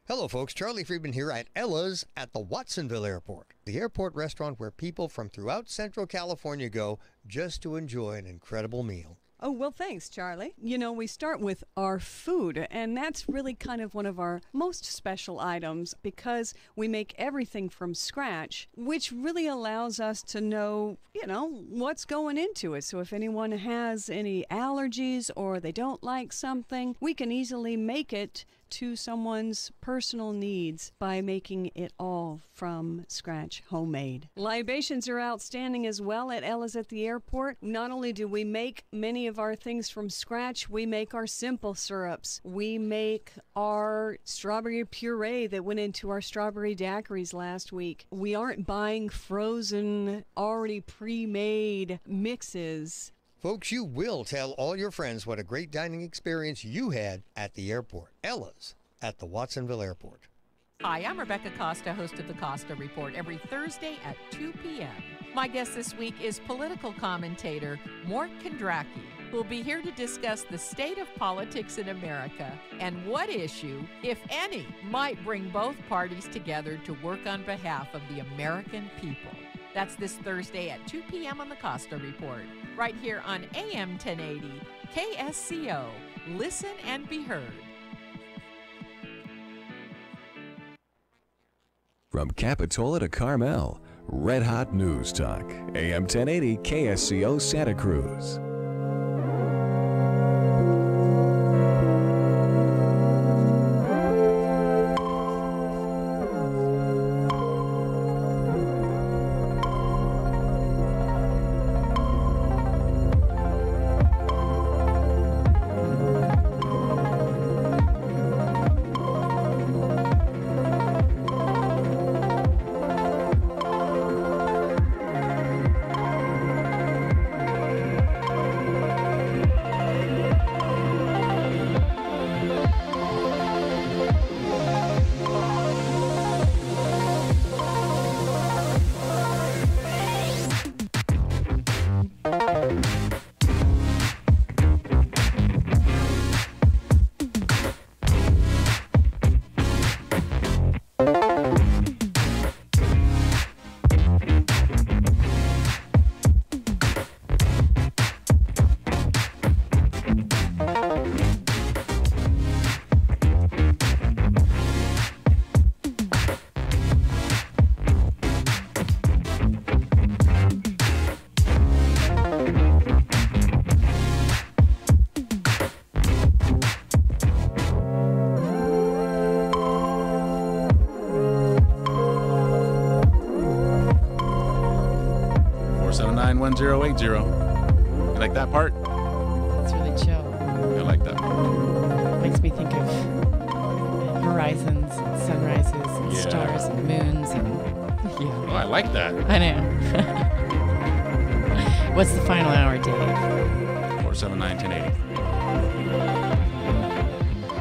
Hello folks, Charlie Friedman here at Ella's at the Watsonville Airport, the airport restaurant where people from throughout Central California go just to enjoy an incredible meal. Oh, well, thanks, Charlie. You know, we start with our food, and that's really kind of one of our most special items because we make everything from scratch, which really allows us to know, what's going into it. So if anyone has any allergies or they don't like something, we can easily make it to someone's personal needs by making it all from scratch, homemade. Libations are outstanding as well at Ella's at the airport. Not only do we make many of our things from scratch, we make our simple syrups. We make our strawberry puree that went into our strawberry daiquiris last week. We aren't buying frozen, already pre-made mixes. Folks, you will tell all your friends what a great dining experience you had at the airport. Ella's at the Watsonville Airport. Hi, I'm Rebecca Costa, host of the Costa Report, every Thursday at 2 p.m. My guest this week is political commentator Mort Kondracki, who will be here to discuss the state of politics in America and what issue, if any, might bring both parties together to work on behalf of the American people. That's this Thursday at 2 p.m. on the Costa Report, right here on AM 1080, KSCO. Listen and be heard. From Capitola to Carmel, Red Hot News Talk, AM 1080, KSCO Santa Cruz. You like that part? It's really chill. I like that part. Makes me think of horizons, and sunrises, and stars, and moons, and Oh, I like that. I know. What's the final hour, Dave? 479-1080.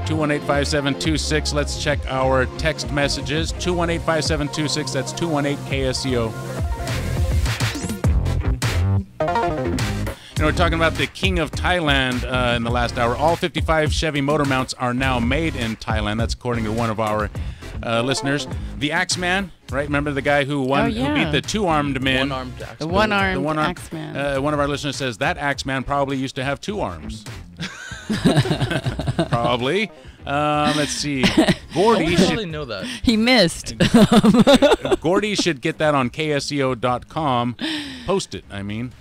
218-5726. Let's check our text messages. 218-5726. That's 218-KSCO. We're talking about the King of Thailand in the last hour. All 55 Chevy motor mounts are now made in Thailand. That's according to one of our listeners. The Axeman, right? Remember the guy who won, who beat the two-armed man? The one-armed Axeman. One of our listeners says that Axeman probably used to have 2 arms. Probably. Let's see. Gordy should probably know that. He missed. Gordy should get that on KSCO.com. Post it, I mean.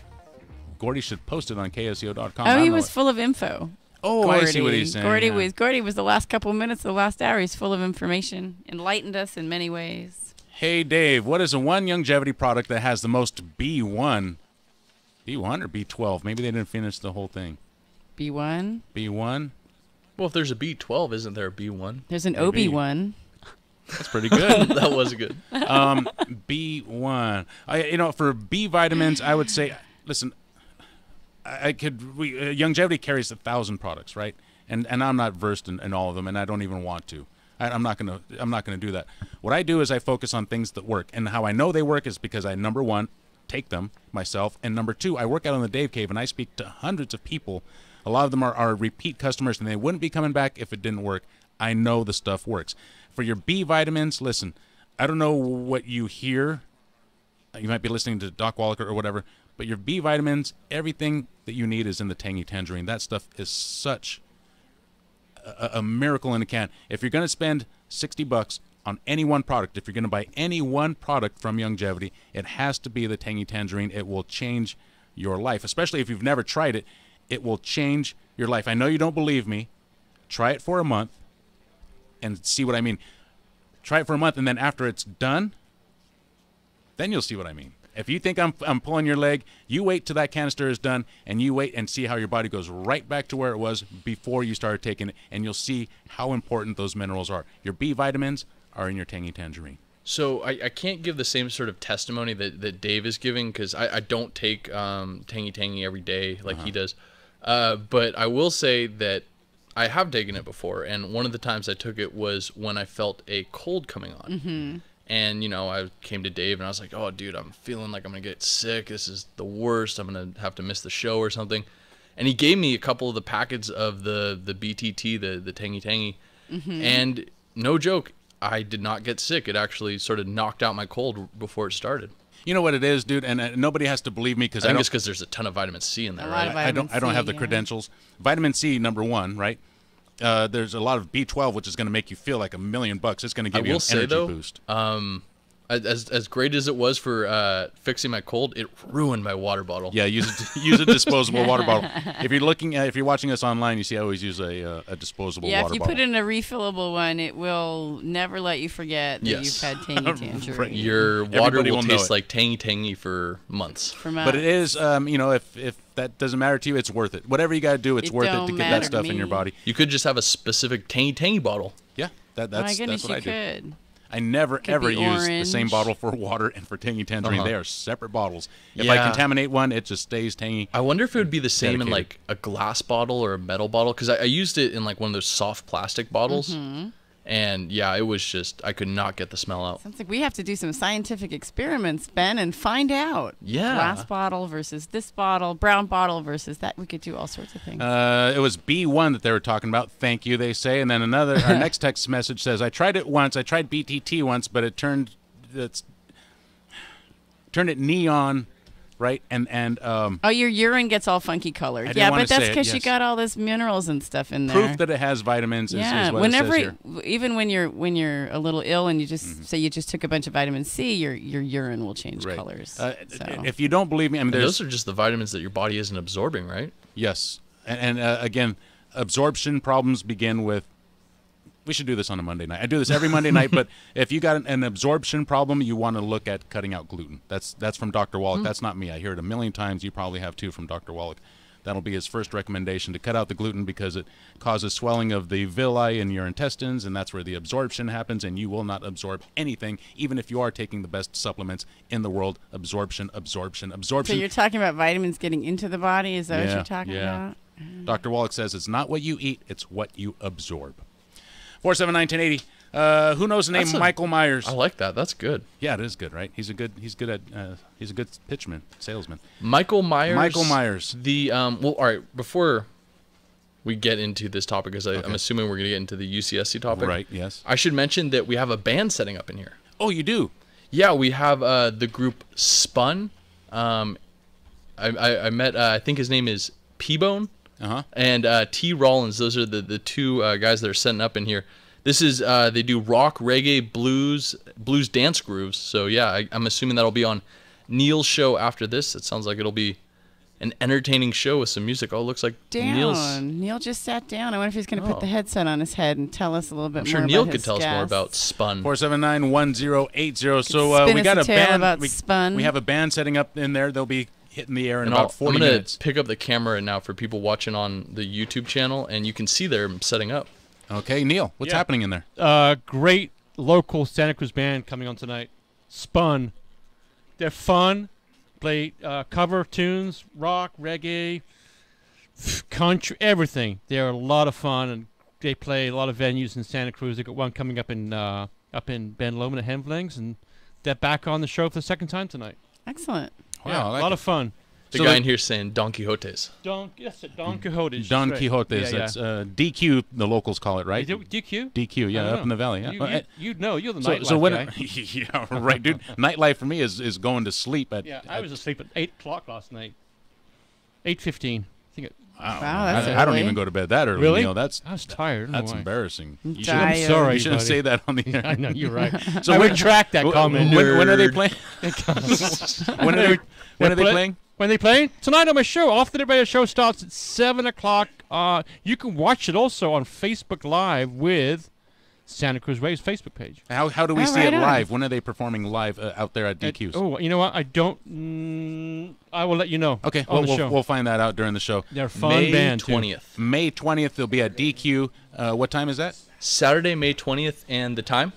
Gordy should post it on KSCO.com. Oh, he was full of info. Oh, Gordy. I see what he's saying. Gordy was the last couple minutes of the last hour. He's full of information, enlightened us in many ways. Hey, Dave, what is the one longevity product that has the most B1? B1 or B12? Maybe they didn't finish the whole thing. B1? B1? Well, if there's a B12, isn't there a B1? There's an OB1. That's pretty good. That was good. B1. For B vitamins, I would say, listen, longevity carries 1,000 products, right? And I'm not versed in all of them, and I don't even want to. I'm not gonna do that. What I do is I focus on things that work, and how I know they work is because I, number one, take them myself, and number two, I work out in the Dave Cave, and I speak to hundreds of people. A lot of them are repeat customers, and they wouldn't be coming back if it didn't work. I know the stuff works. For your B vitamins, listen, I don't know what you hear. You might be listening to Doc Wallach or whatever, but your B vitamins, everything that you need is in the Tangy Tangerine. That stuff is such a miracle in a can. If you're going to spend $60 on any one product, if you're going to buy any one product from Longevity, it has to be the Tangy Tangerine. It will change your life, especially if you've never tried it. It will change your life. I know you don't believe me. Try it for a month and see what I mean. Try it for a month, and then after it's done, then you'll see what I mean. If you think I'm pulling your leg, you wait till that canister is done, and you wait and see how your body goes right back to where it was before you started taking it, and you'll see how important those minerals are. Your B vitamins are in your Tangy Tangerine. So I can't give the same sort of testimony that Dave is giving, because I don't take Tangy every day like he does. But I will say that I have taken it before, and one of the times I took it was when I felt a cold coming on. Mm-hmm. And, I came to Dave, and I was like, oh, dude, I'm feeling like I'm going to get sick. This is the worst. I'm going to have to miss the show or something. And he gave me a couple of the packets of the BTT, the Tangy. Mm-hmm. And no joke, I did not get sick. It actually sort of knocked out my cold before it started. You know what it is, dude, and nobody has to believe me because I think it's because there's a ton of vitamin C in there, right? I don't have the credentials. Vitamin C, number one, right? There's a lot of B12, which is going to make you feel like $1 million. It's going to give you an energy boost. As great as it was for fixing my cold, it ruined my water bottle. Yeah, use a disposable water bottle. If you're watching us online, you see I always use a disposable water bottle. Yeah, if you put in a refillable one, it will never let you forget that you've had Tangy Tangerine. Right. Your water will taste like Tangy for months. But it is, if that doesn't matter to you, it's worth it. Whatever you got to do, it's worth it to get that stuff in your body. You could just have a specific Tangy bottle. Yeah, that's what I do. Could. I never ever use the same bottle for water and for Tangy Tangerine. They are separate bottles. If I contaminate one, it just stays tangy. I wonder if it would be the same in like a glass bottle or a metal bottle, because I used it in like one of those soft plastic bottles. Mm-hmm. And yeah, it was just, I could not get the smell out. Sounds like we have to do some scientific experiments, Ben, and find out. Yeah. Glass bottle versus this bottle, brown bottle versus that. We could do all sorts of things. It was B1 that they were talking about. Thank you, they say. And then our next text message says, I tried it once. I tried BTT once, but it turned it neon. Right, and your urine gets all funky colored. Yeah, but that's because you got all this minerals and stuff in there. Proof that it has vitamins. Is what whenever it says here. Even when you're a little ill and you just say you just took a bunch of vitamin C, your urine will change colors. If you don't believe me, those are just the vitamins that your body isn't absorbing, right? Yes, and again, absorption problems begin with. We should do this on a Monday night. I do this every Monday night, but if you got an absorption problem, you want to look at cutting out gluten. That's from Dr. Wallach. That's not me. I hear it a million times. You probably have too from Dr. Wallach. That'll be his first recommendation, to cut out the gluten because it causes swelling of the villi in your intestines, and that's where the absorption happens, and you will not absorb anything, even if you are taking the best supplements in the world. Absorption. So you're talking about vitamins getting into the body? Is that what you're talking about? Dr. Wallach says it's not what you eat, it's what you absorb. 479-1080. Who knows the name Michael Myers? I like that. That's good. Yeah, it is good, right? He's a good pitchman, salesman. Michael Myers. Michael Myers. All right. Before we get into this topic, because I'm assuming we're going to get into the UCSC topic. Right. Yes. I should mention that we have a band setting up in here. Oh, you do? Yeah, we have the group Spun. I met. I think his name is P-Bone. And T. Rollins. Those are the two guys that are setting up in here. This is they do rock, reggae, blues dance grooves. So yeah, I'm assuming that'll be on Neil's show after this. It sounds like it'll be an entertaining show with some music. Oh, it looks like Neil just sat down. I wonder if he's going to put the headset on his head and tell us a little bit I'm more sure about Neil his could tell us more guests. about Spun. 479-1080. So Spin we us got a a tale band. about Spun. We have a band setting up in there. They'll be hitting the air in And about 40 I'm gonna minutes. pick up the camera now for people watching on the YouTube channel, and you can see them setting up. Okay, Neil, what's happening in there? Great local Santa Cruz band coming on tonight. Spun. They're fun. Play cover tunes, rock, reggae, country, everything. They're a lot of fun, and they play a lot of venues in Santa Cruz. They got one coming up in Ben Lomond at Hemflings, and they're back on the show for the second time tonight. Excellent. Wow, Yeah, I like a lot it. of fun. The guy in here saying Don Quixotes. Don Quixotes. Don right. Quixotes. Yeah, That's DQ, the locals call it, right? DQ? DQ, yeah, I don't up in know. the valley. Yeah. You'd know. You're the so, nightlife so when, guy. yeah, right, dude. Nightlife for me is going to sleep at. Yeah, I was asleep at 8 o'clock last night. 8:15. Wow, that's I don't early. even go to bed that early. Really? Neil. That's I was tired. I don't know That's why. embarrassing. I'm sorry, You shouldn't buddy. say that on the air. I know, you're right. So I when- retract that comment. When are they playing? when are they playing? When they playing? Tonight on my show. After the radio show starts at 7 o'clock. You can watch it also on Facebook Live with Santa Cruz Waves Facebook page. How do we see it live? When are they performing live out there at DQ's? You know what? I don't. I will let you know. Okay, on the show. we'll find that out during the show. They're a fun band, too. May 20th, they'll be at DQ. What time is that? Saturday, May 20th, and the time?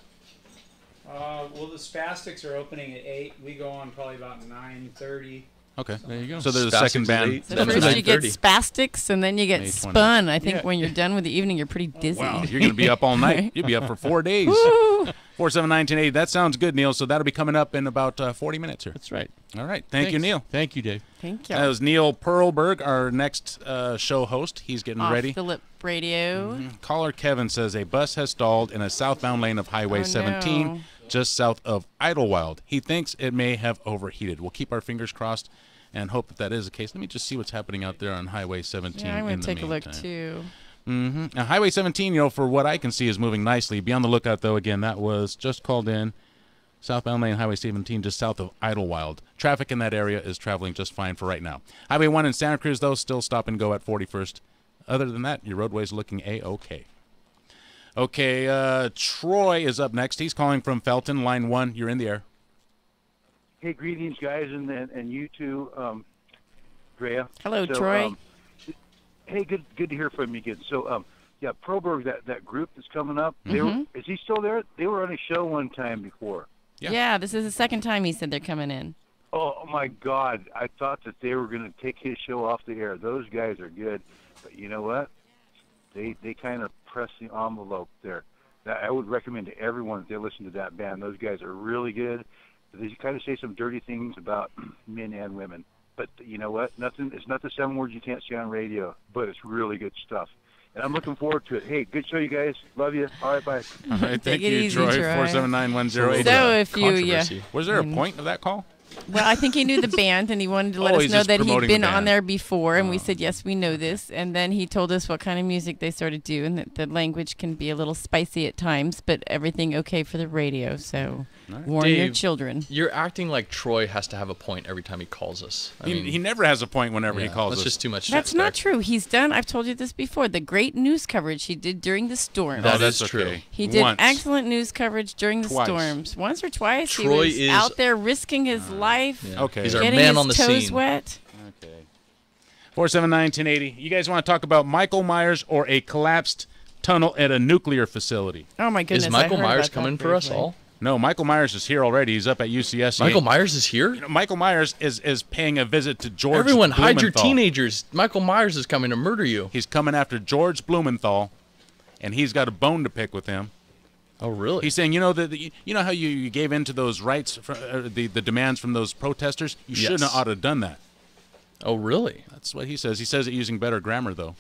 Well, the Spastics are opening at 8. We go on probably about 9:30. Okay. There you go. So there's a Spastics second is band. 8, So then first it's you get 9:30. Spastics, and then you get May 20th. Spun. I think Yeah. when you're done with the evening, you're pretty dizzy. Wow, you're going to be up all night. Right? You'll be up for 4 days. Woo! 479-1080. That sounds good, Neil. So that'll be coming up in about 40 minutes here. That's right. All right. Thank you, Thanks. Neil. Thank you, Dave. Thank you. That was Neil Perlberg, our next show host. He's getting Off ready. the lip radio. Caller Kevin says a bus has stalled in a southbound lane of Highway Oh, 17 no. just south of Idlewild. He thinks it may have overheated. We'll keep our fingers crossed and hope that is the case. Let me just see what's happening out there on Highway 17. Yeah, I'm in going to the take a look, meantime. too. Now, Highway 17, for what I can see, is moving nicely. Be on the lookout, though. Again, that was just called in. Southbound lane, Highway 17, just south of Idlewild. Traffic in that area is traveling just fine for right now. Highway 1 in Santa Cruz, though, still stop and go at 41st. Other than that, your roadway's looking A-OK. Okay, Troy is up next. He's calling from Felton, line 1. You're in the air. Hey, greetings, guys, and you too, Drea. Hello, Troy. Hey, good to hear from you again. So, yeah, Proberg, that group that's coming up, is he still there? They were on a show one time before. Yeah, this is the second time he said they're coming in. Oh, my God. I thought that they were going to take his show off the air. Those guys are good. But you know what? They kind of press the envelope there. I would recommend to everyone that they listen to that band. Those guys are really good. They kind of say some dirty things about men and women. But you know what? It's not the 7 words you can't say on radio, but it's really good stuff. And I'm looking forward to it. Hey, good show, you guys. Love you. All right, bye. All right, thank Take it you, easy, Troy. Troy. 479-1080. So if you, Controversy. Was there a point of that call? Well, I think he knew the band, and he wanted to let us he's know just that he'd promoting the been on band. there before, and we said, yes, we know this. And then he told us what kind of music they sort of do, and that the language can be a little spicy at times, but everything okay for the radio. So warn your Dave, children. You're acting like Troy has to have a point every time he calls us. I mean, He never has a point whenever he calls that's us. just too much. That's not true. He's done, I've told you this before, the great news coverage he did during the storm. That is true. He did Once. excellent news coverage during the Twice. storms. Once or twice. Troy he is- was out there risking his life. Yeah. Okay. He's our getting man his on the toes scene. wet. Okay. 479-1080. You guys want to talk about Michael Myers or a collapsed tunnel at a nuclear facility? Oh, my goodness. Is Michael I heard Myers about that coming for us briefly. all? No, Michael Myers is here already. He's up at UCS. Michael Myers is here? Michael Myers is paying a visit to George Everyone, hide your Blumenthal. teenagers. Michael Myers is coming to murder you. He's coming after George Blumenthal, and he's got a bone to pick with him. Oh, really? He's saying, you know how you gave in to those rights, the demands from those protesters? You shouldn't have ought to have done that. Oh, really? That's what he says. He says it using better grammar, though.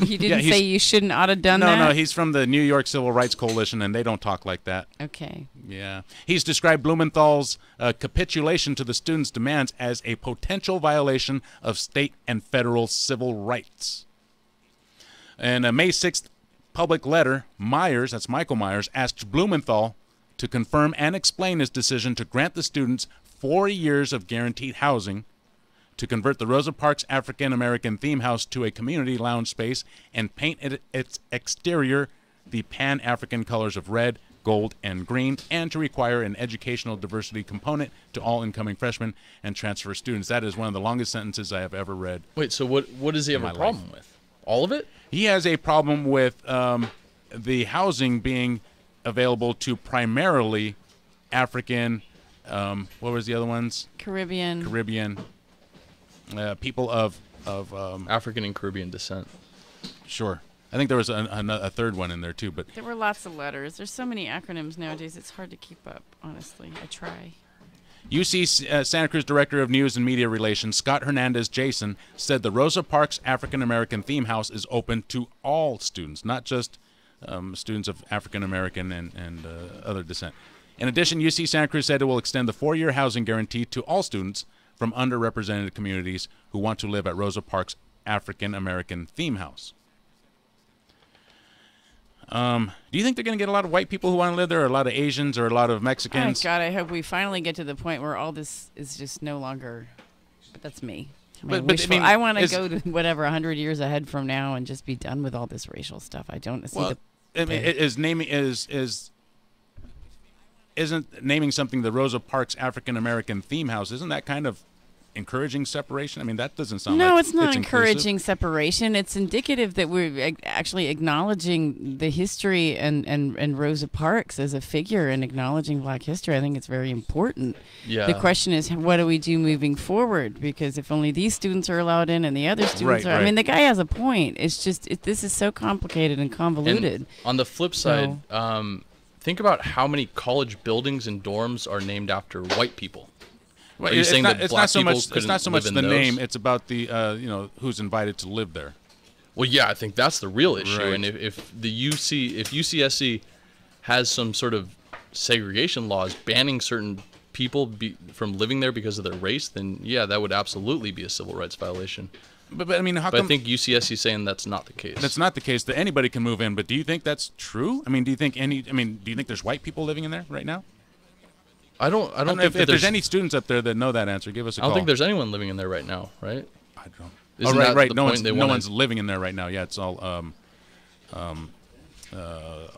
He didn't say you shouldn't ought to done no, that? No, he's from the New York Civil Rights Coalition, and they don't talk like that. Okay. Yeah. He's described Blumenthal's capitulation to the students' demands as a potential violation of state and federal civil rights. In a May 6th public letter, Myers, that's Michael Myers, asked Blumenthal to confirm and explain his decision to grant the students 4 years of guaranteed housing to convert the Rosa Parks African American theme house to a community lounge space and paint its exterior the Pan-African colors of red, gold, and green, and to require an educational diversity component to all incoming freshmen and transfer students. That is one of the longest sentences I have ever read. Wait, so what does he have a problem with? All of it? He has a problem with the housing being available to primarily African, what was the other ones? Caribbean. People of African and Caribbean descent. Sure. I think there was a third one in there too, but there were lots of letters. There's so many acronyms nowadays, it's hard to keep up, honestly. I try. UC Santa Cruz Director of News and Media Relations, Scott Hernandez Jason, said the Rosa Parks African American Theme House is open to all students, not just students of African American and other descent. In addition, UC Santa Cruz said it will extend the 4-year housing guarantee to all students from underrepresented communities who want to live at Rosa Parks African American Theme House. Do you think they're going to get a lot of white people who want to live there, or a lot of Asians, or a lot of Mexicans? Oh, God, I hope we finally get to the point where all this is just no longer... But that's me. I want to go to whatever 100 years ahead from now and just be done with all this racial stuff. I don't see isn't naming something the Rosa Parks African American Theme House, isn't that kind of encouraging separation? I mean, that doesn't sound like it's not encouraging separation. It's indicative that we're actually acknowledging the history and Rosa Parks as a figure and acknowledging Black history. I think it's very important. Yeah. The question is, what do we do moving forward? Because if only these students are allowed in and the other students are... I mean, the guy has a point. It's just, this is so complicated and convoluted. And on the flip side, think about how many college buildings and dorms are named after white people. Well, it's not so much the name; it's about the who's invited to live there. Well, yeah, I think that's the real issue. Right. And if UCSC has some sort of segregation laws banning certain people from living there because of their race, then yeah, that would absolutely be a civil rights violation. But I mean, I think UCSC is saying that's not the case. That's not the case. That anybody can move in. But do you think that's true? I mean, do you think there's white people living in there right now? I don't think if there's any students up there that know that answer, give us a call. I don't think there's anyone living in there right now, right? I don't. Isn't right. No one's living in there right now. Yeah, it's all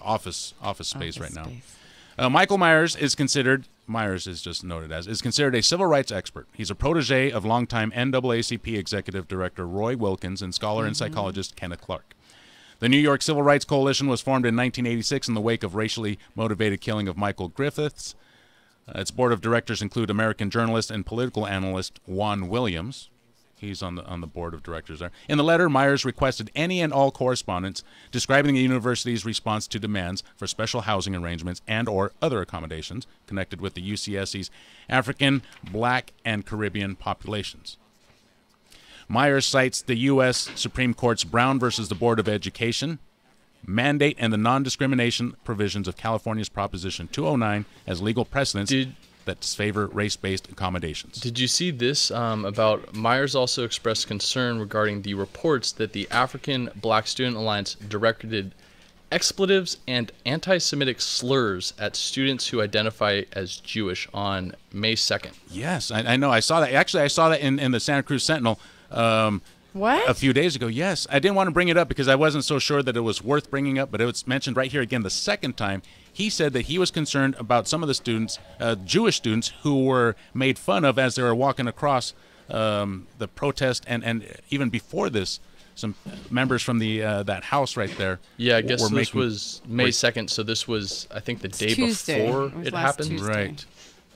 office space right now. Michael Myers is considered a civil rights expert. He's a protege of longtime NAACP executive director Roy Wilkins and scholar and psychologist Kenneth Clark. The New York Civil Rights Coalition was formed in 1986 in the wake of racially motivated killing of Michael Griffiths. Its board of directors include American journalist and political analyst Juan Williams. He's on the board of directors there. In the letter, Myers requested any and all correspondence describing the university's response to demands for special housing arrangements and or other accommodations connected with the UCSC's African, Black, and Caribbean populations. Myers cites the U.S. Supreme Court's Brown versus the Board of Education mandate and the non-discrimination provisions of California's Proposition 209 as legal precedents that favor race-based accommodations. Did you see this about Myers also expressed concern regarding the reports that the African Black Student Alliance directed expletives and anti-Semitic slurs at students who identify as Jewish on May 2nd? Yes, I know. I saw that. Actually, I saw that in the Santa Cruz Sentinel. What? A few days ago, yes. I didn't want to bring it up because I wasn't so sure that it was worth bringing up, but it was mentioned right here again the second time. He said that he was concerned about some of the students, Jewish students, who were made fun of as they were walking across the protest, and even before this, some members from the that house right there. Yeah, I guess this was May 2nd, so this was, I think, the day before it happened. Tuesday.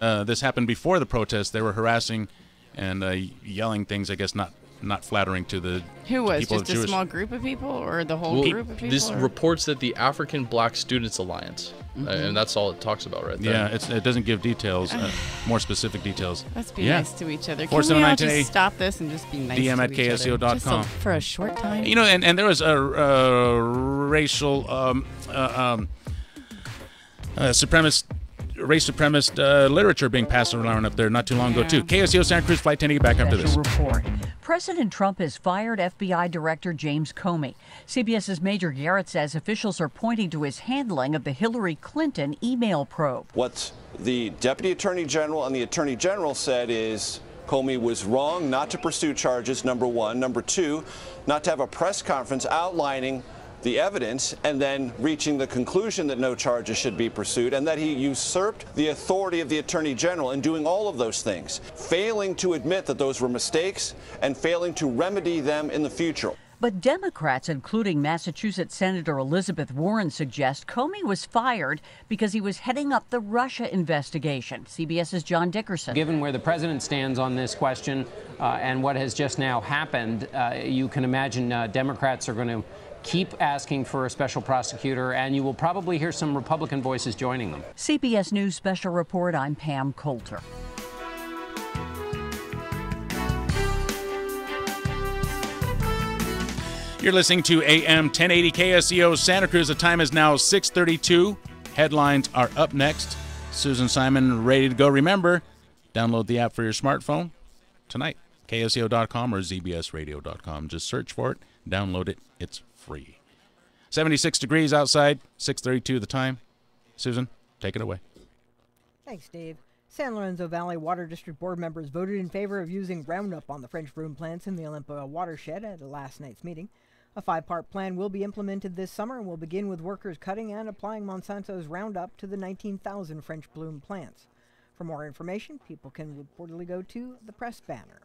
Right. This happened before the protest. They were harassing and yelling things, I guess, not flattering to the Who was? people Just a small group of people, or the whole group of people? This reports that the African Black Students Alliance, and that's all it talks about right there. Yeah, it doesn't give details, more specific details. Let's be nice to each other. Can we all just stop this and just be nice DM to at each other? KSCO.com. Just for a short time? You know, and there was a racial race supremacist literature being passed around up there not too long ago, too. KSCO Santa Cruz Flight 10 back after this. Report. President Trump has fired FBI Director James Comey. CBS's Major Garrett says officials are pointing to his handling of the Hillary Clinton email probe. What the Deputy Attorney General and the Attorney General said is Comey was wrong not to pursue charges, number one. Number two, not to have a press conference outlining the evidence and then reaching the conclusion that no charges should be pursued, and that he usurped the authority of the Attorney General in doing all of those things, failing to admit that those were mistakes and failing to remedy them in the future. But Democrats, including Massachusetts Senator Elizabeth Warren, suggest Comey was fired because he was heading up the Russia investigation. CBS's John Dickerson. Given where the president stands on this question and what has just now happened, you can imagine Democrats are going to keep asking for a special prosecutor, and you will probably hear some Republican voices joining them. CBS News Special Report, I'm Pam Coulter. You're listening to AM 1080 KSEO Santa Cruz. The time is now 6:32. Headlines are up next. Susan Simon ready to go. Remember, download the app for your smartphone tonight. KSEO.com or ZBSradio.com. Just search for it. Download it. It's free. 76 degrees outside. 6:32 the time. Susan, take it away. Thanks, Dave. San Lorenzo Valley Water District Board members voted in favor of using Roundup on the French broom plants in the Olympia watershed at last night's meeting. A 5-part plan will be implemented this summer and will begin with workers cutting and applying Monsanto's Roundup to the 19,000 French bloom plants. For more information, people can reportedly go to the press banner.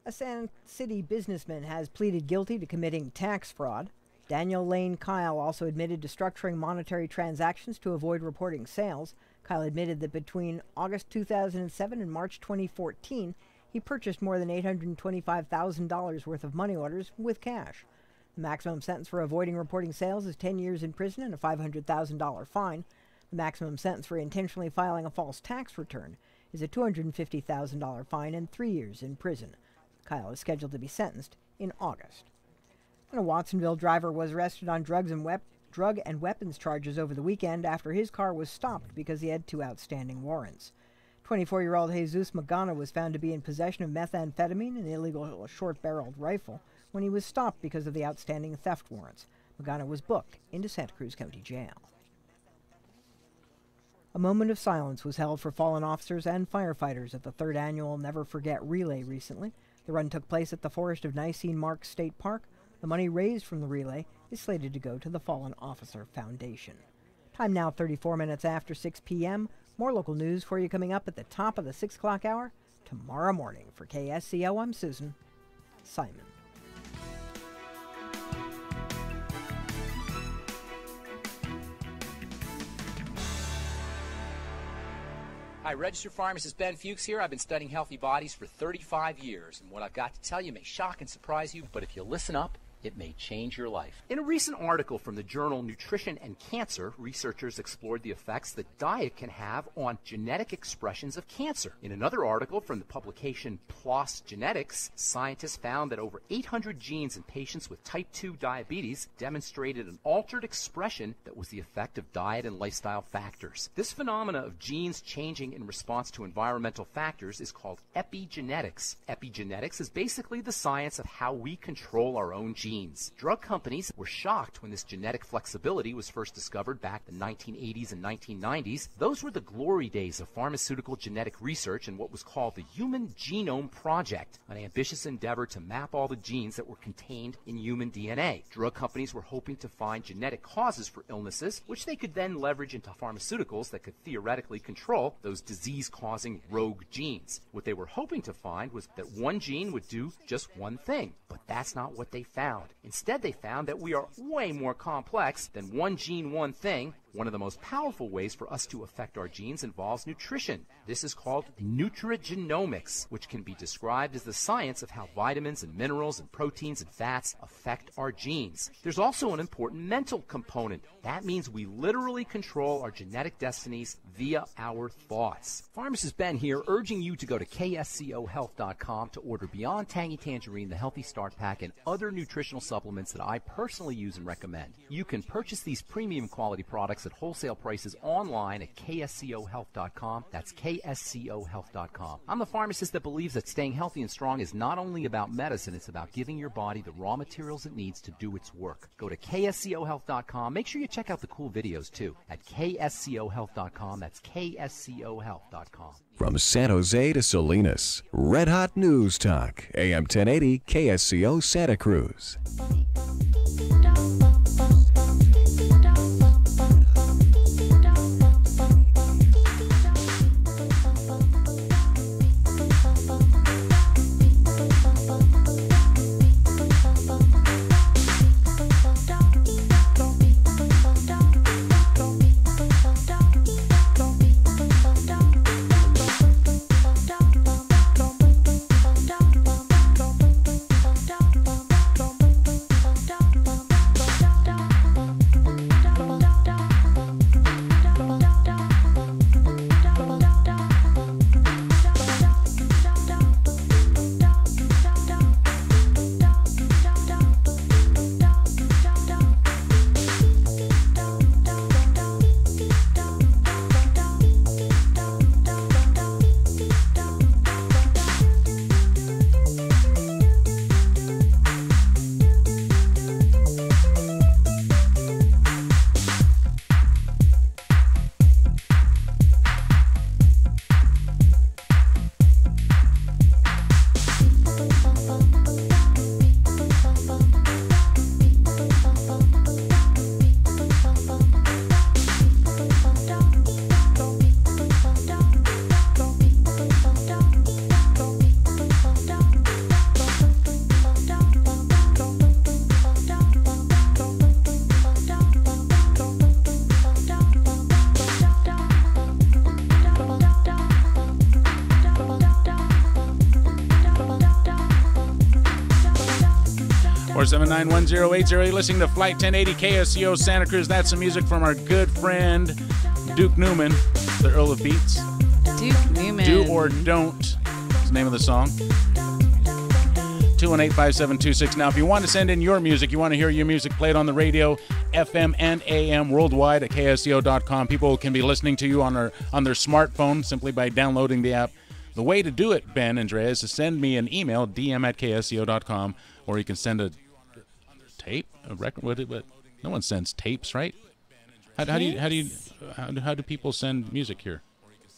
A San City businessman has pleaded guilty to committing tax fraud. Daniel Lane Kyle also admitted to structuring monetary transactions to avoid reporting sales. Kyle admitted that between August 2007 and March 2014, he purchased more than $825,000 worth of money orders with cash. The maximum sentence for avoiding reporting sales is 10 years in prison and a $500,000 fine. The maximum sentence for intentionally filing a false tax return is a $250,000 fine and 3 years in prison. Kyle is scheduled to be sentenced in August. And a Watsonville driver was arrested on drug and weapons charges over the weekend after his car was stopped because he had 2 outstanding warrants. 24-year-old Jesus Magana was found to be in possession of methamphetamine and an illegal short-barreled rifle when he was stopped because of the outstanding theft warrants. Magana was booked into Santa Cruz County Jail. A moment of silence was held for fallen officers and firefighters at the 3rd annual Never Forget Relay recently. The run took place at the Forest of Nicene Mark State Park. The money raised from the relay is slated to go to the Fallen Officer Foundation. Time now 34 minutes after 6 p.m. More local news for you coming up at the top of the 6 o'clock hour tomorrow morning. For KSCO, I'm Susan Simon. Hi, registered pharmacist Ben Fuchs here. I've been studying healthy bodies for 35 years, and what I've got to tell you may shock and surprise you, but if you listen up, it may change your life. In a recent article from the journal Nutrition and Cancer, researchers explored the effects that diet can have on genetic expressions of cancer. In another article from the publication PLOS Genetics, scientists found that over 800 genes in patients with type 2 diabetes demonstrated an altered expression that was the effect of diet and lifestyle factors. This phenomena of genes changing in response to environmental factors is called epigenetics. Epigenetics is basically the science of how we control our own genes. Drug companies were shocked when this genetic flexibility was first discovered back in the 1980s and 1990s. Those were the glory days of pharmaceutical genetic research and what was called the Human Genome Project, an ambitious endeavor to map all the genes that were contained in human DNA. Drug companies were hoping to find genetic causes for illnesses, which they could then leverage into pharmaceuticals that could theoretically control those disease-causing rogue genes. What they were hoping to find was that one gene would do just one thing, but that's not what they found. Instead, they found that we are way more complex than one gene, one thing. One of the most powerful ways for us to affect our genes involves nutrition. This is called nutrigenomics, which can be described as the science of how vitamins and minerals and proteins and fats affect our genes. There's also an important mental component. That means we literally control our genetic destinies via our thoughts. Pharmacist Ben here, urging you to go to kscohealth.com to order Beyond Tangy Tangerine, the Healthy Start Pack, and other nutritional supplements that I personally use and recommend. You can purchase these premium quality products products at wholesale prices online at kscohealth.com. That's kscohealth.com. I'm the pharmacist that believes that staying healthy and strong is not only about medicine, it's about giving your body the raw materials it needs to do its work. Go to kscohealth.com. Make sure you check out the cool videos too at kscohealth.com. That's kscohealth.com. From San Jose to Salinas, Red Hot News Talk, AM 1080 KSCO Santa Cruz. Or 791-080. You're listening to Flight 1080 KSCO Santa Cruz. That's some music from our good friend Duke Newman, the Earl of Beats. Duke Newman. Do or Don't is the name of the song. 218-5726. Now, if you want to send in your music, you want to hear your music played on the radio, FM and AM worldwide at ksco.com. People can be listening to you on their smartphone simply by downloading the app. The way to do it, Ben and Drea, is to send me an email, dm@ksco.com, or you can send a tape, a record. What? No one sends tapes, right? How do people send music here?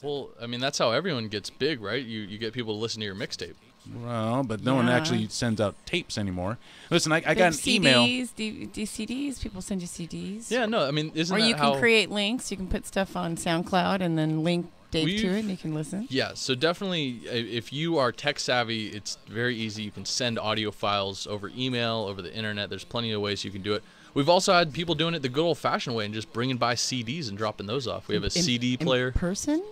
Well, I mean, that's how everyone gets big, right? You get people to listen to your mixtape. Well, but no one actually sends out tapes anymore. Listen, I got an email. CDs, people send you CDs. Yeah, no, I mean, isn't or that you can create links. You can put stuff on SoundCloud and then link Dave to it, and you can listen. Yeah, so definitely, if you are tech savvy, it's very easy. You can send audio files over email, over the internet. There's plenty of ways you can do it. We've also had people doing it the good old-fashioned way and just bringing by CDs and dropping those off. We have a CD player. In person?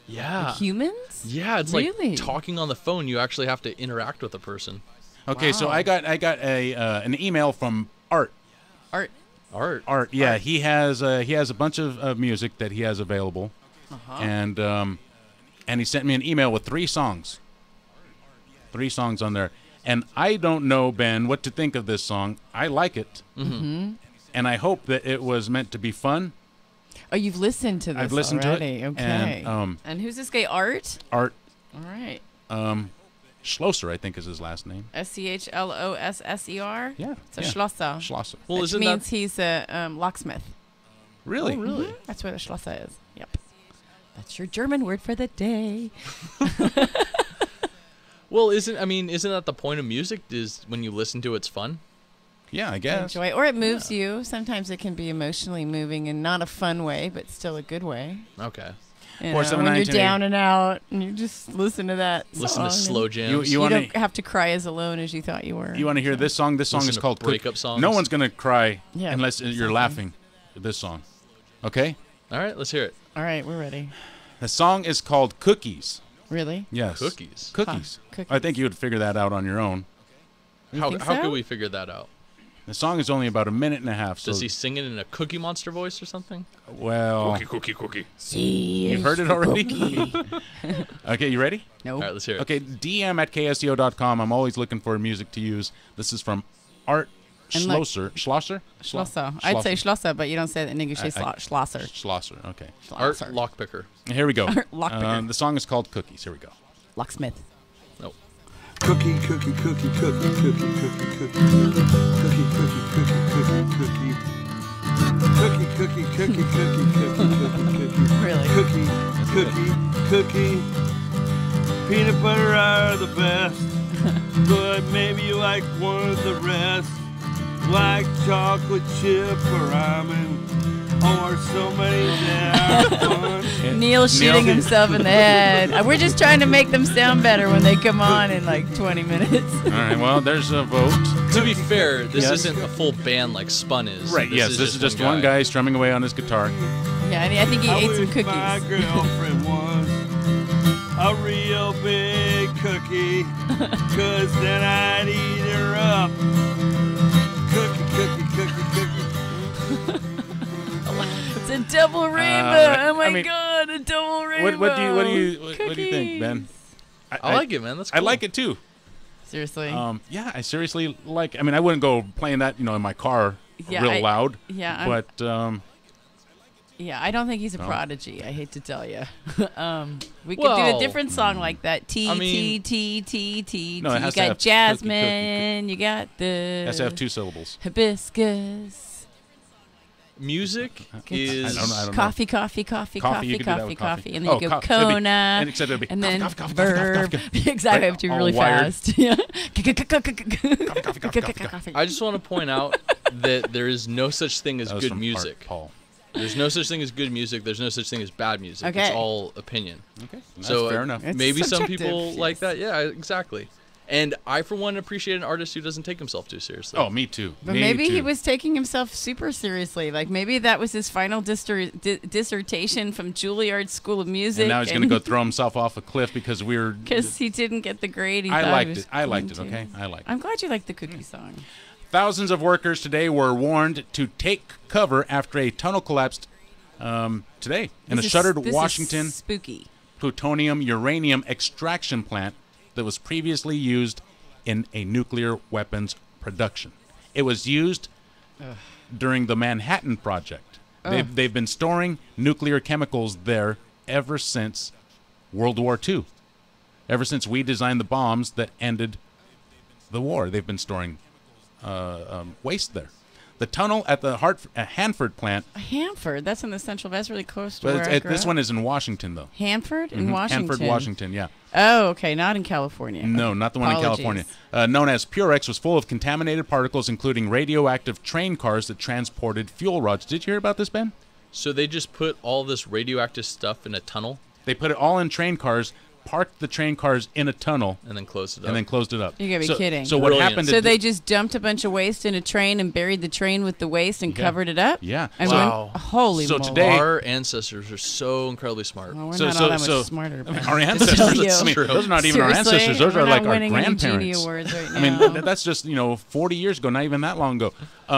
Yeah. Like humans? Yeah, it's really? like talking on the phone. You actually have to interact with a person. Okay, so I got an email from Art. Art. Yeah, he has a bunch of music that he has available, and he sent me an email with 3 songs. 3 songs on there, and I don't know, Ben, what to think of this song. I like it, and I hope that it was meant to be fun. Oh, you've listened to this I've listened already. to it. Okay. And who's this guy, Art? Art. All right. Schlosser, I think, is his last name. Schloesser? Yeah. So Schlosser. Schlosser. Well, which means he's a locksmith. Really? Oh, really? Mm-hmm. That's what a Schlosser is. Yep. That's your German word for the day. Well, isn't that the point of music? Is when you listen to it's fun? Yeah, I guess. Enjoy, or it moves you. Sometimes it can be emotionally moving in not a fun way, but still a good way. Okay. You know, when you're down and out, and you just listen to that song. Listen to slow jams. You don't have to cry as alone as you thought you were. You want to hear this song? This song Listen is to called breakup songs. No one's going to cry Yeah, unless you're laughing at this song. Okay? All right, let's hear it. All right, we're ready. The song is called Cookies. Really? Yes. Cookies. Cookies. Huh, cookies. I think you would figure that out on your own. How think could so? we figure that out? The song is only about a minute and a half. So Does he sing it in a Cookie Monster voice or something? Well, Cookie. You've heard it already? Okay, you ready? No. All right, let's hear it. Okay, dm@ksco.com. I'm always looking for music to use. This is from Art And look- Schlosser? Schlosser. I'd say Schlosser, but you don't say that in English. You say Schlosser. Schlosser, okay. Art Schlosser. Lockpicker. Here we go. Lockpicker. The song is called Cookies. Here we go. Locksmith. Nope. Cookie, cookie, cookie, cookie, cookie, cookie, cookie, cookie, cookie, cookie, cookie, cookie. Cookie, cookie, cookie, cookie, cookie, cookie, cookie. Really? Cookie, cookie, cookie. Peanut butter are the best, but maybe you like one of the rest. Like chocolate chip or almond, or so many that are fun. Neil shooting himself in the head. We're just trying to make them sound better when they come on in like 20 minutes. All right, well, there's a vote. To be fair, this isn't a full band like Spun is. Right, yes, this is just one guy strumming away on his guitar. Yeah, and I think he ate some cookies. My girlfriend was a real big cookie, 'cause then I'd eat her up. Cookie, cookie, cookie, cookie. It's a double rainbow. Oh my God, a double rainbow. What do you think, Ben? I like it, man. That's cool. I like it too. Seriously. Yeah, I seriously like. I mean, I wouldn't go playing that, in my car real loud. Yeah, but yeah, I don't think he's a No. prodigy. I hate to tell you. We could do a different song like that. T. No, it You has to have got jasmine. You got the. It has to have 2 syllables. Hibiscus. Music I is don't know. Coffee, you coffee, could do that with coffee. and then you go Kona, and except it'd be and then coffee, coffee, verb. coffee. Exactly, I have to be really fast. Yeah. I just want to point out that there is no such thing as That was good from music. Art Paul. There's no such thing as good music. There's no such thing as bad music. Okay. It's all opinion. Okay, that's so fair enough. It's maybe some subjective, people yes. like that. Yeah, exactly. And I, for one, appreciate an artist who doesn't take himself too seriously. Oh, me too. But maybe he was taking himself super seriously. Like maybe that was his final dissertation from Juilliard School of Music. And now he's going to go throw himself off a cliff because because he didn't get the grade he I thought liked he was it. I liked it. going to. Okay, I liked it. I'm glad you liked the cookie song. Thousands of workers today were warned to take cover after a tunnel collapsed today in a shuttered This is Washington spooky. plutonium-uranium extraction plant that was previously used in a nuclear weapons production. It was used during the Manhattan Project. They've been storing nuclear chemicals there ever since World War II. Ever since we designed the bombs that ended the war, they've been storing waste there. The tunnel at the Hanford plant. Hanford, that's in the Central. That's really close to But where I grew this up. one is in Washington, though. Hanford in Mhm. Washington. Hanford, Washington, yeah. Oh, okay, not in California. No, Okay. not the one in Apologies. California. Known as Purex, was full of contaminated particles, including radioactive train cars that transported fuel rods. Did you hear about this, Ben? So they just put all this radioactive stuff in a tunnel? They put it all in train cars, parked the train cars in a tunnel, and then closed it up. You gotta be kidding. So what happened? So they just dumped a bunch of waste in a train and buried the train with the waste and covered it up? Yeah. And Wow. holy moly. Our ancestors are so incredibly smart. Well, we're not all that much smarter. Our Just ancestors. tell you. I mean, those are not even our Seriously? ancestors. Those We're are not like our winning any grandparents. Genie Awards right I mean, now. that's just 40 years ago, not even that long ago.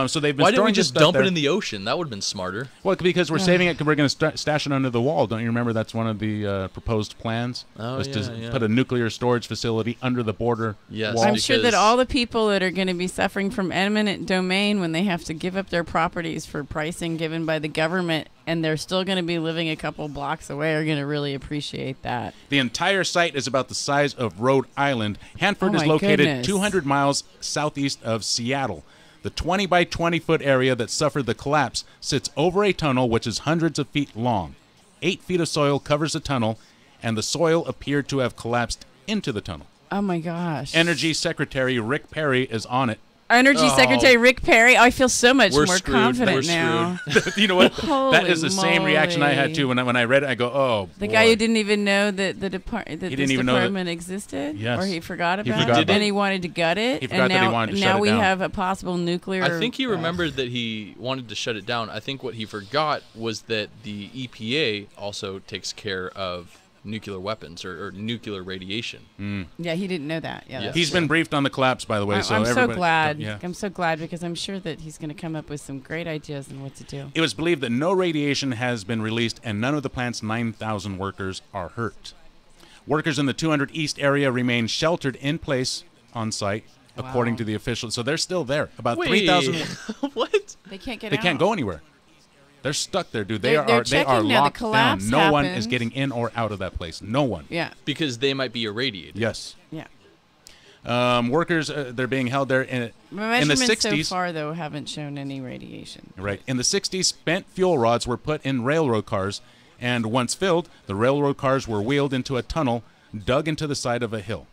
So they've been Why didn't storing we this just stuff dump there. it in the ocean? That would have been smarter. Well, because we're saving it because we're going to stash it under the wall. Don't you remember that's one of the proposed plans? Oh, was to yeah. put a nuclear storage facility under the border wall. I'm sure that all the people that are going to be suffering from eminent domain when they have to give up their properties for pricing given by the government and they're still going to be living a couple blocks away are going to really appreciate that. The entire site is about the size of Rhode Island. Hanford Oh is my located goodness. 200 miles southeast of Seattle. The 20 by 20 foot area that suffered the collapse sits over a tunnel which is hundreds of feet long. 8 feet of soil covers the tunnel, and the soil appeared to have collapsed into the tunnel. Oh my gosh. Energy Secretary Rick Perry is on it. Energy Secretary Rick Perry. I feel so much We're more screwed. confident We're now. You know what? That Holy is the same reaction I had moly. too when I read it. I go, oh, The boy. guy who didn't even know that the didn't this even know that- department existed, Yes. or he forgot He about forgot it, about and it. he wanted to gut it, He forgot and that he now wanted to now shut it we down. have a possible nuclear. I think he remembered that he wanted to shut it down. I think what he forgot was that the EPA also takes care of nuclear weapons or nuclear radiation. Yeah, he didn't know that. Yeah, that's He's true. been briefed on the collapse, by the way. I'm so so everybody- glad. Yeah. I'm so glad because I'm sure that he's going to come up with some great ideas on what to do. It was believed that no radiation has been released and none of the plant's 9,000 workers are hurt. Workers in the 200 East area remain sheltered in place on site according to the official. So they're still there. About Wait. 3,000. What? They can't get They out. can't go anywhere. They're stuck there, dude. They're They are checking now. The locked down. collapse No one is happened. getting in or out of that place. No one. Yeah. Because they might be irradiated. Yes. Yeah. Workers, they're being held there in the Measurements 60s. so far, though, haven't shown any radiation. Right. In the 60s, spent fuel rods were put in railroad cars, and once filled, the railroad cars were wheeled into a tunnel dug into the side of a hill.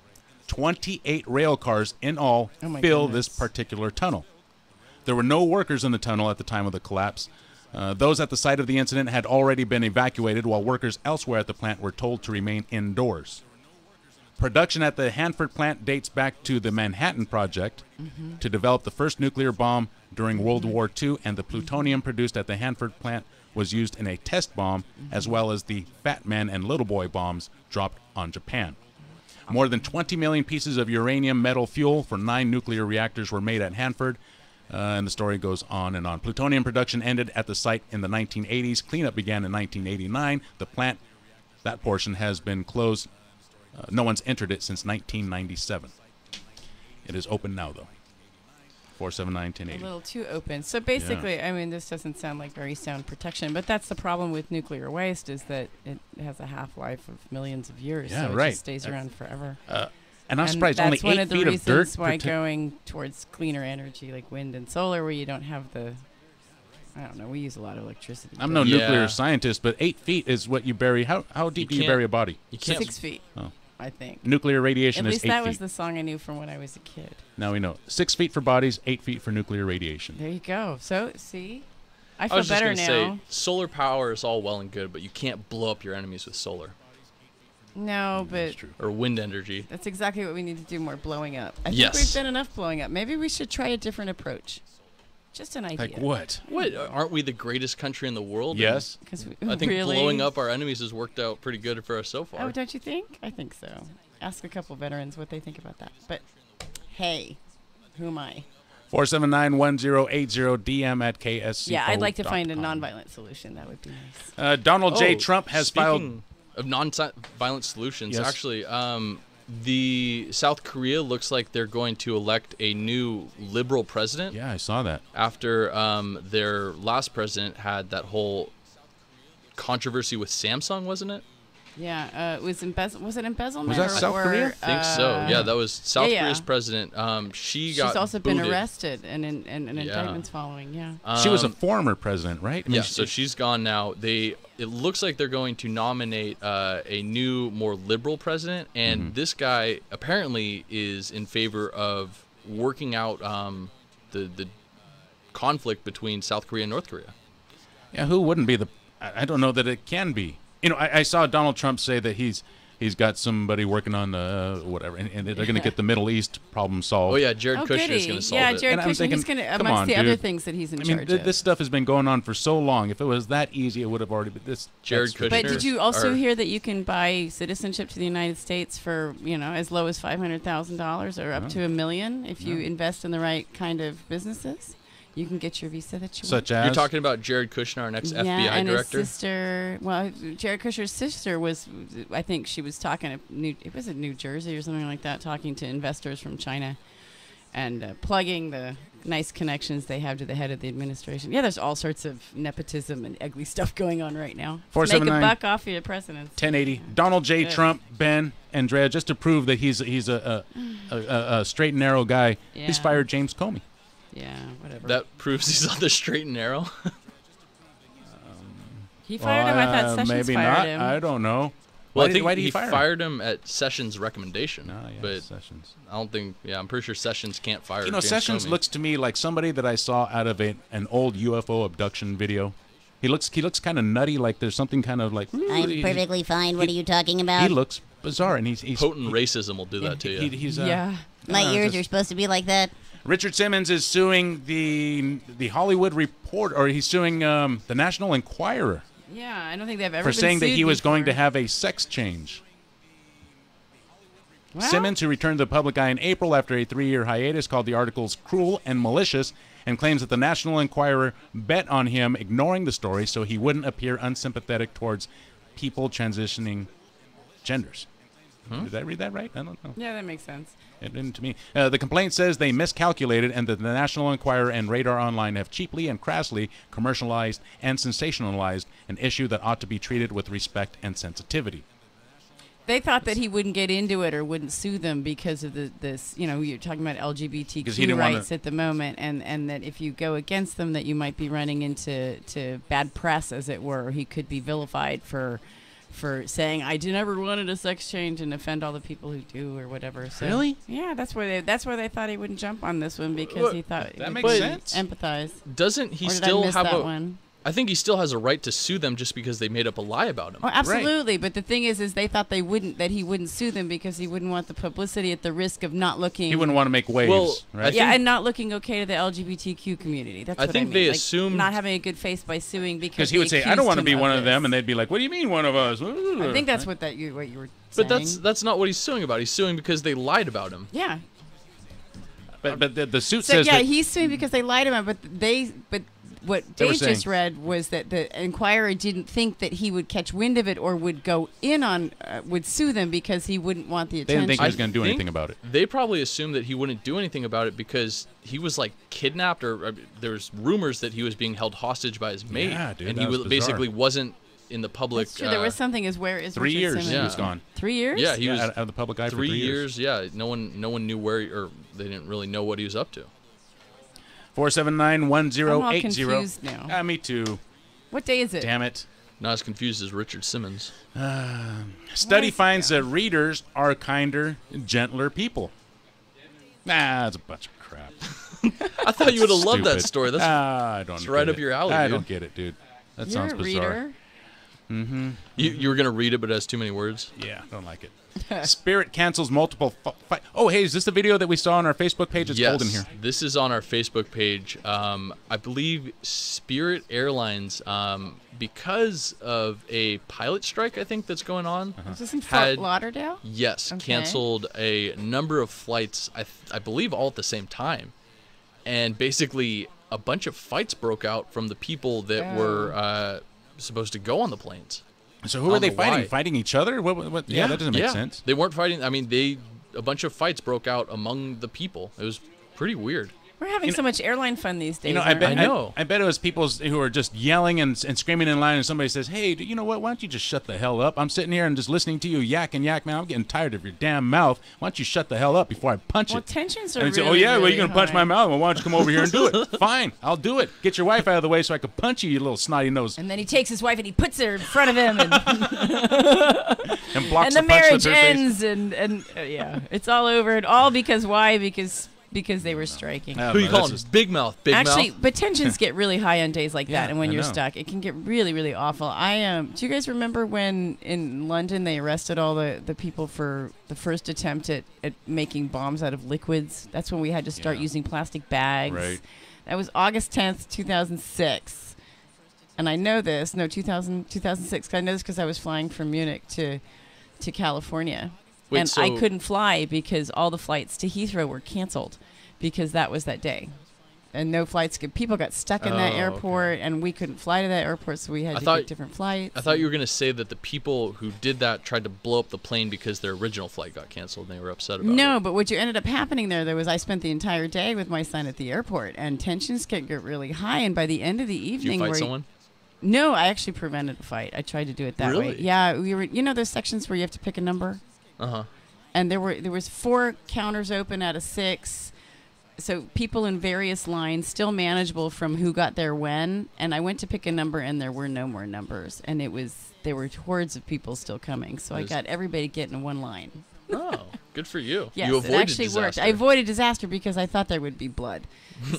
28 rail cars in all fill this particular tunnel. There were no workers in the tunnel at the time of the collapse. Those at the site of the incident had already been evacuated, while workers elsewhere at the plant were told to remain indoors. Production at the Hanford plant dates back to the Manhattan Project to develop the first nuclear bomb during World War II, and the plutonium produced at the Hanford plant was used in a test bomb, as well as the Fat Man and Little Boy bombs dropped on Japan. More than 20 million pieces of uranium metal fuel for 9 nuclear reactors were made at Hanford, and the story goes on and on. Plutonium production ended at the site in the 1980s. Cleanup began in 1989. The plant, that portion, has been closed. No one's entered it since 1997. It is open now, though. 479-1080. A little too open. So basically, I mean, this doesn't sound like very sound protection, but that's the problem with nuclear waste, is that it has a half-life of millions of years. Yeah, so it right. just stays around forever. And I'm surprised only 8 feet of dirt. That's one of the reasons why going towards cleaner energy like wind and solar, where you don't have the, I don't know, we use a lot of electricity. I'm no nuclear scientist, but 8 feet is what you bury. How deep do you bury a body? You can't 6 feet. Oh. I think. Nuclear radiation is 8 is 8 feet. At feet. least that was the song I knew from when I was a kid. Now we know. 6 feet for bodies, 8 feet for nuclear radiation. There you go. So, see? I was feel just better gonna now. say, solar power is all well and good, but you can't blow up your enemies with solar. No, but or wind energy. That's exactly what we need to do, more blowing up. I Yes. think we've done enough blowing up. Maybe we should try a different approach. Just an idea. Like what? What? Aren't we the greatest country in the world? Yes. I think Really? blowing up our enemies has worked out pretty good for us so far. Oh, don't you think? I think so. Ask a couple veterans what they think about that. But hey, who am I? 479-1080 DM at KSCO. Yeah, I'd like to find a nonviolent solution. That would be nice. Donald J. Trump has filed. Speaking of non-violent solutions, Yes. actually, the South Korea looks like they're going to elect a new liberal president. Yeah, I saw that. After their last president had that whole controversy with Samsung, wasn't it? Yeah, it was was it embezzlement? Was that or, South Korea? I think so. Yeah, that was South Korea's president. She's got also booted. been arrested and indictments following. Yeah. She was a former president, right? I mean, Yeah, so she's gone now. It looks like they're going to nominate a new, more liberal president, and this guy apparently is in favor of working out the conflict between South Korea and North Korea. Yeah, who wouldn't be the? I don't know that it can be. You know, I saw Donald Trump say that he's got somebody working on whatever, and they're going to get the Middle East problem solved. Oh yeah, Jared Kushner is going to solve it. Yeah, Jared And I'm Kushner. thinking, He's going to, come amongst on, the other dude. things that he's in I mean, charge of. this stuff has been going on for so long. If it was that easy, it would have already been this. Jared that's Kushner. But did you also Or- hear that you can buy citizenship to the United States for, as low as $500,000 or up to $1 million if you invest in the right kind of businesses? You can get your visa that you want. You're talking about Jared Kushner, our next Yeah, FBI and director. his sister. Well, Jared Kushner's sister was, I think she was talking to it was in New Jersey or something like that, talking to investors from China, and plugging the nice connections they have to the head of the administration. Yeah, there's all sorts of nepotism and ugly stuff going on right now. Make a 479 buck off of your presidents. 1080. Donald J. Good. Trump, Ben, and Drea, just to prove that he's a straight and narrow guy, he's Yeah. fired James Comey. Yeah, whatever. That proves he's on the straight and narrow. He fired him. I thought Sessions maybe fired not. him. I don't know. Well, why did he he fire him? fired him at Sessions' recommendation. but Sessions. I don't think. Yeah, I'm pretty sure Sessions can't fire. You know, James Sessions Comey. looks to me like somebody that I saw out of an old UFO abduction video. He looks kind of nutty, like there's something kind of like. I'm perfectly fine. What are you talking about? He looks bizarre, and he's potent racism will do that to you. He's My ears are supposed to be like that. Richard Simmons is suing the Hollywood Reporter, or he's suing the National Enquirer Yeah, I don't think they've ever for been saying that sued he was going to before. have a sex change. Well- Simmons, who returned to the public eye in April after a 3-year hiatus, called the articles cruel and malicious, and claims that the National Enquirer bet on him ignoring the story so he wouldn't appear unsympathetic towards people transitioning genders. Did I read that right? I don't know. Yeah, that makes sense. It didn't to me. The complaint says they miscalculated and that the National Enquirer and Radar Online have cheaply and crassly commercialized and sensationalized an issue that ought to be treated with respect and sensitivity. They thought that he wouldn't get into it or wouldn't sue them because of this, you're talking about LGBTQ rights at the moment, and that if you go against them, that you might be running into bad press, as it were. He could be vilified for saying, I never wanted a sex change and offend all the people who do or whatever. So, really? Yeah, that's why they thought he wouldn't jump on this one, because he thought that makes sense. Empathize. Doesn't he still have I think he still has a right to sue them just because they made up a lie about him. Oh, absolutely. Right. But the thing is they thought that he wouldn't sue them because he wouldn't want the publicity at the risk of not looking. He wouldn't want to make waves, right? Yeah, and not looking okay to the LGBTQ community. That's what I mean. They assumed not having a good face by suing because he would say, "I don't want to be one of them," and they'd be like, "What do you mean one of us?" I think that's what you were saying. But that's not what he's suing about. He's suing because they lied about him. Yeah. But the suit says that he's suing because they lied about him, but what Dave just read was that the Enquirer didn't think that he would catch wind of it or would go in on, would sue them because he wouldn't want the attention. They didn't think he was going to do anything about it. They probably assumed that he wouldn't do anything about it because he was kidnapped, or there's rumors that he was being held hostage by his mate. Yeah, dude, and he basically wasn't in the public. That's true. There was something as where is 3 Richard years Simmons? he was gone. 3 years? Yeah, he was out of the public eye for 3 years. Yeah, no one knew where, or they didn't really know what he was up to. 479-1080. I'm all confused now. Me too. What day is it? Damn it. Not as confused as Richard Simmons. Study finds that readers are kinder, gentler people. That's a bunch of crap. I thought you would have loved that story. I don't. It's right up your alley. I dude. don't get it, dude. That sounds bizarre. Reader? Mm-hmm. You were gonna read it, but it has too many words. Yeah, don't like it. Spirit cancels multiple Oh, hey, is this the video that we saw on our Facebook page? It's cold in here. This is on our Facebook page. I believe Spirit Airlines, because of a pilot strike, I think that's going on. Is this in Fort Lauderdale? Yes, Okay. canceled a number of flights. I believe all at the same time, and basically a bunch of fights broke out from the people that were supposed to go on the planes. So who are they fighting? Fighting each other? What? Yeah, that doesn't make sense. They weren't fighting. I mean, a bunch of fights broke out among the people. It was pretty weird. We're having so much airline fun these days. I bet it was people who are just yelling and screaming in line, and somebody says, "Hey, you know what? Why don't you just shut the hell up? I'm sitting here and just listening to you yak, man. I'm getting tired of your damn mouth. Why don't you shut the hell up before I punch it?" Well, tensions are and really, say, "Oh yeah, well really you're gonna punch high. my mouth. Well, why don't you come over here and do it?" Fine, I'll do it. Get your wife out of the way so I can punch you, you little snotty nose. And then he takes his wife and he puts her in front of him, and blocks the the punch marriage with her face. ends, and yeah, it's all over. And all because why? Because they were striking. Who you calling? Big Mouth. Big Actually, Mouth. but tensions get really high on days like that, and when I you're know. stuck, it can get really, really awful. Do you guys remember when in London they arrested all the people for the first attempt at making bombs out of liquids? That's when we had to start using plastic bags. Right. That was August 10th, 2006. And I know this. No, 2006. I know this because I was flying from Munich to California. Wait, and I couldn't fly because all the flights to Heathrow were canceled because that was that day. And no flights. People got stuck in that airport, and we couldn't fly to that airport, so we had to get different flights. I thought you were going to say that the people who did that tried to blow up the plane because their original flight got canceled, and they were upset about it. No, but what ended up happening there was I spent the entire day with my son at the airport, and tensions can get really high, and by the end of the evening... Did you fight someone? No, I actually prevented a fight. I tried to do it that way. Really? Yeah, we were. You know those sections where you have to pick a number? Uh-huh. And there was 4 counters open out of 6. So people in various lines, still manageable from who got there when. And I went to pick a number, and there were no more numbers. And there were hordes of people still coming. So I got everybody to get in one line. Oh, good for you. Yes, you it avoided actually disaster. worked. I avoided disaster because I thought there would be blood.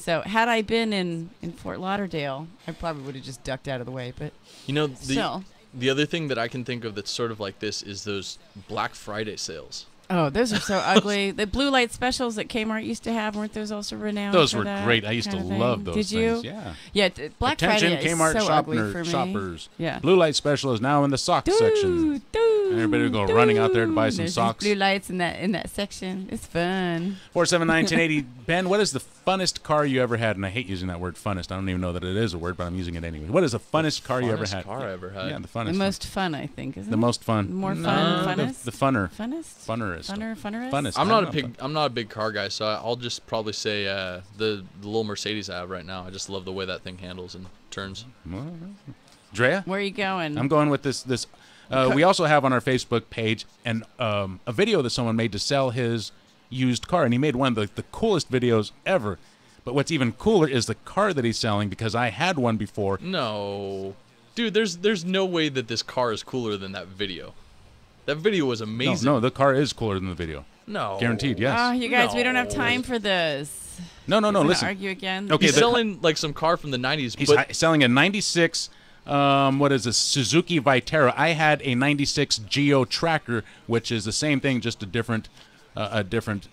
So had I been in Fort Lauderdale, I probably would have just ducked out of the way. But you know, still. The other thing that I can think of that's sort of like this is those Black Friday sales. Oh, those are so ugly. The blue light specials that Kmart used to have, weren't those also renowned? Those for were that great. I used to kind of love thing? those Did you? things. Yeah. Yeah, Black Attention, Friday Kmart is so ugly for me. shoppers. Yeah. Blue light special is now in the sock section. And everybody will go running out there to buy some There's socks. these blue lights in that section. It's fun. 479-1080. Ben, what is the funnest car you ever had? And I hate using that word funnest. I don't even know that it is a word, but I'm using it anyway. What is the funnest car you ever had? Car I ever had. Yeah, the funnest. The most fun, I think, isn't it? The most fun. More fun, funnest? The funner. Funnest? Funnerist. Funnerist? Funnest. I'm not a big car guy, so I'll just probably say the little Mercedes I have right now. I just love the way that thing handles and turns. Drea? Where are you going? I'm going with this. We also have on our Facebook page a video that someone made to sell his used car, and he made one of the coolest videos ever. But what's even cooler is the car that he's selling, because I had one before. No. Dude, there's no way that this car is cooler than that video. That video was amazing. No, the car is cooler than the video. No. Guaranteed, yes. Oh, you guys, we don't have time for this. No, Listen. Argue again? Okay, he's selling like some car from the 90s. He's selling a 96, what is this, Suzuki Vitara. I had a 96 Geo Tracker, which is the same thing, just a different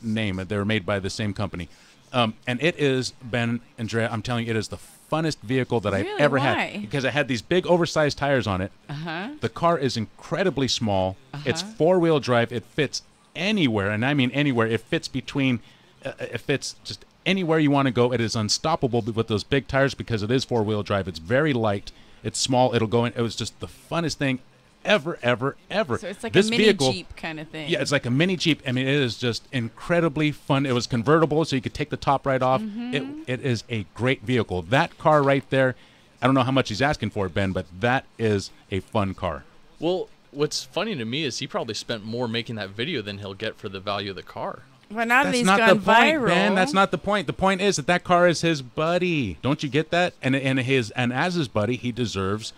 name. They were made by the same company. And it is, Ben and Drea, I'm telling you, it is the funnest vehicle that I've ever had. Because it had these big oversized tires on it. The car is incredibly small. It's four-wheel drive. It fits anywhere, and I mean anywhere. It fits it fits just anywhere you want to go. It is unstoppable with those big tires because it is four-wheel drive. It's very light. It's small. It'll go in. It was just the funnest thing ever. So it's like a mini Jeep kind of thing. Yeah, it's like a mini Jeep. I mean, it is just incredibly fun. It was convertible, so you could take the top right off. It is a great vehicle. That car right there, I don't know how much he's asking for it, Ben, but that is a fun car. Well, what's funny to me is he probably spent more making that video than he'll get for the value of the car. Well, now that That's he's not gone the point, viral. Ben. That's not the point. The point is that car is his buddy. Don't you get that? And as his buddy, he deserves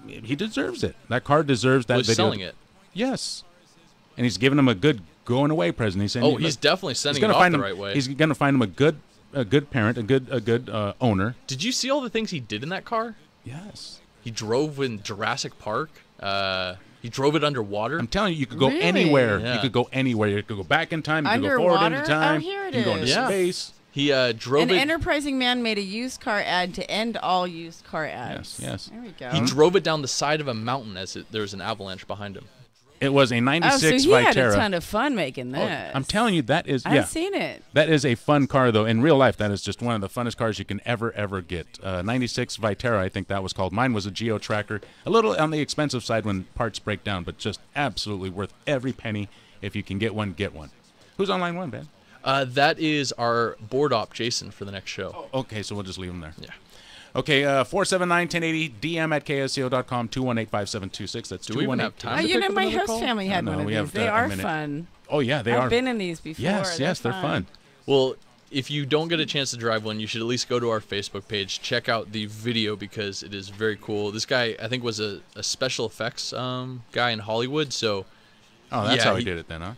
it. That car deserves that video. He's selling it. Yes. And he's giving him a good going away present. He's saying, he's definitely sending it off the right way. He's going to find him a good parent, a good owner. Did you see all the things he did in that car? Yes. He drove in Jurassic Park. He drove it underwater. I'm telling you, you could go anywhere. Yeah. You could go anywhere. You could go back in time. You could go forward into time. Oh, here it you can go into space. He drove An it. enterprising man made a used car ad to end all used car ads. Yes. There we go. He drove it down the side of a mountain as there was an avalanche behind him. It was a 96 so he Vitara. had a ton of fun making this. I'm telling you, that is. I've seen it. That is a fun car, though. In real life, that is just one of the funnest cars you can ever get. 96 Vitara, I think that was called. Mine was a Geo Tracker. A little on the expensive side when parts break down, but just absolutely worth every penny. If you can get one, get one. Who's on line one, Ben? That is our board op, Jason, for the next show. Oh, okay, so we'll just leave him there. Yeah. Okay, 479-1080, DM at KSCO.com, 218-5726. That's Do we even have time? My host family had one of these. They are fun. Oh, yeah, they are. I've been in these before. Yes, they're fun. Well, if you don't get a chance to drive one, you should at least go to our Facebook page, check out the video because it is very cool. This guy, I think, was a special effects guy in Hollywood, so... Oh, that's how he did it then, huh?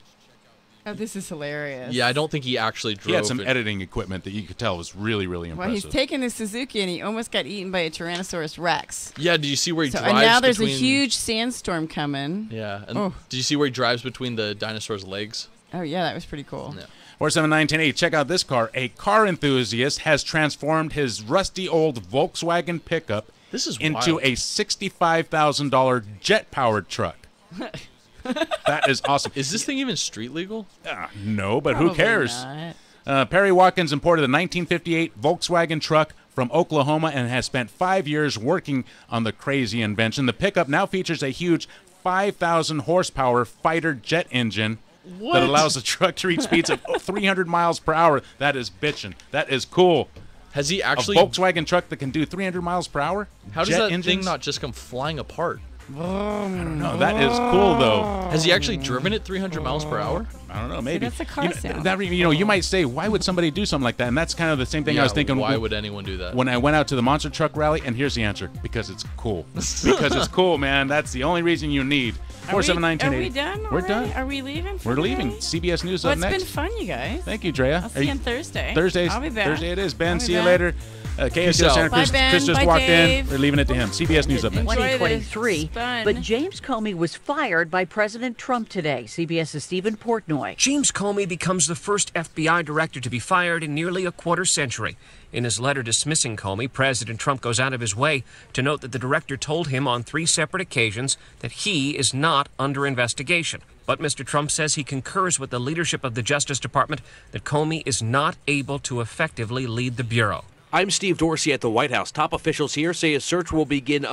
Oh, this is hilarious. Yeah, I don't think he actually drove. He had some editing equipment that you could tell was really, really impressive. Well, he's taken his Suzuki and he almost got eaten by a Tyrannosaurus Rex. Yeah, did you see where he drives and now there's between... a huge sandstorm coming. Yeah, and did you see where he drives between the dinosaur's legs? Oh, yeah, that was pretty cool. Yeah. 479-1080, check out this car. A car enthusiast has transformed his rusty old Volkswagen pickup into a $65,000 jet-powered truck. That is awesome. Is this thing even street legal? No, but Probably who cares? not. Perry Watkins imported a 1958 Volkswagen truck from Oklahoma and has spent 5 years working on the crazy invention. The pickup now features a huge 5,000 horsepower fighter jet engine that allows the truck to reach speeds of 300 miles per hour. That is bitchin'. That is cool. Has he actually... A Volkswagen truck that can do 300 miles per hour? How does that thing not just come flying apart? I don't know. That is cool, though. Has he actually driven it 300 miles per hour? I don't know. Maybe. See, that's a car sound. You might say, why would somebody do something like that? And that's kind of the same thing I was thinking. Why would anyone do that? When I went out to the monster truck rally, and here's the answer: because it's cool. Because it's cool, man. That's the only reason you need. 479-1080. Are we done? We're done. Are we leaving? We're leaving. CBS News up next. It's been fun, you guys. Thank you, Drea. I'll see you on Thursday. Thursday. I'll be back. Thursday it is. Ben, I'll be see you back. later. KSCO Center, Chris just Bye, walked Dave. in. We're leaving it to him. CBS News up next. 2023. Fun. But James Comey was fired by President Trump today. CBS's Stephen Portnoy. James Comey becomes the first FBI director to be fired in nearly a quarter century. In his letter dismissing Comey, President Trump goes out of his way to note that the director told him on 3 separate occasions that he is not under investigation. But Mr. Trump says he concurs with the leadership of the Justice Department that Comey is not able to effectively lead the Bureau. I'm Steve Dorsey at the White House. Top officials here say a search will begin